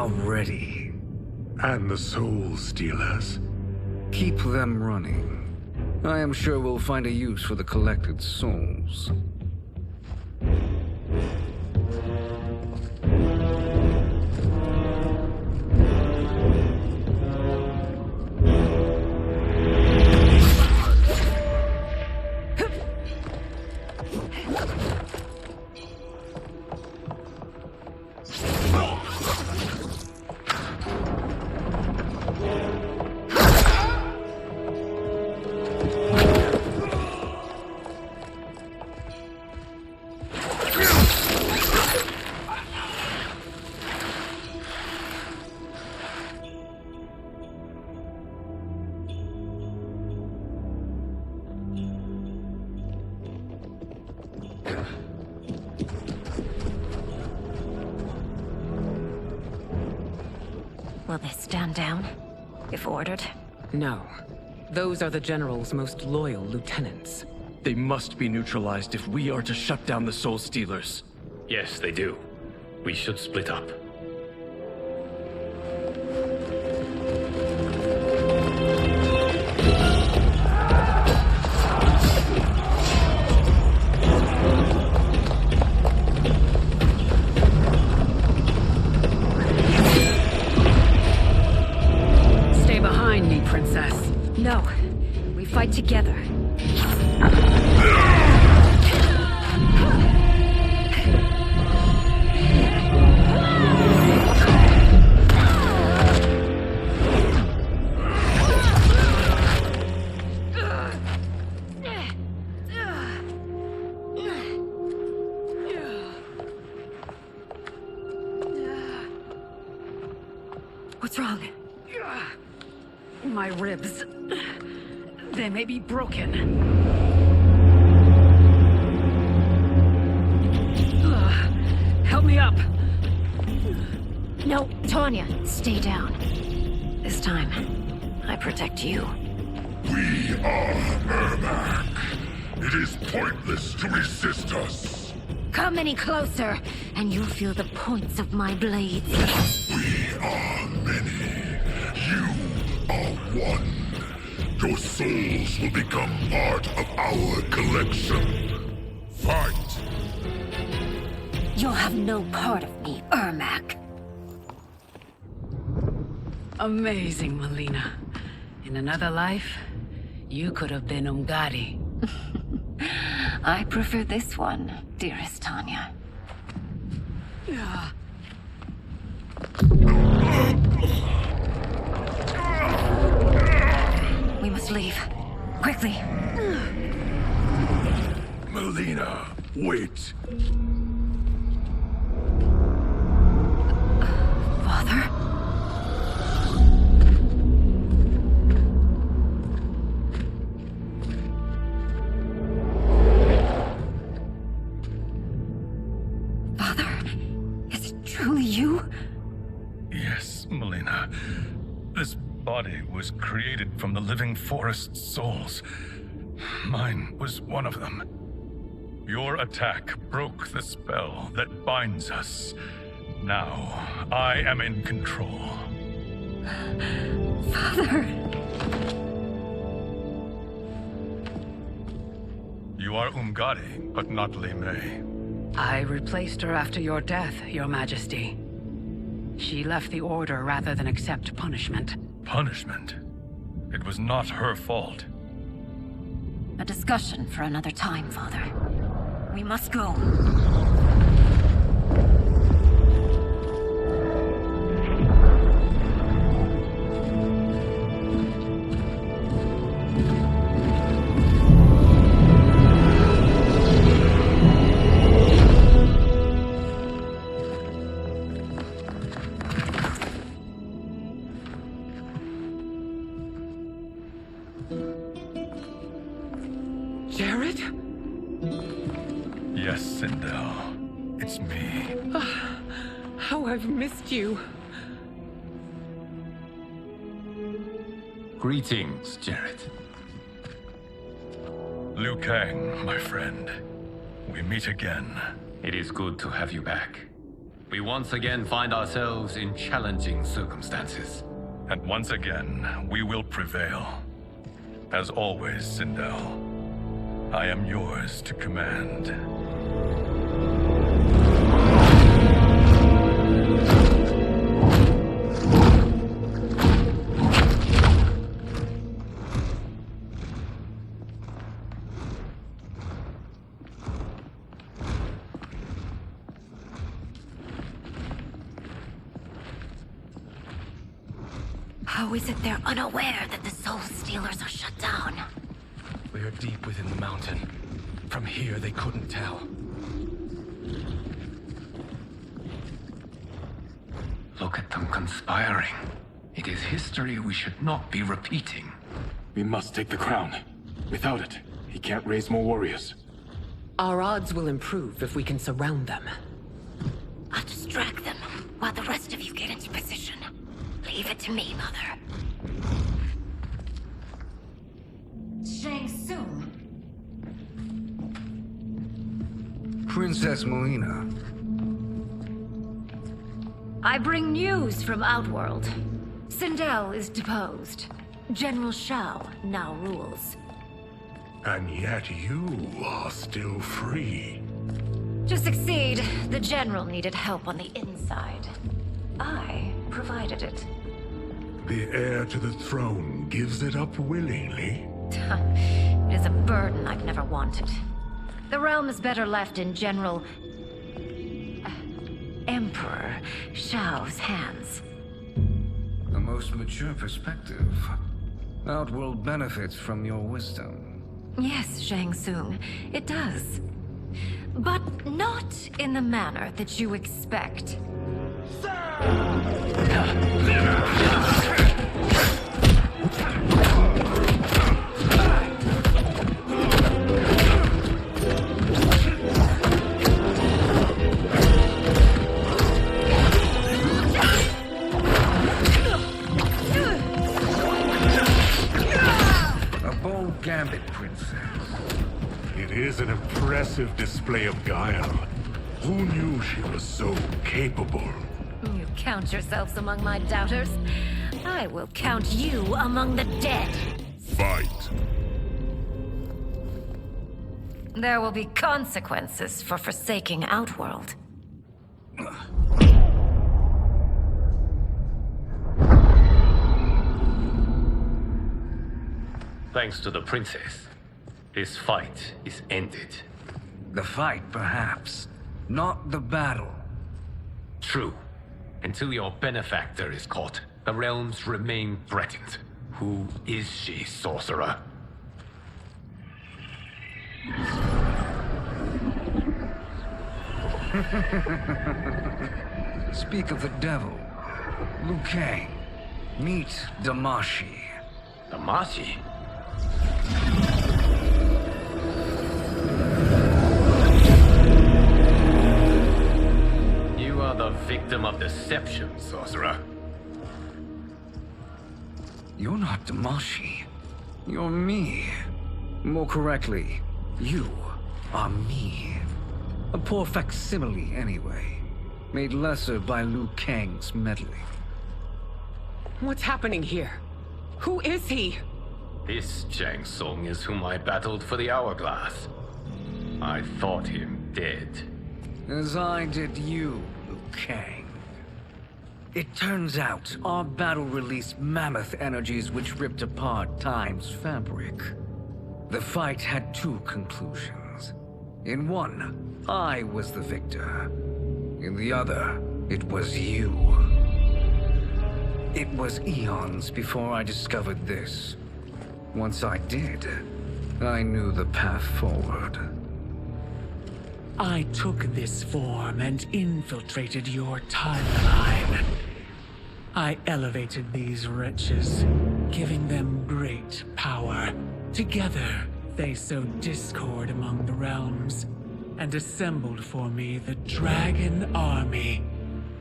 Ready. And the Soul Stealers? Keep them running. I am sure we'll find a use for the collected souls. Will they stand down, if ordered? No. Those are the General's most loyal lieutenants. They must be neutralized if we are to shut down the Soul Stealers. Yes, they do. We should split up. Stay behind me, Princess. No. We fight together. What's wrong? My ribs. They may be broken. Help me up. No, Tanya, stay down. This time, I protect you. We are Ermac. It is pointless to resist us. Come any closer, and you'll feel the points of my blades. We are many. You are one. Your souls will become part of our collection. Fight! You'll have no part of me, Ermac. Amazing, Melina. In another life, you could have been Umgadi. I prefer this one, dearest Tanya. We must leave. Quickly. Melina, wait. Father? Father, is it truly you? Yes, Melina. This body was created from the living forest's souls. Mine was one of them. Your attack broke the spell that binds us. Now, I am in control. Father! You are Umgadi, but not Li Mei. I replaced her after your death, Your Majesty. She left the Order rather than accept punishment. Punishment? It was not her fault. A discussion for another time, Father. We must go. Jared? Yes, Sindel. It's me. How I've missed you. Greetings, Jared. Liu Kang, my friend. We meet again. It is good to have you back. We once again find ourselves in challenging circumstances. And once again, we will prevail. As always, Sindel, I am yours to command. How is it they're unaware that the Soul Stealers are shut down? We are deep within the mountain. From here, they couldn't tell. Look at them conspiring. It is history we should not be repeating. We must take the crown. Without it, he can't raise more warriors. Our odds will improve if we can surround them. I'll distract them while the rest of you get into position. Leave it to me, Mother. Shang Tsung. Princess Melina. I bring news from Outworld. Sindel is deposed. General Shao now rules. And yet you are still free. To succeed, the General needed help on the inside. I provided it. The heir to the throne gives it up willingly. It is a burden I've never wanted. The realm is better left in General... Emperor Shao's hands. A most mature perspective. Outworld benefits from your wisdom. Yes, Shang Tsung, it does. But not in the manner that you expect. is an impressive display of guile. Who knew she was so capable? You count yourselves among my doubters? I will count you among the dead. Fight! There will be consequences for forsaking Outworld. Thanks to the princess, this fight is ended. The fight, perhaps. Not the battle. True. Until your benefactor is caught, the realms remain threatened. Who is she, sorcerer? Speak of the devil. Liu Kang. Meet Damashi. Damashi? You are the victim of deception, sorcerer. You're not Damashi. You're me. More correctly, you are me. A poor facsimile, anyway. Made lesser by Liu Kang's meddling. What's happening here? Who is he? This Shang Tsung is whom I battled for the Hourglass. I thought him dead. As I did you, Liu Kang. It turns out our battle released mammoth energies which ripped apart time's fabric. The fight had two conclusions. In one, I was the victor. In the other, it was you. It was eons before I discovered this. Once I did, I knew the path forward. I took this form and infiltrated your timeline. I elevated these wretches, giving them great power. Together, they sowed discord among the realms, and assembled for me the Dragon Army.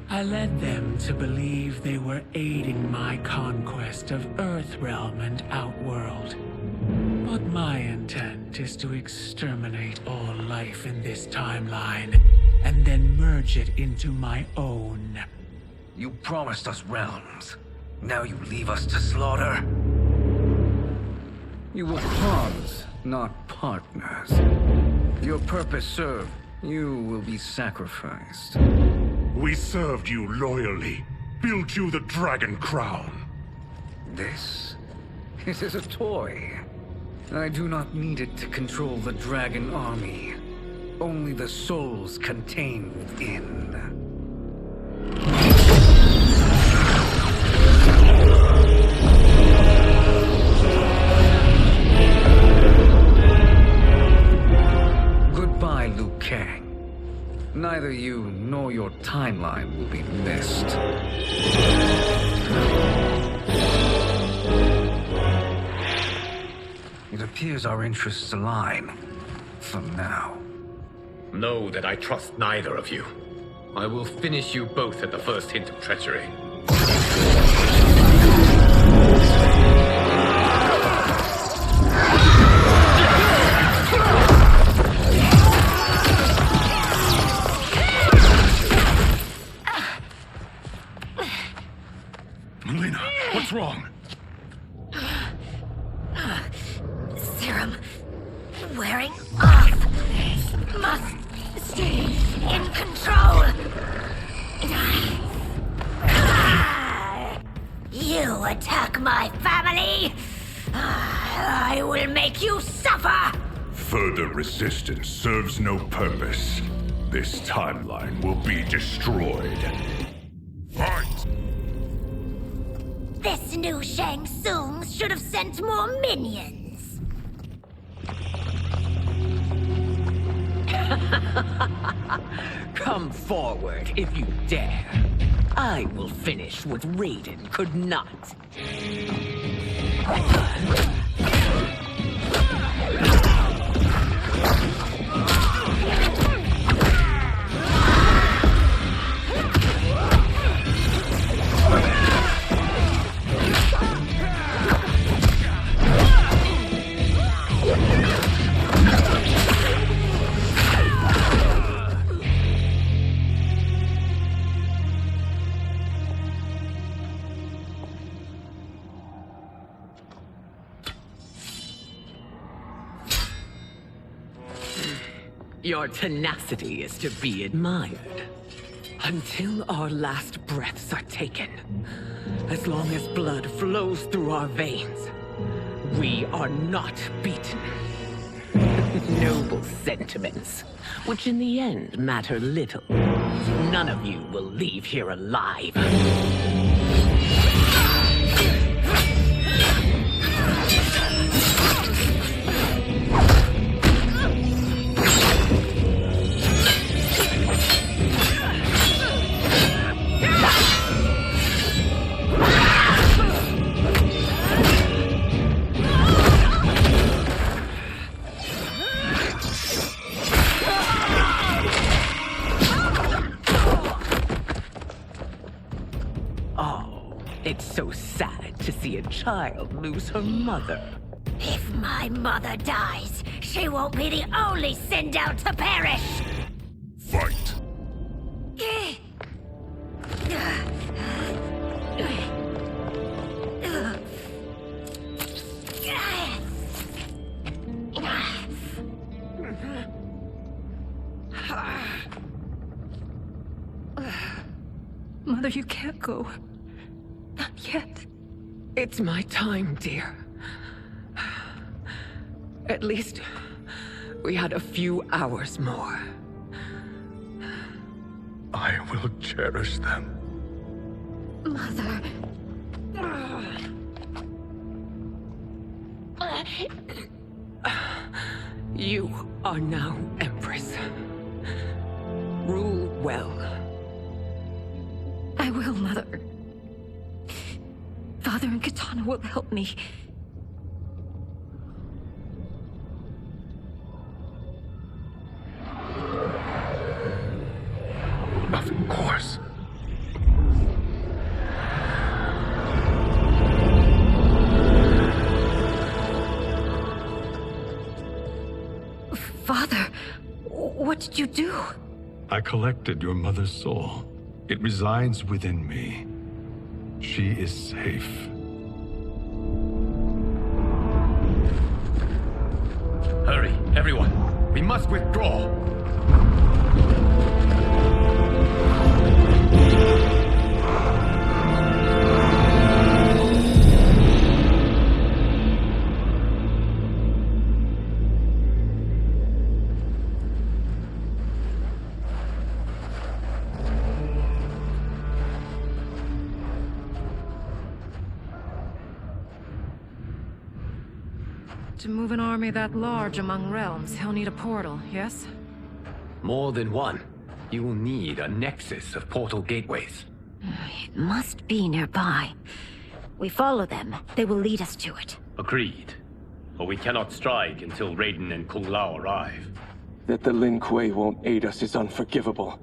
I led them to believe they were aiding my conquest of Earthrealm and Outworld. But my intent is to exterminate all life in this timeline, and then merge it into my own. You promised us realms. Now you leave us to slaughter? You were pawns, not partners. Your purpose served, you will be sacrificed. We served you loyally, built you the Dragon Crown. This is a toy. I do not need it to control the Dragon Army. Only the souls contained within. Goodbye, Liu Kang. Neither you nor your timeline will be missed. It appears our interests align. For now. Know that I trust neither of you. I will finish you both at the first hint of treachery. Melina, what's wrong? Serum wearing off. Must stay in control. You attack my family. I will make you suffer. Further resistance serves no purpose. This timeline will be destroyed. Fight! This new Shang Tsung should have sent more minions. Come forward if you dare. I will finish what Raiden could not. Your tenacity is to be admired. Until our last breaths are taken, as long as blood flows through our veins, we are not beaten. Noble sentiments, which in the end matter little. None of you will leave here alive. It's so sad to see a child lose her mother. If my mother dies, she won't be the only send out to perish! Fight! Mother, you can't go. Not yet. It's my time, dear. At least we had a few hours more. I will cherish them. Mother. You are now Empress. Rule well. I will, Mother. Father and Katana will help me. Of course. Father, what did you do? I collected your mother's soul. It resides within me. She is safe. Hurry, everyone. We must withdraw. To move an army that large among realms, he'll need a portal, yes? More than one. You will need a nexus of portal gateways. It must be nearby. We follow them, they will lead us to it. Agreed. But we cannot strike until Raiden and Kung Lao arrive. That the Lin Kuei won't aid us is unforgivable.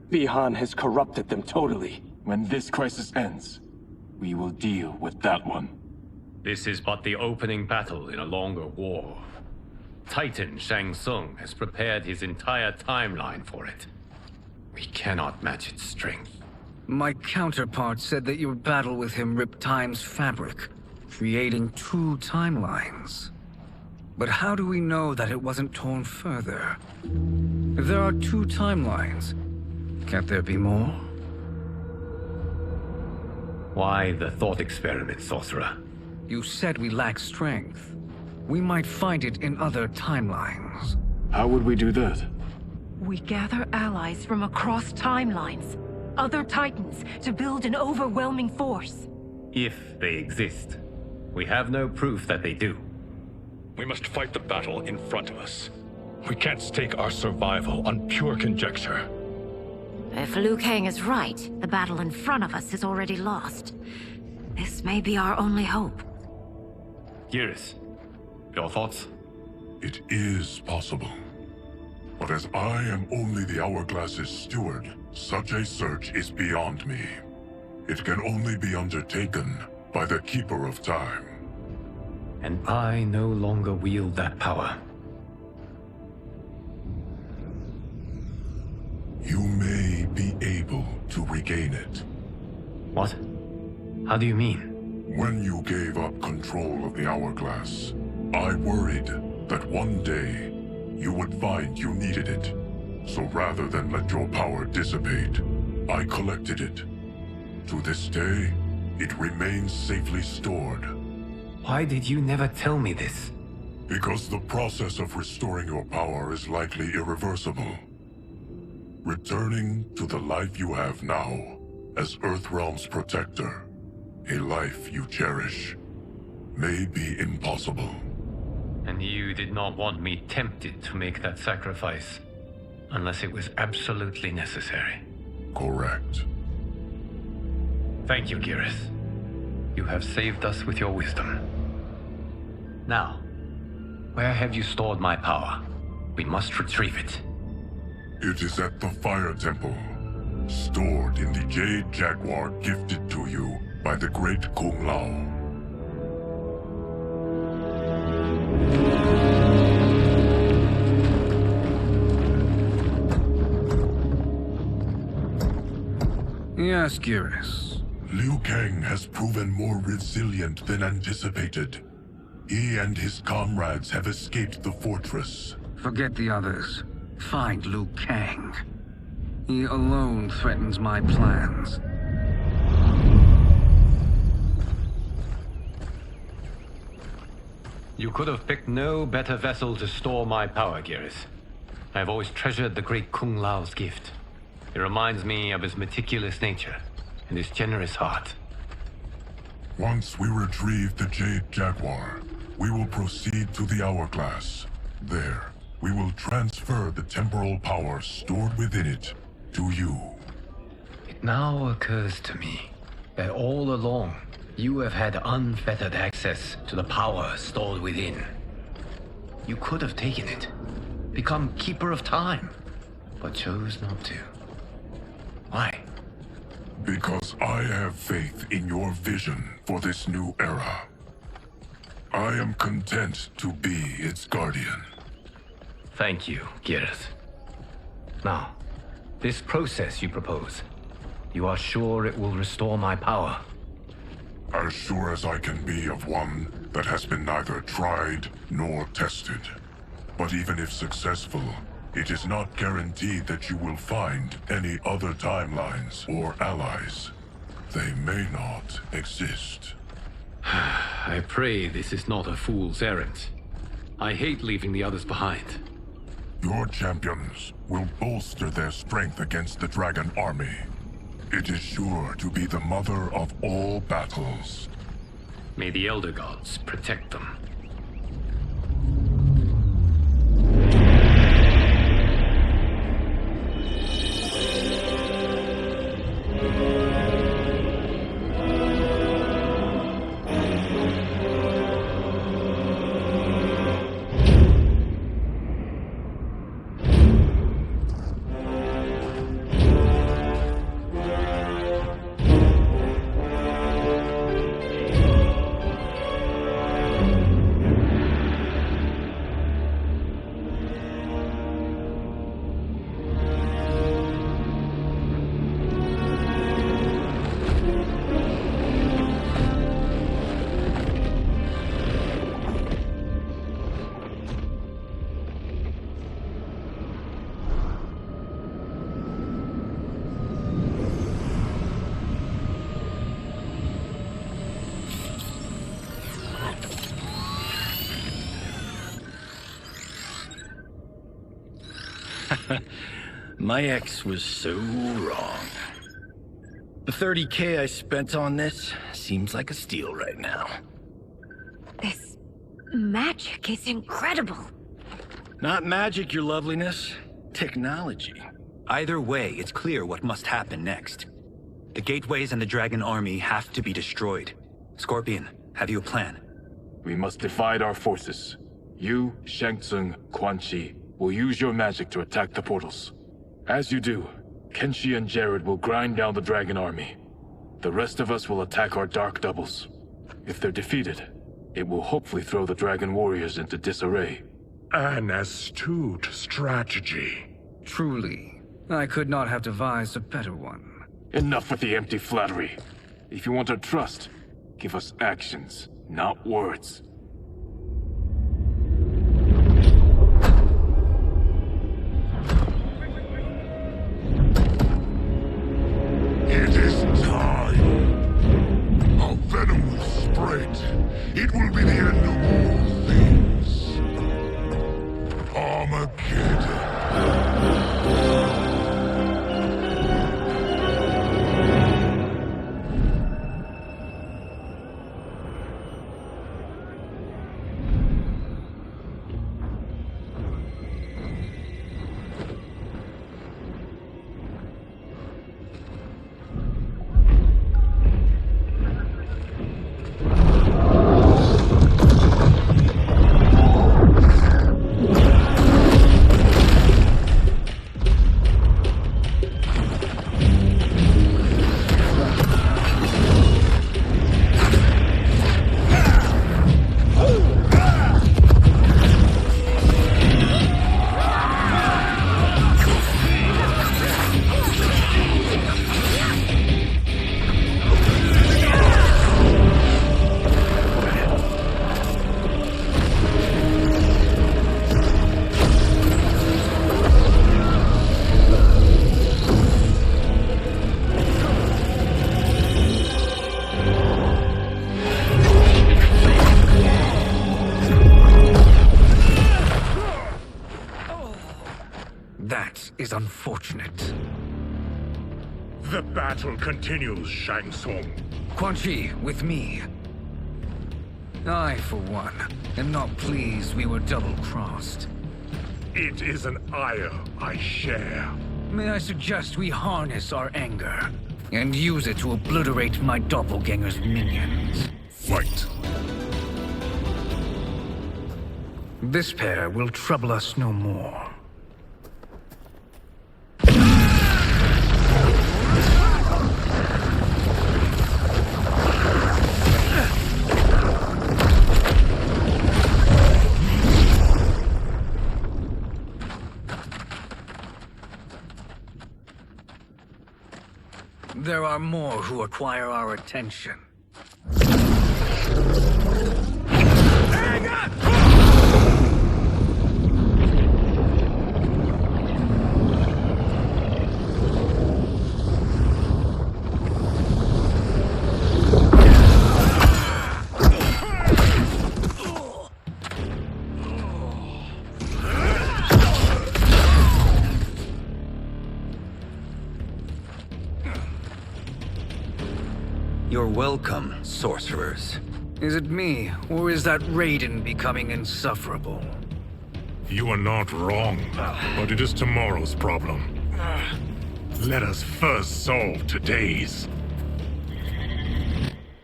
Bihan has corrupted them totally. When this crisis ends, we will deal with that one. This is but the opening battle in a longer war. Titan Shang Tsung has prepared his entire timeline for it. We cannot match its strength. My counterpart said that your battle with him ripped time's fabric, creating two timelines. But how do we know that it wasn't torn further? If there are two timelines, can't there be more? Why the thought experiment, Sorcerer? You said we lack strength. We might find it in other timelines. How would we do that? We gather allies from across timelines, other Titans, to build an overwhelming force. If they exist. We have no proof that they do. We must fight the battle in front of us. We can't stake our survival on pure conjecture. If Liu Kang is right, the battle in front of us is already lost. This may be our only hope. Geras, your thoughts? It is possible. But as I am only the Hourglass's steward, such a search is beyond me. It can only be undertaken by the Keeper of Time. And I no longer wield that power. You may be able to regain it. What? How do you mean? When you gave up control of the Hourglass, I worried that one day you would find you needed it. So rather than let your power dissipate, I collected it. To this day, it remains safely stored. Why did you never tell me this? Because the process of restoring your power is likely irreversible. Returning to the life you have now, as Earthrealm's protector, a life you cherish, may be impossible. And you did not want me tempted to make that sacrifice, unless it was absolutely necessary. Correct. Thank you, Geras. You have saved us with your wisdom. Now, where have you stored my power? We must retrieve it. It is at the Fire Temple, stored in the Jade Jaguar gifted to you by the great Kung Lao. Yes, Geras. Liu Kang has proven more resilient than anticipated. He and his comrades have escaped the fortress. Forget the others. Find Liu Kang. He alone threatens my plans. You could have picked no better vessel to store my power, Geras. I have always treasured the great Kung Lao's gift. It reminds me of his meticulous nature and his generous heart. Once we retrieve the Jade Jaguar, we will proceed to the Hourglass. There, we will transfer the temporal power stored within it to you. It now occurs to me that all along, you have had unfettered access to the power stored within. You could have taken it, become Keeper of Time, but chose not to. Why? Because I have faith in your vision for this new era. I am content to be its guardian. Thank you, Geras. Now, this process you propose, you are sure it will restore my power? As sure as I can be of one that has been neither tried nor tested. But even if successful, it is not guaranteed that you will find any other timelines or allies. They may not exist. I pray this is not a fool's errand. I hate leaving the others behind. Your champions will bolster their strength against the Dragon Army. It is sure to be the mother of all battles. May the Elder Gods protect them. My ex was so wrong. The 30K I spent on this seems like a steal right now. This magic is incredible. Not magic, your loveliness. Technology. Either way, it's clear what must happen next. The gateways and the Dragon Army have to be destroyed. Scorpion, have you a plan? We must divide our forces. You, Shang Tsung, Quan Chi will use your magic to attack the portals. As you do, Kenshi and Jared will grind down the Dragon Army. The rest of us will attack our dark doubles. If they're defeated, it will hopefully throw the Dragon Warriors into disarray. An astute strategy. Truly, I could not have devised a better one. Enough with the empty flattery. If you want our trust, give us actions, not words. It will be the end of all things. Armageddon. That is unfortunate. The battle continues, Shang Tsung. Quan Chi, with me. I, for one, am not pleased we were double-crossed. It is an ire I share. May I suggest we harness our anger and use it to obliterate my doppelganger's minions? Fight. This pair will trouble us no more. There are more who acquire our attention. Hang on! You're welcome, sorcerers. Is it me, or is that Raiden becoming insufferable? You are not wrong, but it is tomorrow's problem. Let us first solve today's.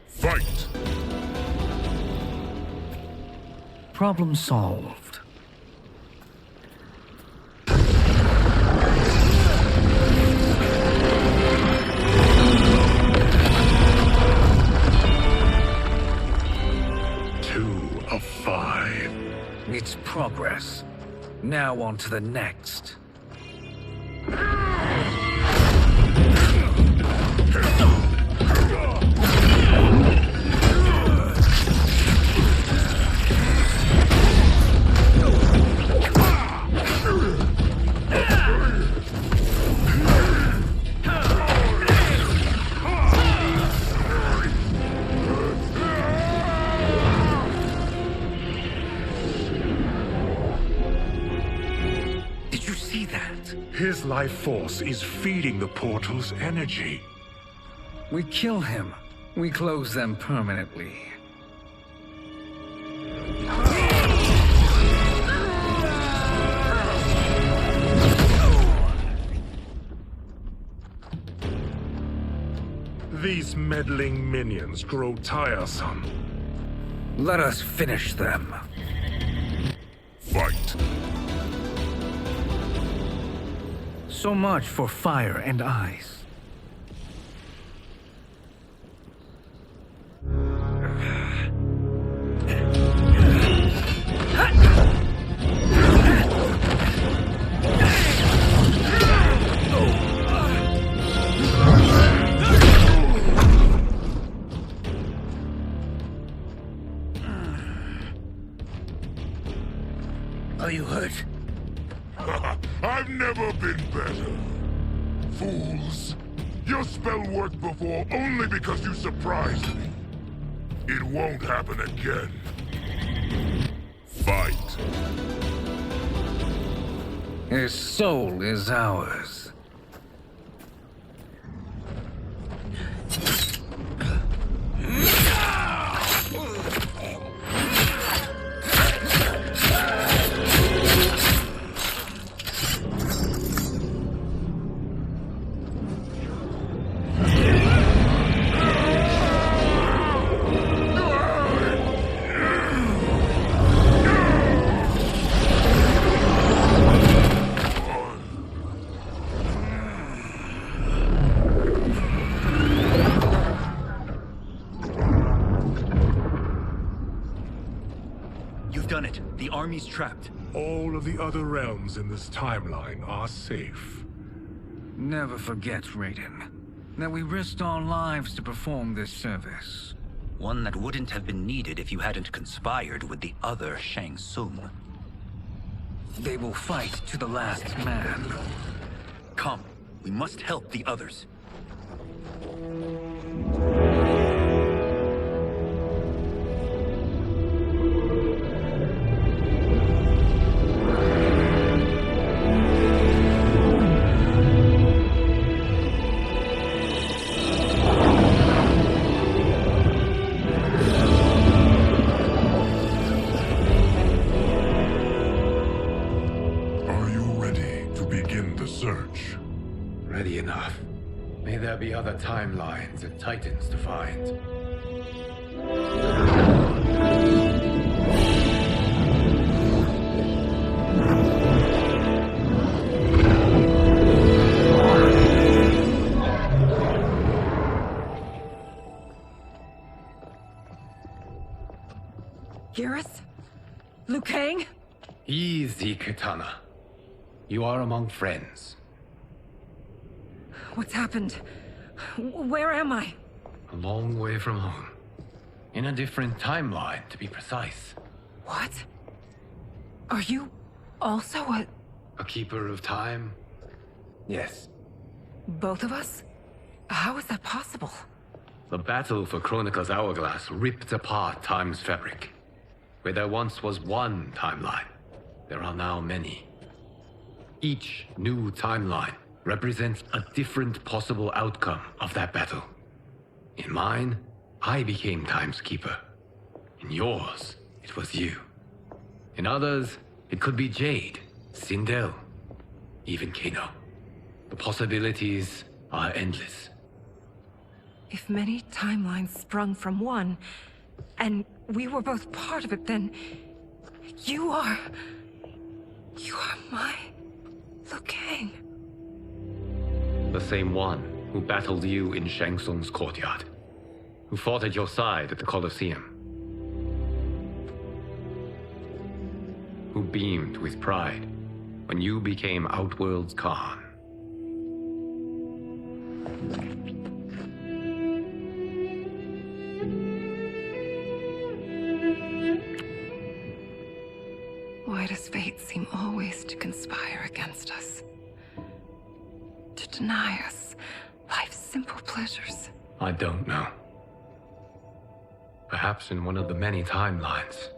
Fight! Problem solved. It's progress. Now on to the next. His life force is feeding the portal's energy. We kill him. We close them permanently. These meddling minions grow tiresome. Let us finish them. Fight. So much for fire and ice. Are you hurt? I've never been better. Fools. Your spell worked before only because you surprised me. It won't happen again. Fight. His soul is ours. You've done it. The army's trapped. All of the other realms in this timeline are safe. Never forget, Raiden, that we risked our lives to perform this service. One that wouldn't have been needed if you hadn't conspired with the other Shang Tsung. They will fight to the last man. Come, we must help the others. Are you ready to begin the search? Ready enough. May there be other timelines and titans to find. Gareth? Liu Kang? Easy, Katana. You are among friends. What's happened? Where am I? A long way from home. In a different timeline, to be precise. What? Are you also A keeper of time? Yes. both of us? How is that possible? The battle for Chronica's Hourglass ripped apart time's fabric. Where there once was one timeline, there are now many. Each new timeline represents a different possible outcome of that battle. In mine, I became Time's Keeper. In yours, it was you. In others, it could be Jade, Sindel, even Kano. The possibilities are endless. If many timelines sprung from one, and we were both part of it, then you are my Liu Kang. The same one who battled you in Shang Tsung's courtyard. Who fought at your side at the Colosseum. Who beamed with pride when you became Outworld's Khan. Why does fate seem always to conspire against us? To deny us life's simple pleasures? I don't know. Perhaps in one of the many timelines,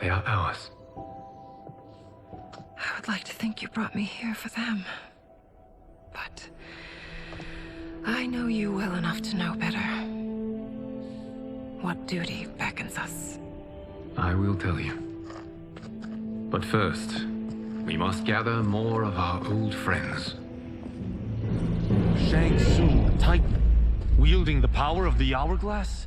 they are ours. I would like to think you brought me here for them. But I know you well enough to know better. What duty beckons us? I will tell you. But first, we must gather more of our old friends. Shang Tsung, a Titan, wielding the power of the Hourglass?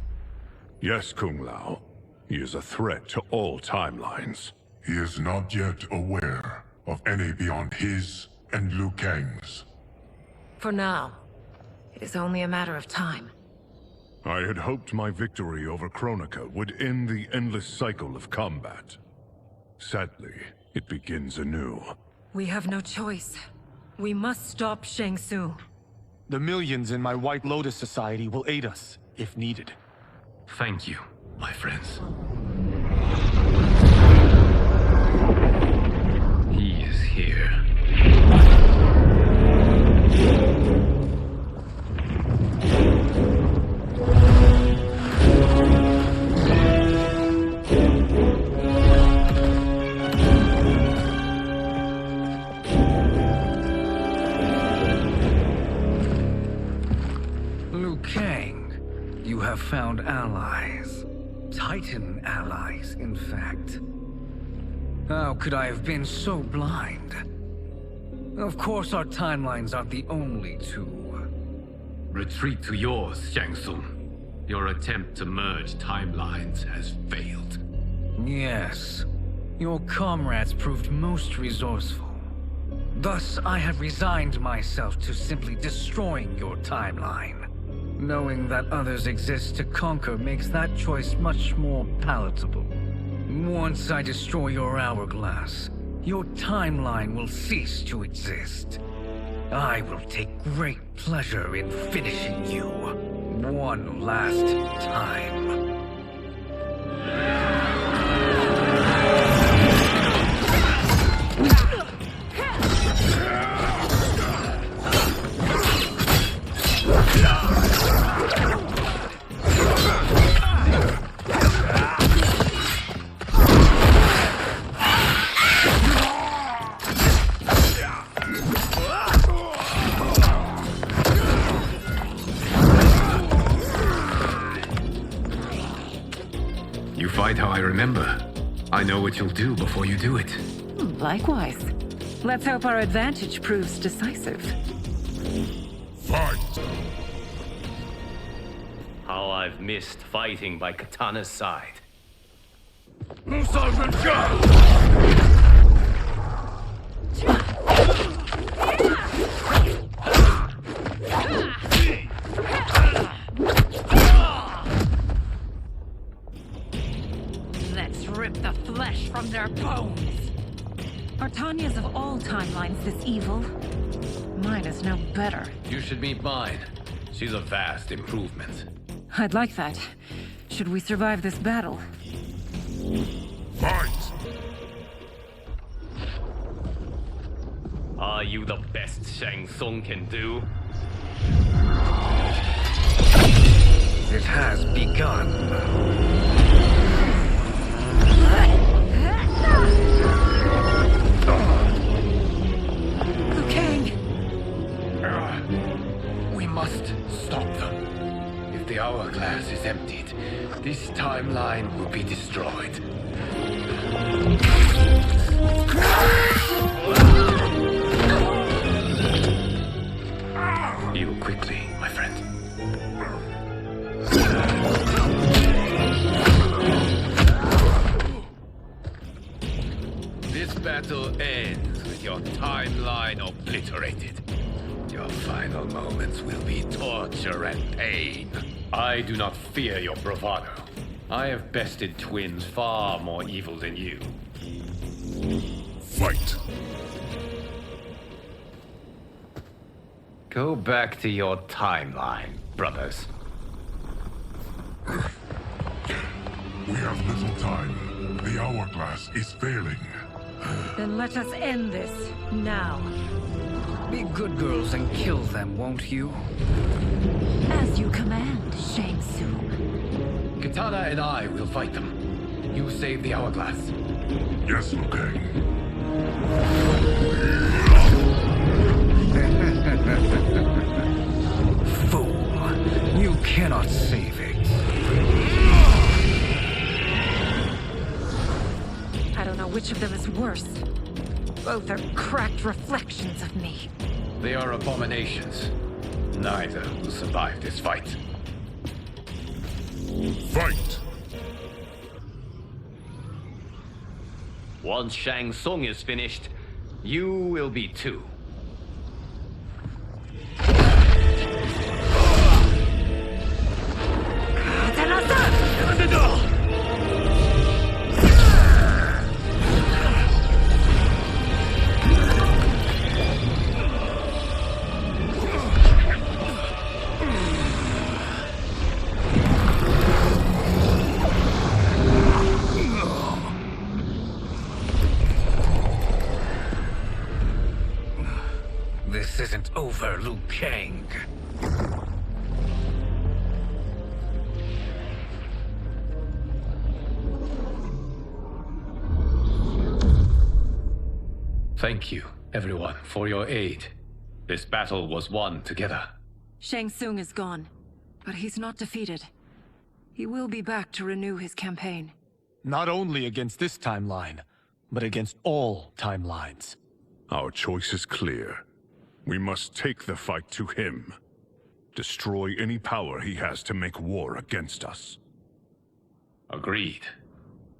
Yes, Kung Lao. He is a threat to all timelines. He is not yet aware of any beyond his and Liu Kang's. For now, it is only a matter of time. I had hoped my victory over Chronica would end the endless cycle of combat. Sadly, it begins anew. We have no choice. We must stop Shang Tsung. The millions in my White Lotus Society will aid us, if needed. Thank you, my friends. He is here. You have found allies. Titan allies, in fact. How could I have been so blind? Of course our timelines aren't the only two. Retreat to yours, Shang Tsung. Your attempt to merge timelines has failed. Yes. Your comrades proved most resourceful. Thus, I have resigned myself to simply destroying your timeline. Knowing that others exist to conquer makes that choice much more palatable. Once I destroy your hourglass, your timeline will cease to exist. I will take great pleasure in finishing you one last time. How I remember. I know what you'll do before you do it. Likewise. Let's hope our advantage proves decisive. Fight! How I've missed fighting by Katana's side. Rip the flesh from their bones. Are Tanya's of all timelines this evil? Mine is no better. You should meet mine. She's a vast improvement. I'd like that. Should we survive this battle? Fight! Are you the best Shang Tsung can do? It has begun. Liu Kang! We must stop them. If the hourglass is emptied, this timeline will be destroyed. Heal quickly, my friend. This battle ends with your timeline obliterated. Your final moments will be torture and pain. I do not fear your bravado. I have bested twins far more evil than you. Fight! Go back to your timeline, brothers. We have little time. The hourglass is failing. Then let us end this, now. Be good girls and kill them, won't you? As you command, Shang Tsung. Katana and I will fight them. You save the hourglass. Yes, Liu Kang. Fool! You cannot save it. I don't know which of them is worse. Both are cracked reflections of me. They are abominations. Neither will survive this fight. Fight! Once Shang Tsung is finished, you will be too. This isn't over, Liu Kang. Thank you, everyone, for your aid. This battle was won together. Shang Tsung is gone. But he's not defeated. He will be back to renew his campaign. Not only against this timeline, but against all timelines. Our choice is clear. We must take the fight to him. Destroy any power he has to make war against us. Agreed.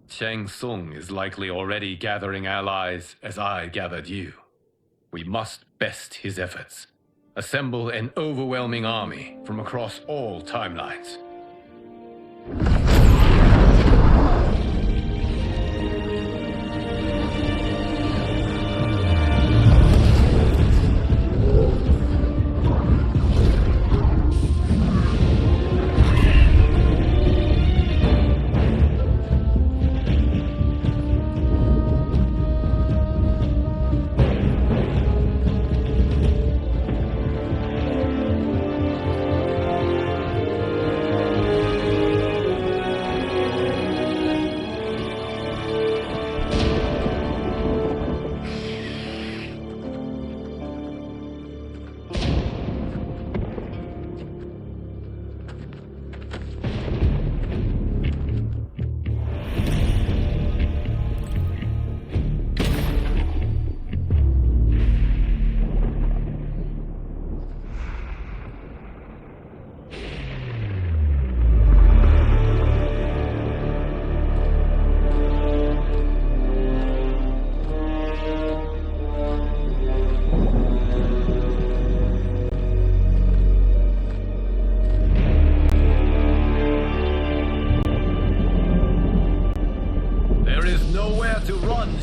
Shang Tsung is likely already gathering allies as I gathered you. We must best his efforts. Assemble an overwhelming army from across all timelines.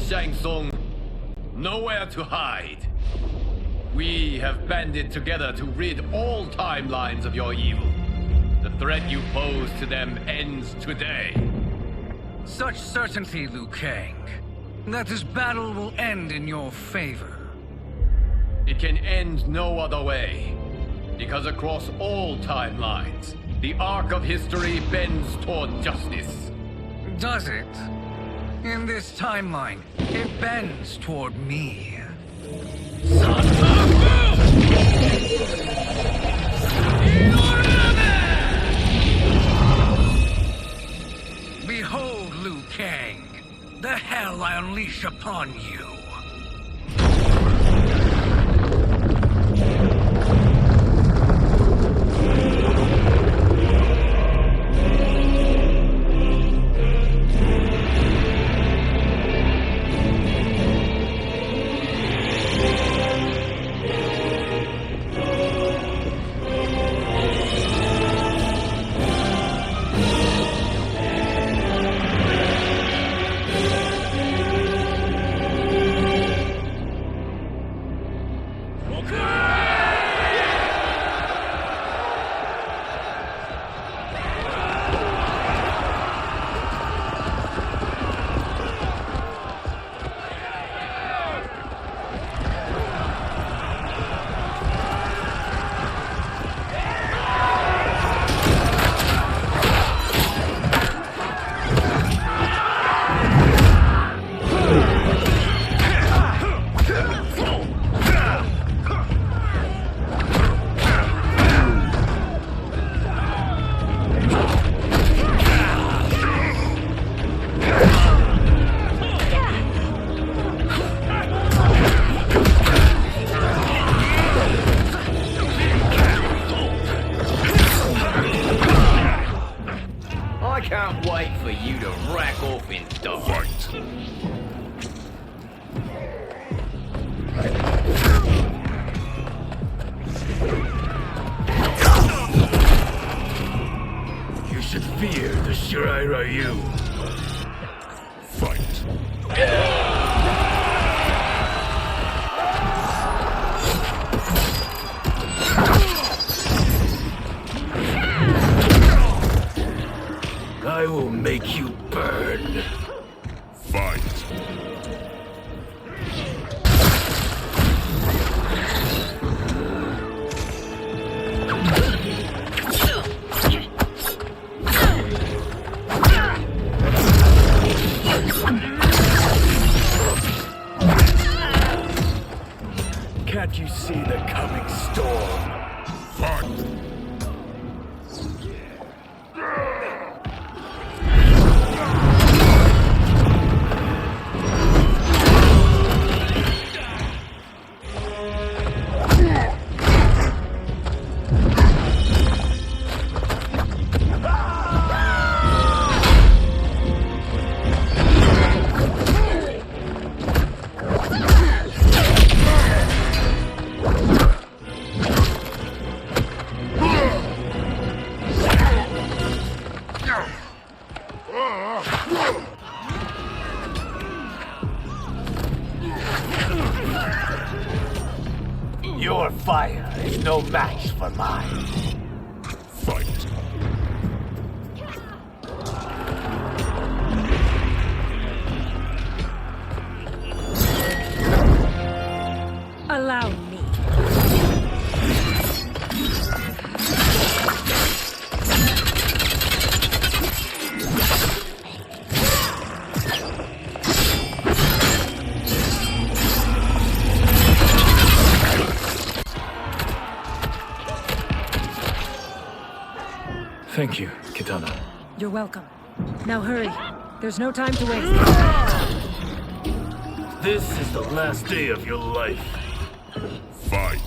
Shang Tsung, nowhere to hide. We have banded together to rid all timelines of your evil. The threat you pose to them ends today. Such certainty, Liu Kang, that this battle will end in your favor. It can end no other way, because across all timelines, the arc of history bends toward justice. Does it? In this timeline, it bends toward me. Behold, Liu Kang, the hell I unleash upon you. I can't wait for you to rack off in die. You should fear the Shirai Ryu. Fight. I will make you burn. Fight. Can't you see the coming storm? Fight. fire is no match for mine. Fight. Allow me. Thank you, Kitana. You're welcome. Now hurry. There's no time to waste. This is the last day of your life. Fight.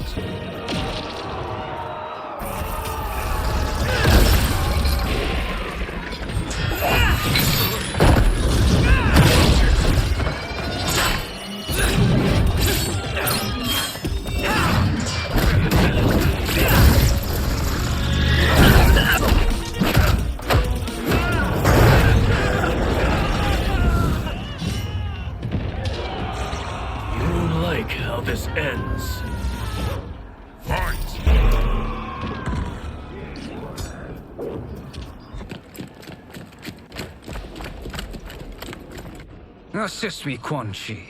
How this ends. Fight! Assist me, Quan Chi.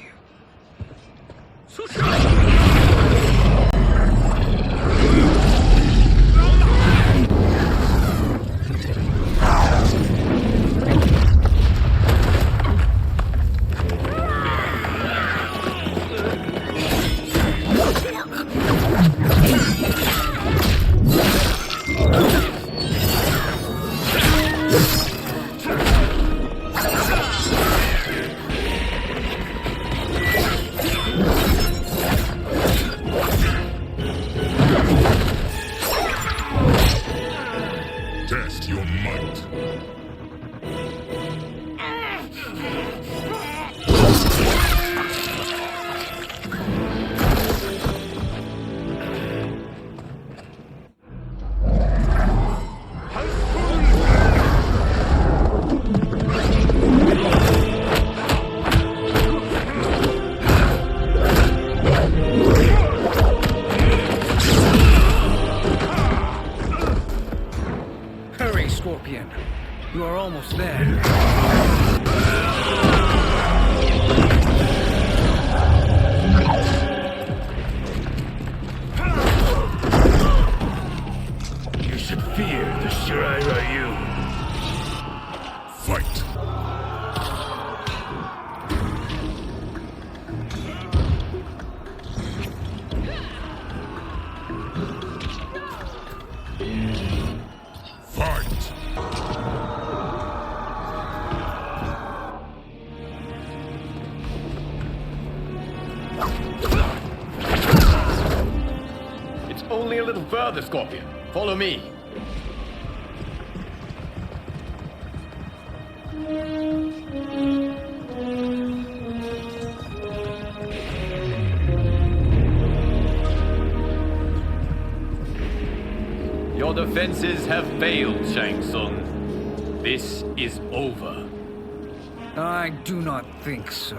Test your might. Hurry, Scorpion. You are almost there. You should fear the Shirai Ryu. Fight. Fight. It's only a little further, Scorpion. Follow me. Your defenses have failed, Shang Tsung. This is over. I do not think so.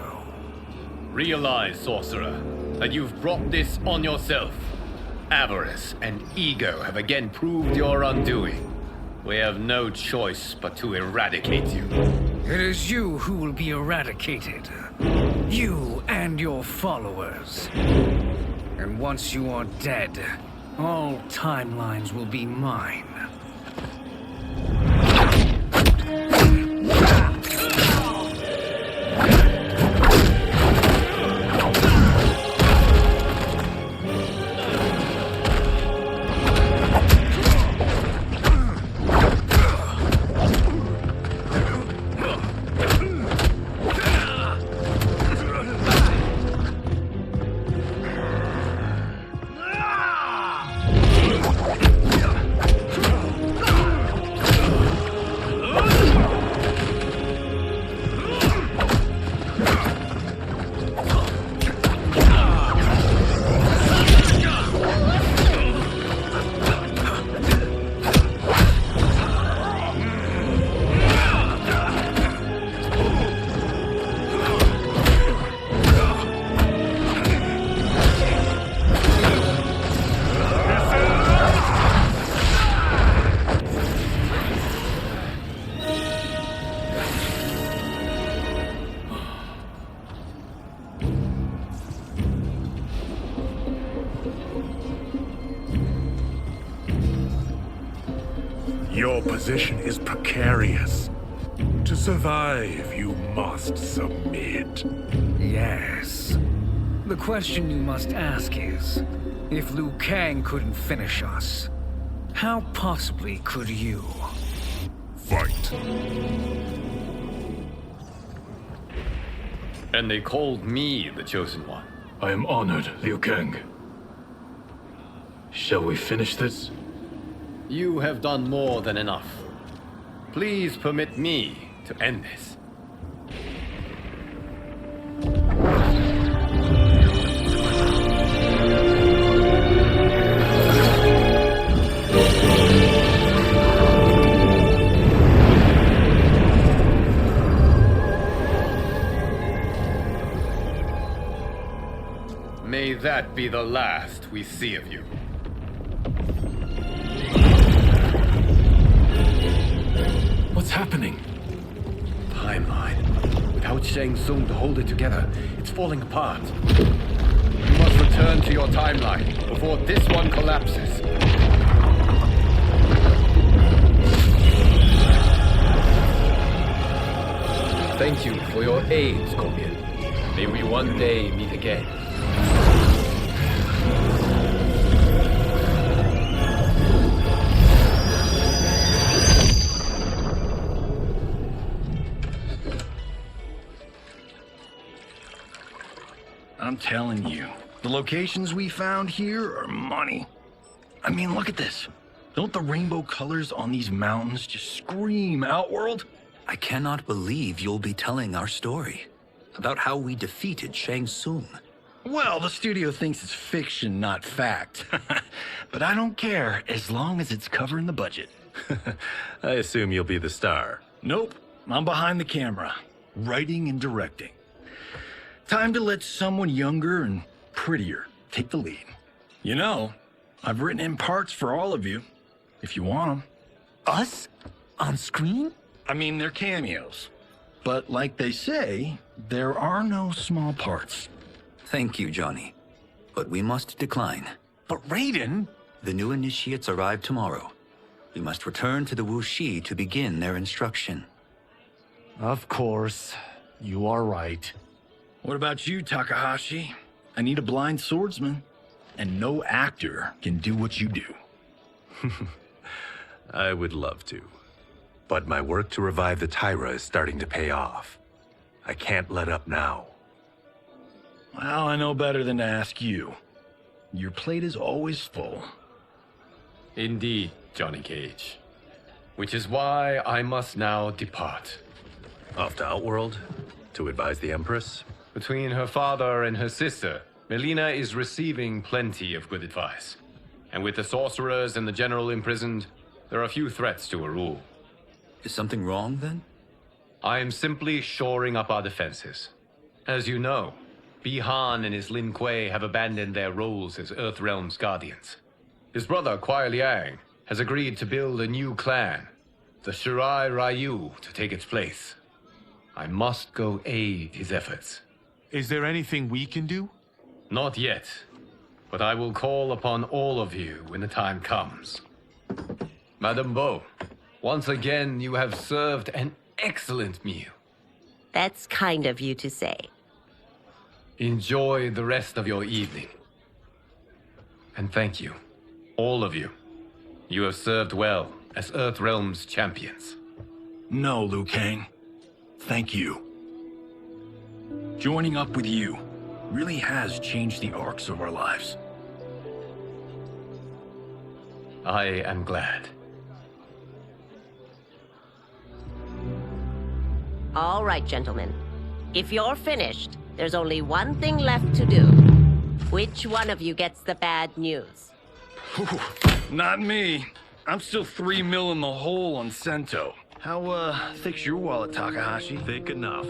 Realize, sorcerer, that you've brought this on yourself. Avarice and ego have again proved your undoing. We have no choice but to eradicate you. It is you who will be eradicated. You and your followers. And once you are dead, all timelines will be mine. position is precarious. To survive, you must submit. Yes. The question you must ask is, if Liu Kang couldn't finish us, how possibly could you? Fight. And they called me the Chosen One. I am honored, Liu Kang. Shall we finish this? You have done more than enough. Please permit me to end this. May that be the last we see of you. What's happening? Timeline. Without Shang Tsung to hold it together, it's falling apart. You must return to your timeline before this one collapses. Thank you for your aid, Scorpion. May we one day meet again. I'm telling you, the locations we found here are money. I mean, look at this. Don't the rainbow colors on these mountains just scream Outworld? I cannot believe you'll be telling our story about how we defeated Shang Tsung. Well, the studio thinks it's fiction, not fact. But I don't care, as long as it's covering the budget. I assume you'll be the star. Nope, I'm behind the camera, writing and directing. Time to let someone younger and prettier take the lead. You know, I've written in parts for all of you, if you want them. Us? On screen? I mean, they're cameos. But like they say, there are no small parts. Thank you, Johnny. But we must decline. But Raiden? The new initiates arrive tomorrow. We must return to the Wuxi to begin their instruction. Of course. You are right. What about you, Takahashi? I need a blind swordsman, and no actor can do what you do. I would love to. But my work to revive the Tyra is starting to pay off. I can't let up now. Well, I know better than to ask you. Your plate is always full. Indeed, Johnny Cage. Which is why I must now depart. Off to Outworld? To advise the Empress? Between her father and her sister, Melina is receiving plenty of good advice. And with the sorcerers and the general imprisoned, there are few threats to her rule. Is something wrong, then? I am simply shoring up our defenses. As you know, Bi-Han and his Lin Kuei have abandoned their roles as Earthrealm's guardians. His brother, Kuai Liang, has agreed to build a new clan, the Shirai Ryu, to take its place. I must go aid his efforts. Is there anything we can do? Not yet, but I will call upon all of you when the time comes. Madame Bo, once again you have served an excellent meal. That's kind of you to say. Enjoy the rest of your evening. And thank you, all of you. You have served well as Earthrealm's champions. No, Liu Kang. Thank you. Joining up with you really has changed the arcs of our lives. I am glad. All right, gentlemen. If you're finished, there's only one thing left to do. Which one of you gets the bad news? Not me. I'm still 3 mil in the hole on Sento. How, thick's your wallet, Takahashi? Thick enough.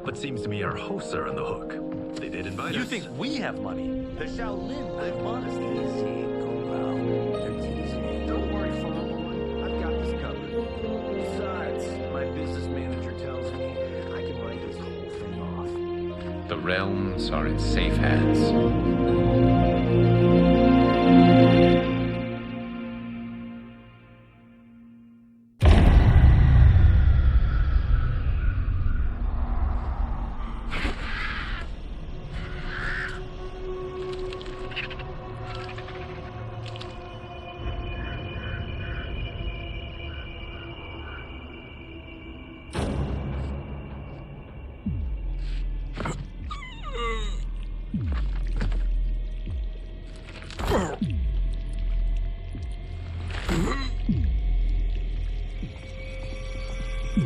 But seems to me our hosts are on the hook. They did invite us. You think we have money? The Shaolin live modestly. They're teasing me. Don't worry, Father. I've got this covered. Besides, my business manager tells me I can write this whole thing off. The realms are in safe hands. Look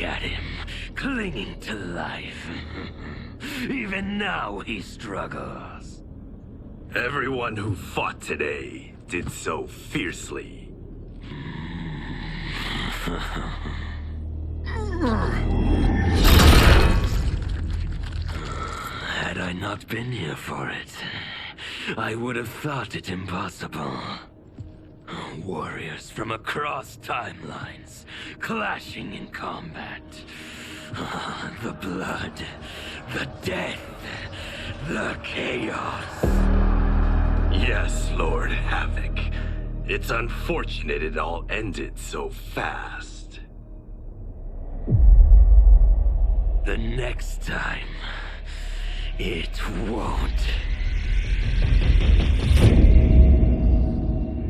at him, clinging to life. Even now he struggles. Everyone who fought today did so fiercely. Had I not been here for it, I would have thought it impossible. Warriors from across timelines, clashing in combat. The blood, the death, the chaos. Yes, Lord Havoc. It's unfortunate it all ended so fast. The next time, it won't.